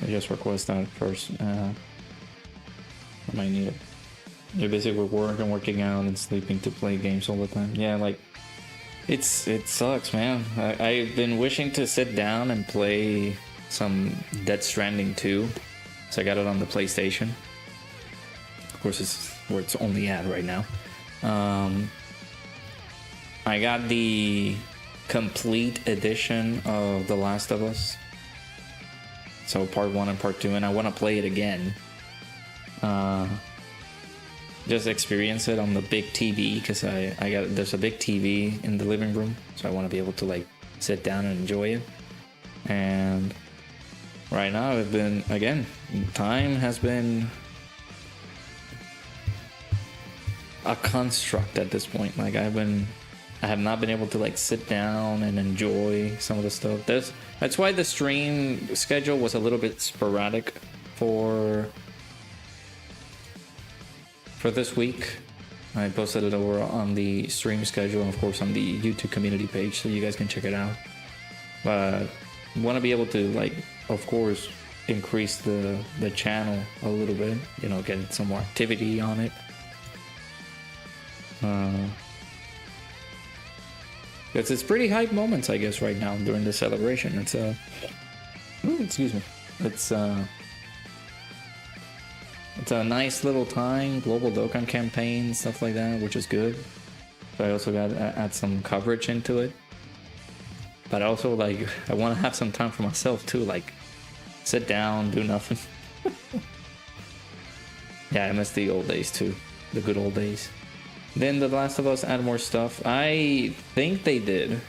Just request that first. I might need it. You're busy with work and working out and sleeping to play games all the time. Yeah, like, it sucks, man. I've been wishing to sit down and play some Dead Stranding 2. So I got it on the PlayStation. Of course, it's where it's only at right now. I got the complete edition of The Last of Us. So part 1 and part 2, and I want to play it again. Just experience it on the big TV, because there's a big TV in the living room, so I want to be able to, like, sit down and enjoy it. And right now, I've been, again, time has been a construct at this point. Like, I've been I have not been able to like sit down and enjoy some of the stuff. That's why the stream schedule was a little bit sporadic for this week. I posted it over on the stream schedule and of course on the YouTube community page, so you guys can check it out. But want to be able to, like, of course, increase the channel a little bit, you know, get some more activity on it. Because it's pretty hype moments, I guess, right now during the celebration. It's excuse me. It's a nice little time, global Dokkan campaign, stuff like that, which is good. So I also got to add some coverage into it. But also, like, I want to have some time for myself too, like, sit down, do nothing. Yeah, I miss the old days too, the good old days. Then The Last of Us add more stuff. I think they did.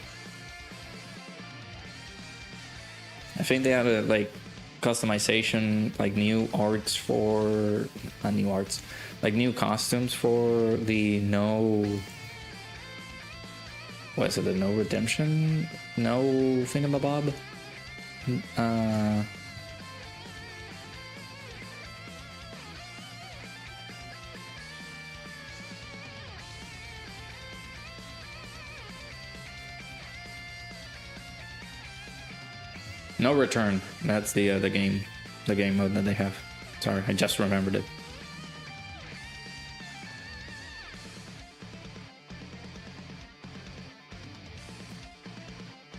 I think they added, like, customization, like new arts for, not new arts, like new costumes for the what is it, the no redemption, no thingamabob, no return. That's the game mode that they have. Sorry, I just remembered it.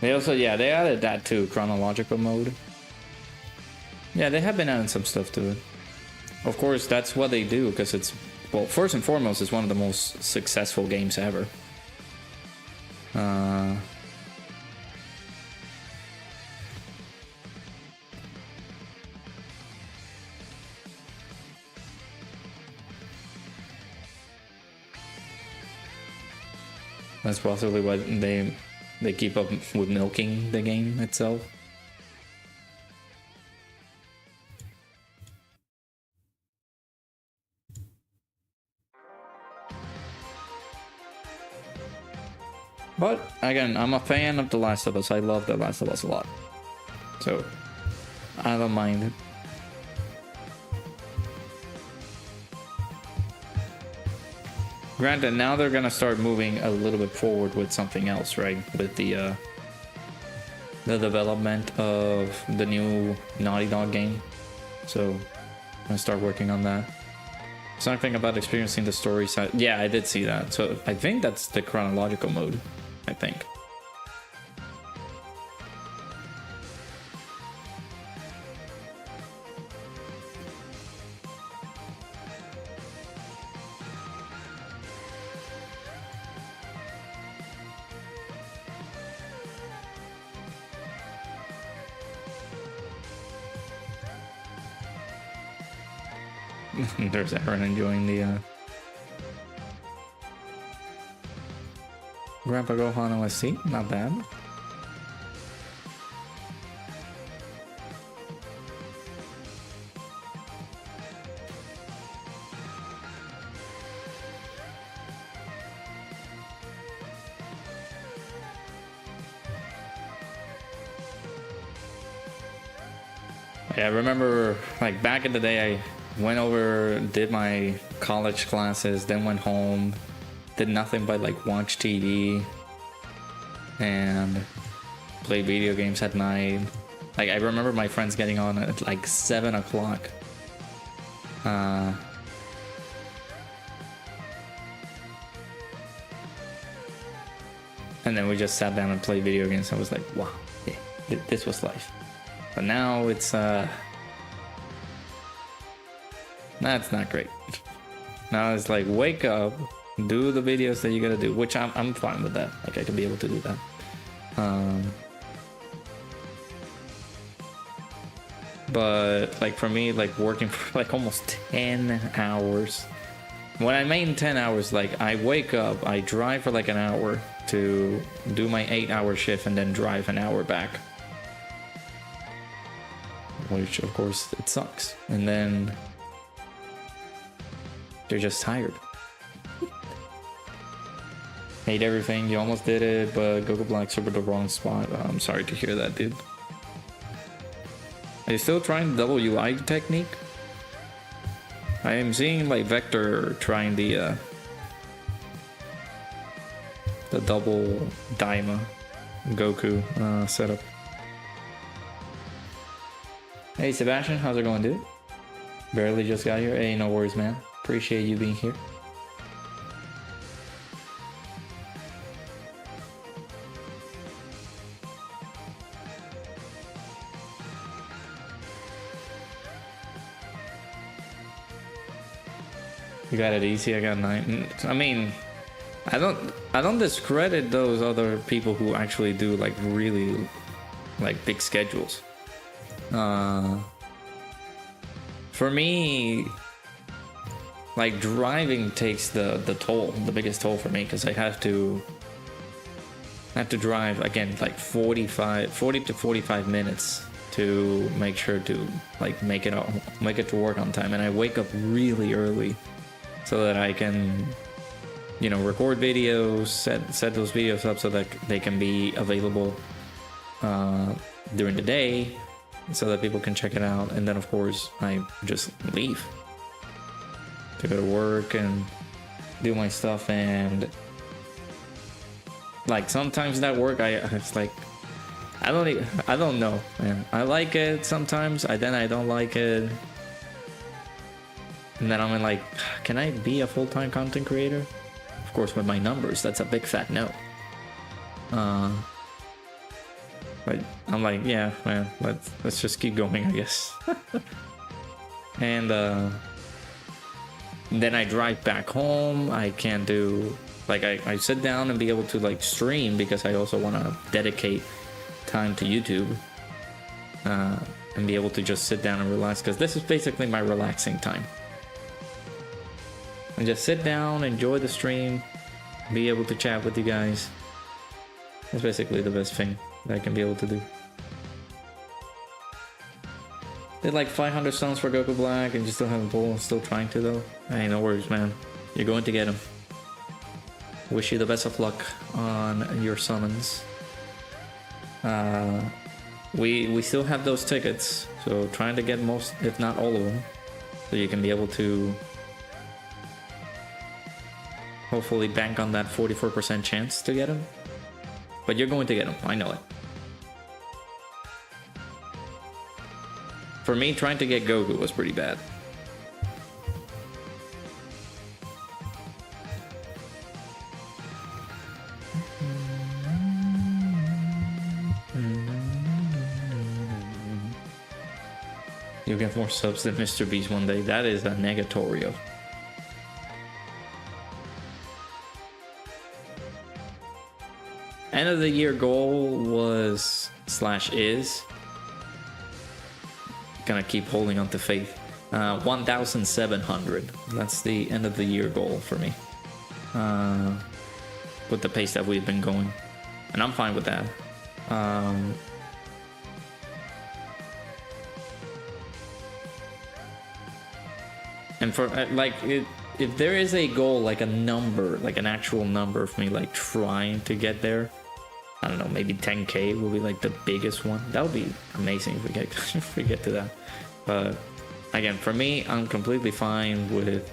They also, yeah, they added that too, chronological mode. Yeah, they have been adding some stuff to it. Of course, that's what they do, because it's, well, first and foremost, it's one of the most successful games ever. That's possibly what they keep up with milking the game itself. But again, I'm a fan of The Last of Us. I love The Last of Us a lot, so I don't mind it. Granted, now they're gonna start moving a little bit forward with something else, right? With the development of the new Naughty Dog game. So I'm gonna start working on that. Something about experiencing the story side. Yeah, I did see that. So I think that's the chronological mode, I think. There's Aaron enjoying the Grandpa Gohan OSC, not bad. Yeah, I remember, like, back in the day, I went over, did my college classes, then went home, did nothing but, like, watch TV and play video games at night. Like, I remember my friends getting on at like 7 o'clock. And then we just sat down and played video games. I was like, wow, yeah, this was life. But now it's that's not great. Now it's like, wake up, do the videos that you gotta do, which I'm fine with that. Like, I can be able to do that. But like for me, like working for like almost 10 hours. When I mean 10 hours, like I wake up, I drive for like an hour to do my 8-hour shift and then drive an hour back. Which of course it sucks. And then you're just tired. Hate everything. You almost did it, but Goku Black super the wrong spot. I'm sorry to hear that, dude. Are you still trying the double UI technique? I am seeing like Vector trying the double Daima Goku setup. Hey Sebastian, how's it going, dude? Barely just got here. Hey, no worries, man. Appreciate you being here. You got it easy. I got 9. I mean, I don't discredit those other people who actually do like really like big schedules. For me, like driving takes the biggest toll for me, because I have to drive again like 40 to 45 minutes to make sure to like make it to work on time, and I wake up really early so that I can, you know, record videos, set those videos up so that they can be available during the day, so that people can check it out. And then of course I just leave to go to work and do my stuff. And like sometimes that work, it's like I don't know, man. I like it sometimes, then I don't like it. And then I'm like, can I be a full-time content creator? Of course, with my numbers, that's a big fat no. But I'm like, yeah, man, let's just keep going, I guess. And then I drive back home. I can't do, like, I sit down and be able to like stream, because I also want to dedicate time to YouTube and be able to just sit down and relax, because this is basically my relaxing time. And just sit down, enjoy the stream, be able to chat with you guys. That's basically the best thing that I can be able to do. Did like 500 stones for Goku Black and you still haven't pulled. Still trying to though. Hey, no worries, man. You're going to get him. Wish you the best of luck on your summons. We still have those tickets, so trying to get most, if not all of them, so you can be able to hopefully bank on that 44% chance to get him. But you're going to get him, I know it. For me, trying to get Goku was pretty bad. You'll get more subs than Mr. Beast one day. That is a negatorio. End of the year goal was / is gonna keep holding on to faith. 1,700. That's the end of the year goal for me. With the pace that we've been going, and I'm fine with that. And for like if there is a goal, like a number, like an actual number for me, like trying to get there, I don't know, maybe 10k will be like the biggest one. That would be amazing if we get if we get to that. But again, for me, I'm completely fine with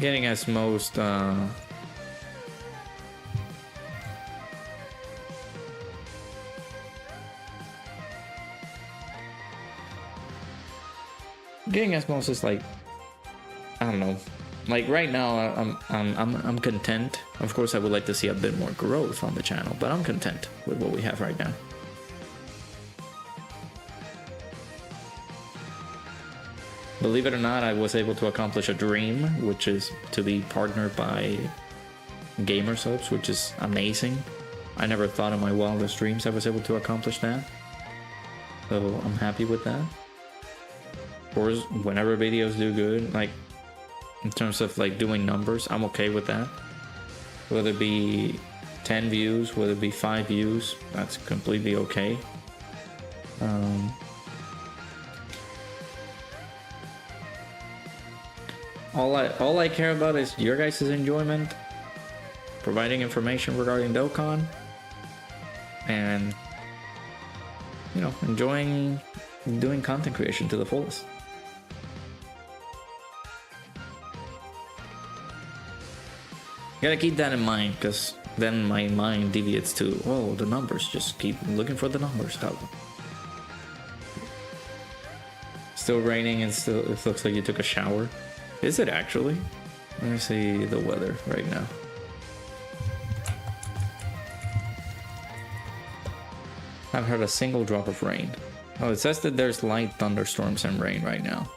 getting as most is like, I don't know. Like right now, I'm content. Of course, I would like to see a bit more growth on the channel, but I'm content with what we have right now. Believe it or not, I was able to accomplish a dream, which is to be partnered by gsupps, which is amazing. I never thought in my wildest dreams I was able to accomplish that. So I'm happy with that. Of course, whenever videos do good, like in terms of like doing numbers, I'm okay with that. Whether it be 10 views, whether it be 5 views, that's completely okay. All I care about is your guys' enjoyment, providing information regarding Dokkan, and you know, enjoying doing content creation to the fullest. Gotta keep that in mind, because then my mind deviates to, oh, the numbers. Just keep looking for the numbers. Still raining, and still it looks like you took a shower. Is it actually? Let me see the weather right now. I haven't heard a single drop of rain. Oh, it says that there's light thunderstorms and rain right now.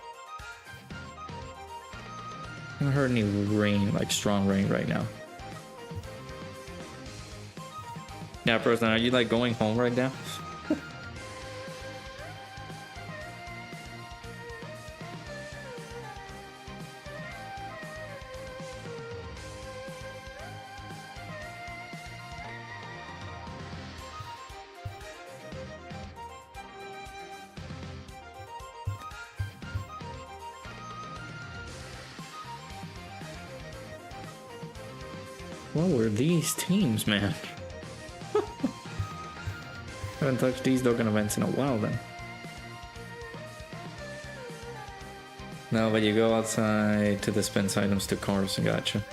I haven't heard any rain, like strong rain right now. Yeah, person, are you like going home right now? What were these teams, man? Haven't touched these Dokkan events in a while then. No, but you go outside to dispense items to cars. Gotcha.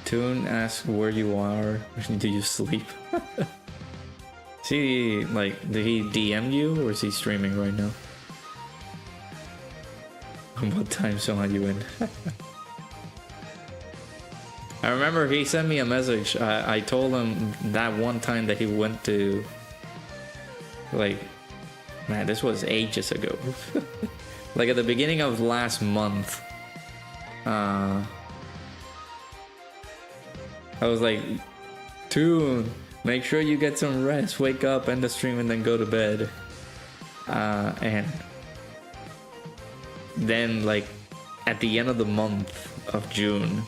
Toon asks where you are. Do you sleep? See, like, did he DM you or is he streaming right now? What time zone are you in? I remember he sent me a message. I told him that one time that he went to, like, man, this was ages ago. Like at the beginning of last month. I was like, Toon, make sure you get some rest, wake up, end the stream, and then go to bed. And then, like, at the end of the month of June,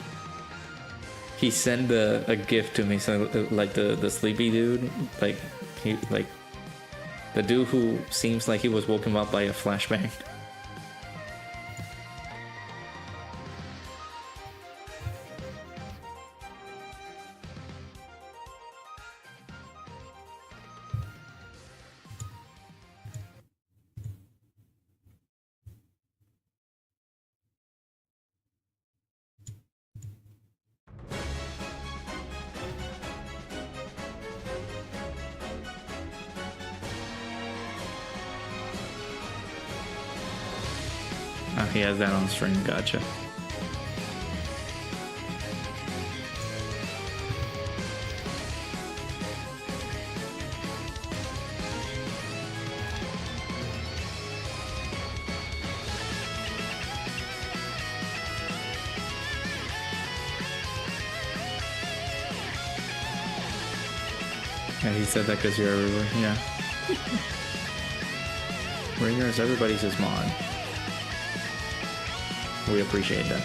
he sent a gift to me, so like the sleepy dude, like the dude who seems like he was woken up by a flashbang. He has that on stream, gotcha. Yeah, he said that because you're everywhere, yeah. Ringers, everybody's his mod. We appreciate that.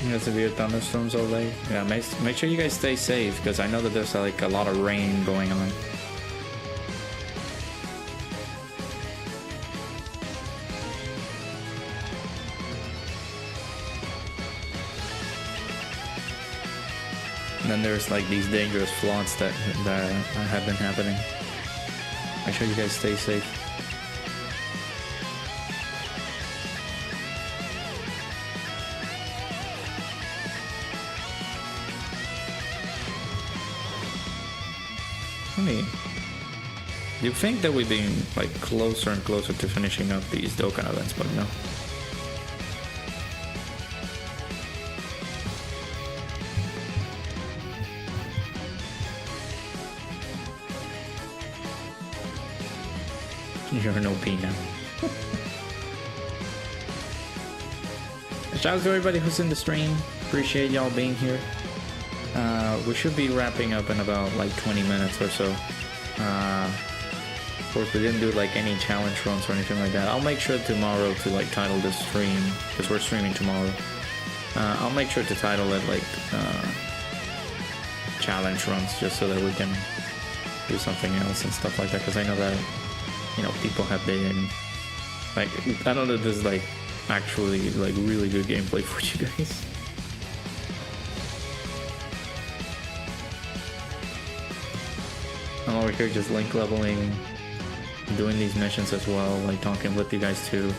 It's severe thunderstorms all day. Yeah, make sure you guys stay safe, because I know that there's like a lot of rain going on. And then there's like these dangerous floods that have been happening. Make sure you guys stay safe. I mean, you'd think that we've been like closer and closer to finishing up these Dokkan events, but no. You're an OP now. Shout out to everybody who's in the stream. Appreciate y'all being here. We should be wrapping up in about like 20 minutes or so. Of course, we didn't do like any challenge runs or anything like that. I'll make sure tomorrow to like title this stream, because we're streaming tomorrow. I'll make sure to title it like challenge runs, just so that we can do something else and stuff like that, because I know that, you know, people have been like, I know that this is like actually like really good gameplay for you guys. I'm over here just link leveling, doing these missions as well, like talking with you guys too.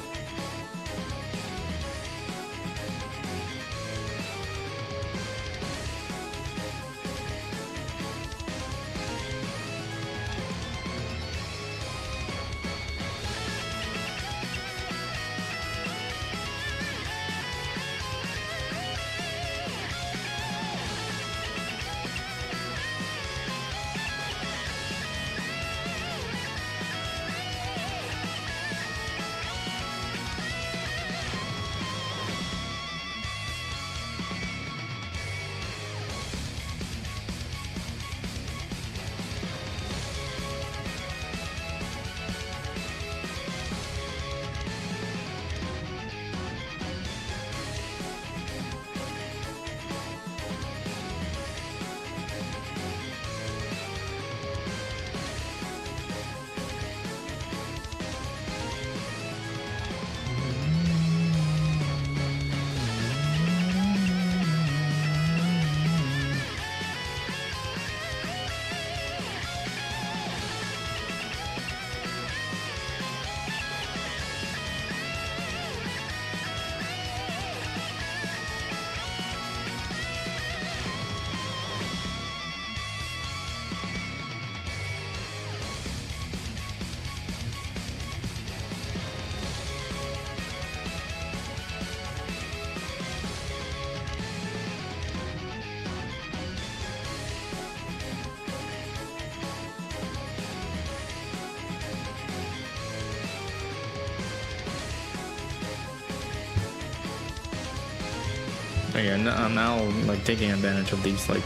Yeah, I'm now like taking advantage of these, like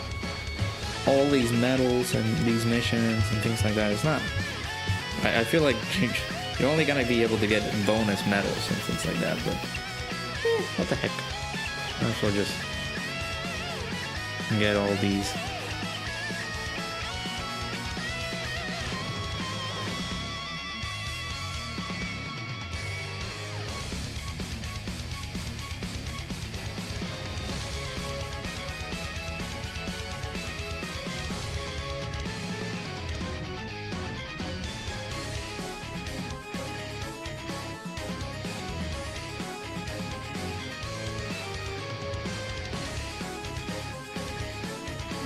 all these medals and these missions and things like that. It's not, I feel like you're only gonna be able to get bonus medals and things like that, but what the heck, might as well just get all these.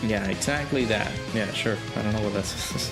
Yeah, exactly that. Yeah, sure. I don't know what this is.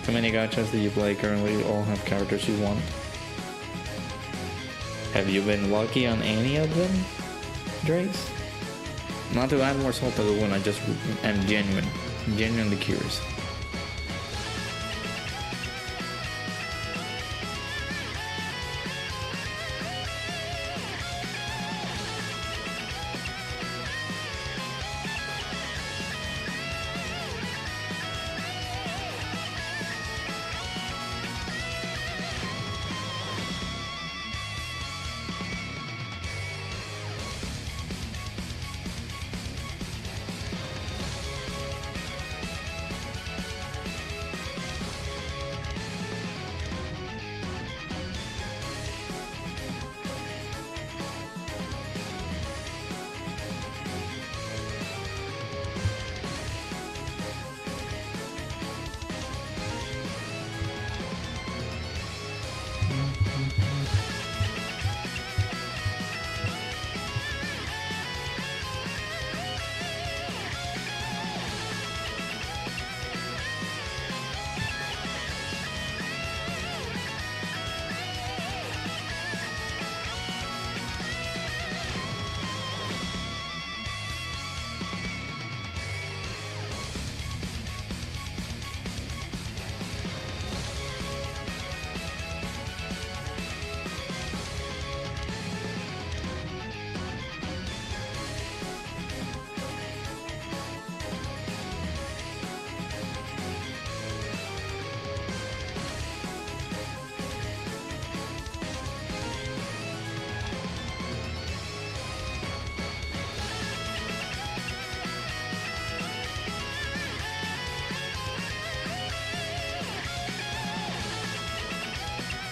How many gachas do you play currently? All have characters you want. Have you been lucky on any of them, Drace? Not to add more salt to the wound, I just am genuinely curious.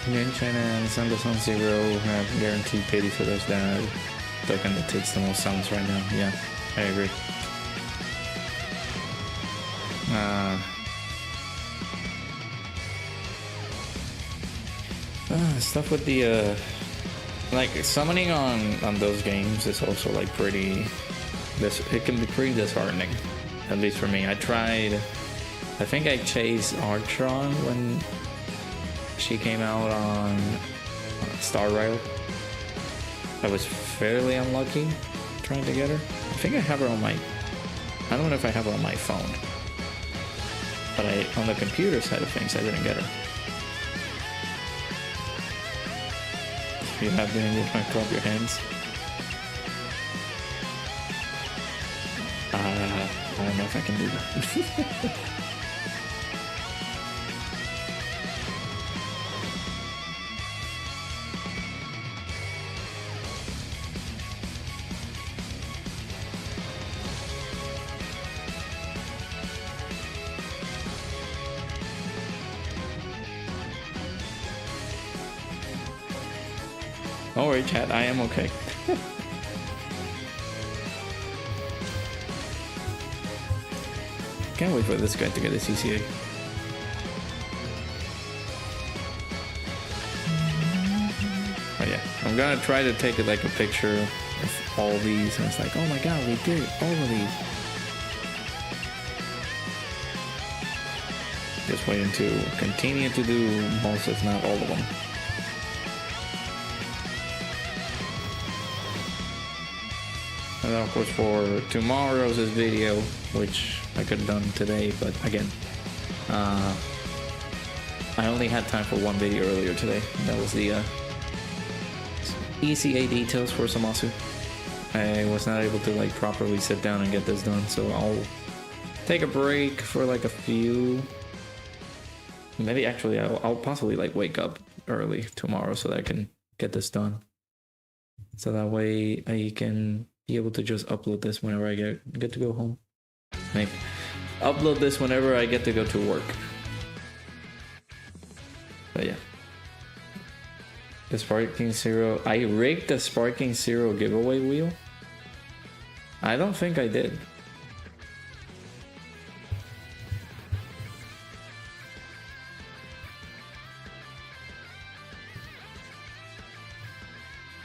Genshin and Sanda Sun Zero have guaranteed pity for those that Dokkan that takes the most sounds right now. Yeah, I agree. Stuff with the like summoning on those games is also like pretty. It can be pretty disheartening, at least for me. I tried. I think I chased Archon when she came out on Star Rail. I was fairly unlucky trying to get her. I think I have her on my. I don't know if I have her on my phone, but on the computer side of things, I didn't get her. If you have been, you might clap your hands. I don't know if I can do that. Don't worry, chat, I am okay. Can't wait for this guy to get a CCA. But yeah, I'm gonna try to take like a picture of all these, and it's like, oh my god, we did all of these. Just waiting to continue to do most, if not all of them. And then of course for tomorrow's video, which I could have done today, but again, I only had time for one video earlier today. That was the EZA details for Samasu. I was not able to like properly sit down and get this done, so I'll take a break for like a few. Maybe actually I'll possibly like wake up early tomorrow so that I can get this done. So that way I can be able to just upload this whenever I get to go home. Maybe upload this whenever I get to go to work. But yeah. The Sparking Zero. I rigged the Sparking Zero giveaway wheel? I don't think I did.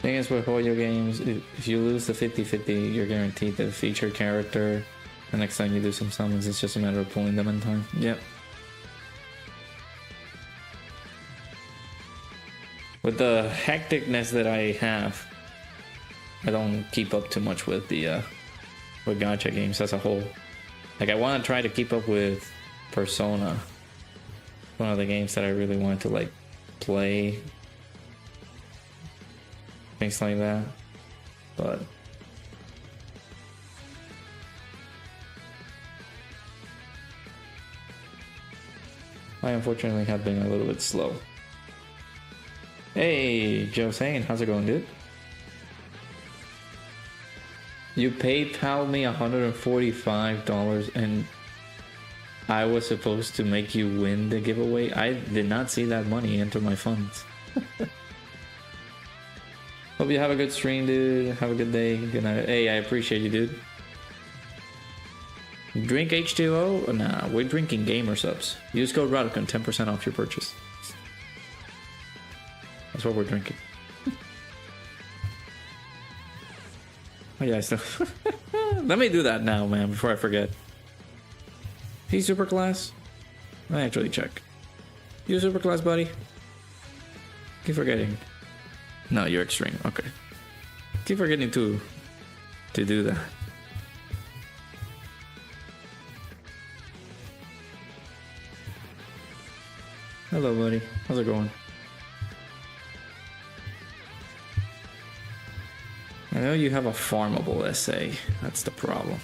Thing is with audio games, if you lose the 50-50, you're guaranteed the featured character. The next time you do some summons, it's just a matter of pulling them in time. Yep. With the hecticness that I have, I don't keep up too much with the with gacha games as a whole. Like I want to try to keep up with Persona, one of the games that I really want to like play. Things like that, but I unfortunately have been a little bit slow. Hey, Joe Sane, how's it going, dude? You PayPal me $145 and I was supposed to make you win the giveaway. I did not see that money enter my funds. Hope you have a good stream, dude. Have a good day. Good night. Hey, I appreciate you, dude. Drink H2O? Nah, we're drinking gamer subs. Use code Radican, 10% off your purchase. That's what we're drinking. Oh yeah, I still... Let me do that now, man, before I forget. Hey, Superclass? I actually check. You Superclass, buddy? Keep forgetting. No, you're extreme. Okay. Keep forgetting to do that. Hello, buddy. How's it going? I know you have a farmable essay. That's the problem.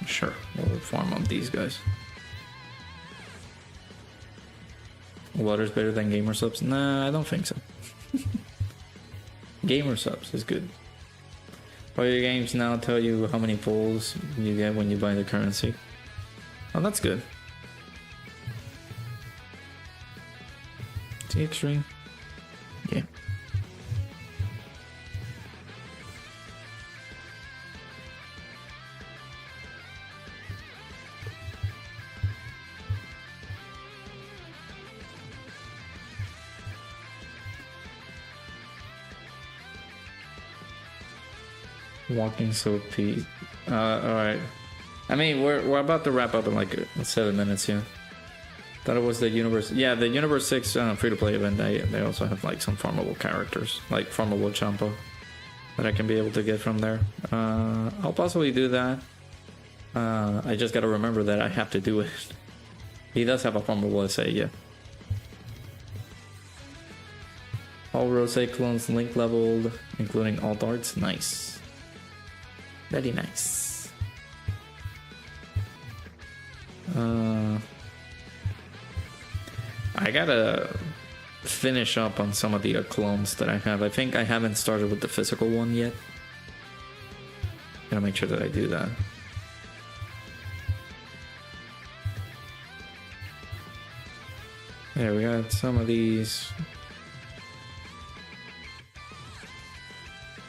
Sure, we'll farm up these guys. Water's better than gamer subs? Nah, I don't think so. Gamer subs is good. All your games now tell you how many pulls you get when you buy the currency. Oh, that's good. T extreme? Yeah. Walking so peak. Alright. I mean, we're about to wrap up in like 7 minutes here. Thought it was the Universe. Yeah, the Universe 6 free-to-play event. They also have like some farmable characters, like farmable Champa, that I can be able to get from there. I'll possibly do that. I just gotta remember that I have to do it. He does have a farmable SA, yeah. All Rose clones link leveled, including all darts. Nice. Very nice. I gotta finish up on some of the clones that I have. I think I haven't started with the physical one yet. Gotta make sure that I do that. Yeah, we got some of these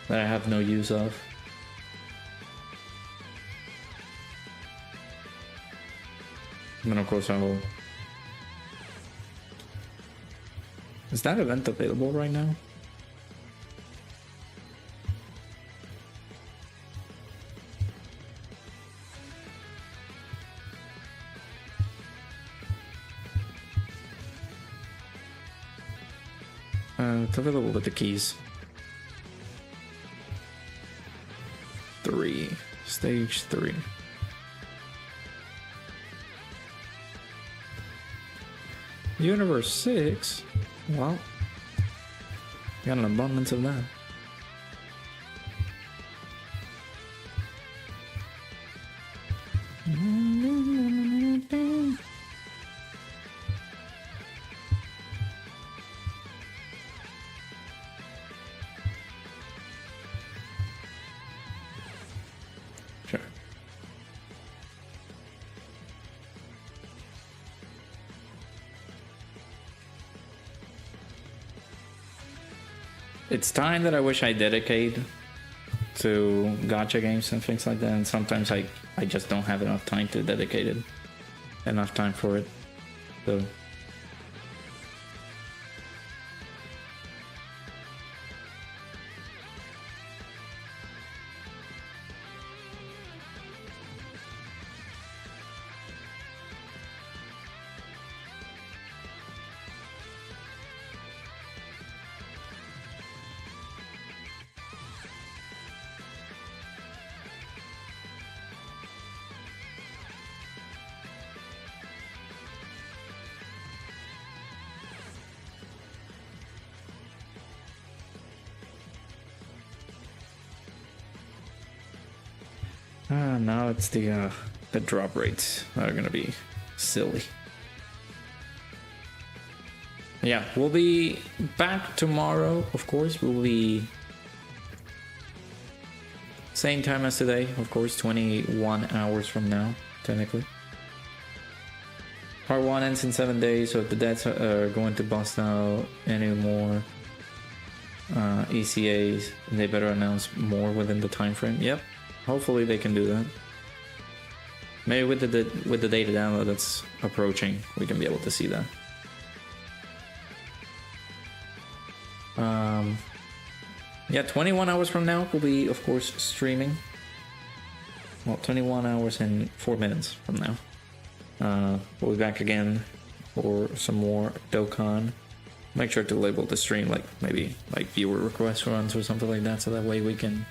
that I have no use of. And then of course I will... Is that event available right now? It's available with the keys. 3. Stage 3. Universe 6? Well, got an abundance of that. Sure. It's time that I wish I dedicate to gacha games and things like that, and sometimes I just don't have enough time to dedicate it. Enough time for it. So now it's the drop rates that are gonna be silly. Yeah, we'll be back tomorrow, of course. We'll be same time as today, of course, 21 hours from now, technically. Part 1 ends in 7 days, so if the devs are going to bust out any more ECAs, they better announce more within the time frame. Yep. Hopefully they can do that. Maybe with the data download that's approaching, we can be able to see that. Yeah, 21 hours from now we'll be, of course, streaming. Well, 21 hours and 4 minutes from now. We'll be back again for some more Dokkan. Make sure to label the stream like maybe like viewer request runs or something like that, so that way we can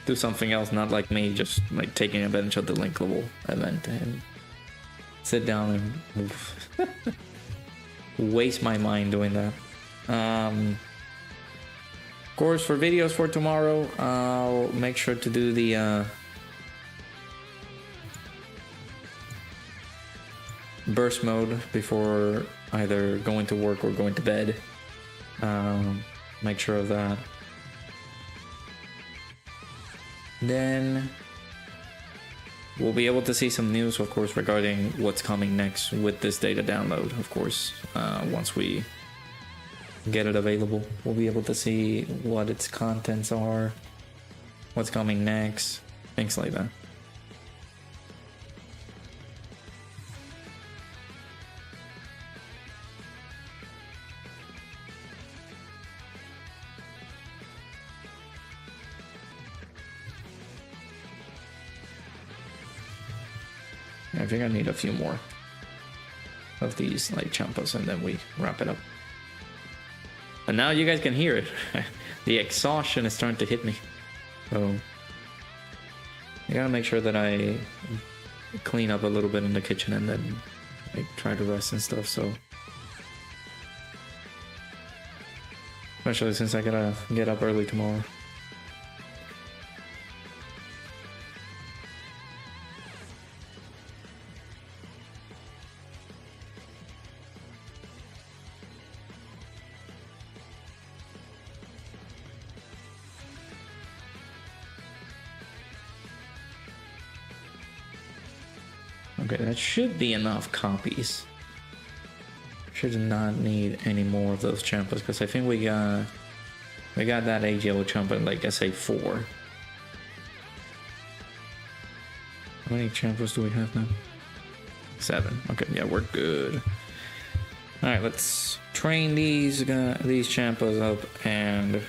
do something else, not like me just like taking advantage of the link level event and sit down and waste my mind doing that. Of course, for videos for tomorrow, I'll make sure to do the burst mode before either going to work or going to bed. Make sure of that. Then we'll be able to see some news, of course, regarding what's coming next with this data download. Of course, once we get it available, we'll be able to see what its contents are, what's coming next, things like that. I think I need a few more of these like champas and then we wrap it up. And now you guys can hear it. The exhaustion is starting to hit me. So I gotta make sure that I clean up a little bit in the kitchen and then like try to rest and stuff. So especially since I gotta get up early tomorrow. Okay, that should be enough copies. Should not need any more of those champas because I think we got that AGL champa like SA4. How many champas do we have now? 7. Okay, yeah, we're good. All right, let's train these champas up and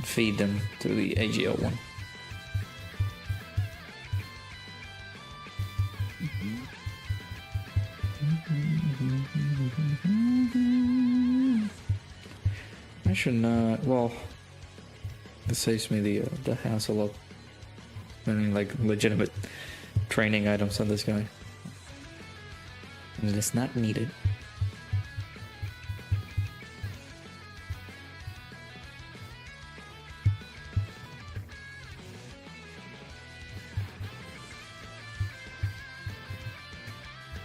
feed them to the AGL one. I should not. Well, this saves me the hassle of getting like legitimate training items on this guy. And it's not needed.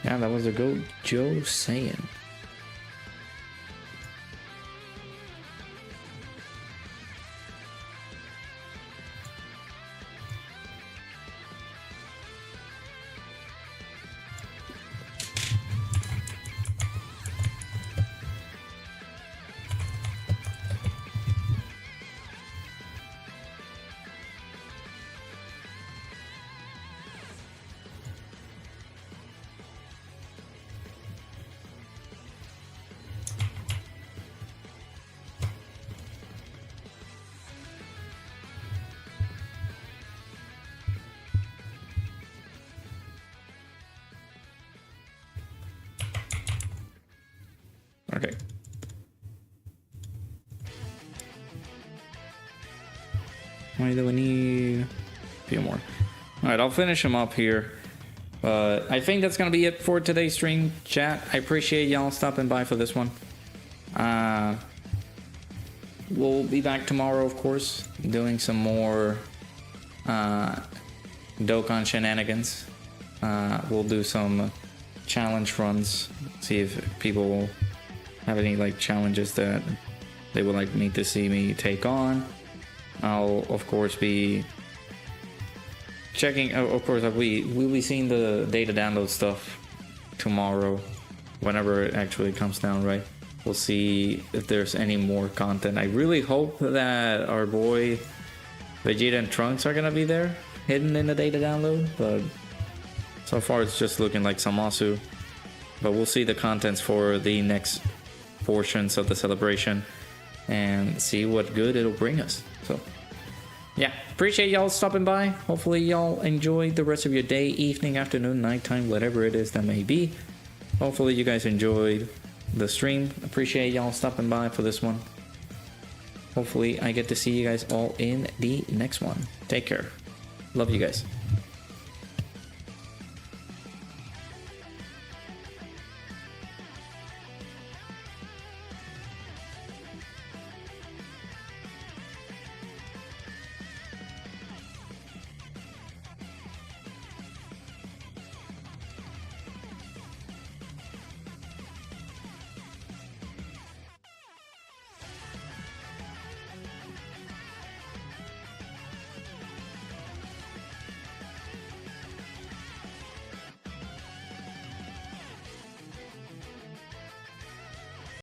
Yeah, that was a good Joe saying. Okay. Why do we need a few more? Alright, I'll finish them up here. But I think that's gonna be it for today's stream, chat. I appreciate y'all stopping by for this one. We'll be back tomorrow, of course, doing some more Dokkan shenanigans. We'll do some challenge runs, see if people have any like challenges that they would like me to see me take on. I'll of course be checking. Of course, we'll be seeing the data download stuff tomorrow, whenever it actually comes down. Right, we'll see if there's any more content. I really hope that our boy Vegeta and Trunks are gonna be there, hidden in the data download. But so far, it's just looking like Samasu. But we'll see the contents for the next portions of the celebration and see what good it'll bring us. So yeah, appreciate y'all stopping by. Hopefully y'all enjoy the rest of your day, evening, afternoon, nighttime, whatever it is that may be. Hopefully you guys enjoyed the stream. Appreciate y'all stopping by for this one. Hopefully I get to see you guys all in the next one. Take care. Love you guys.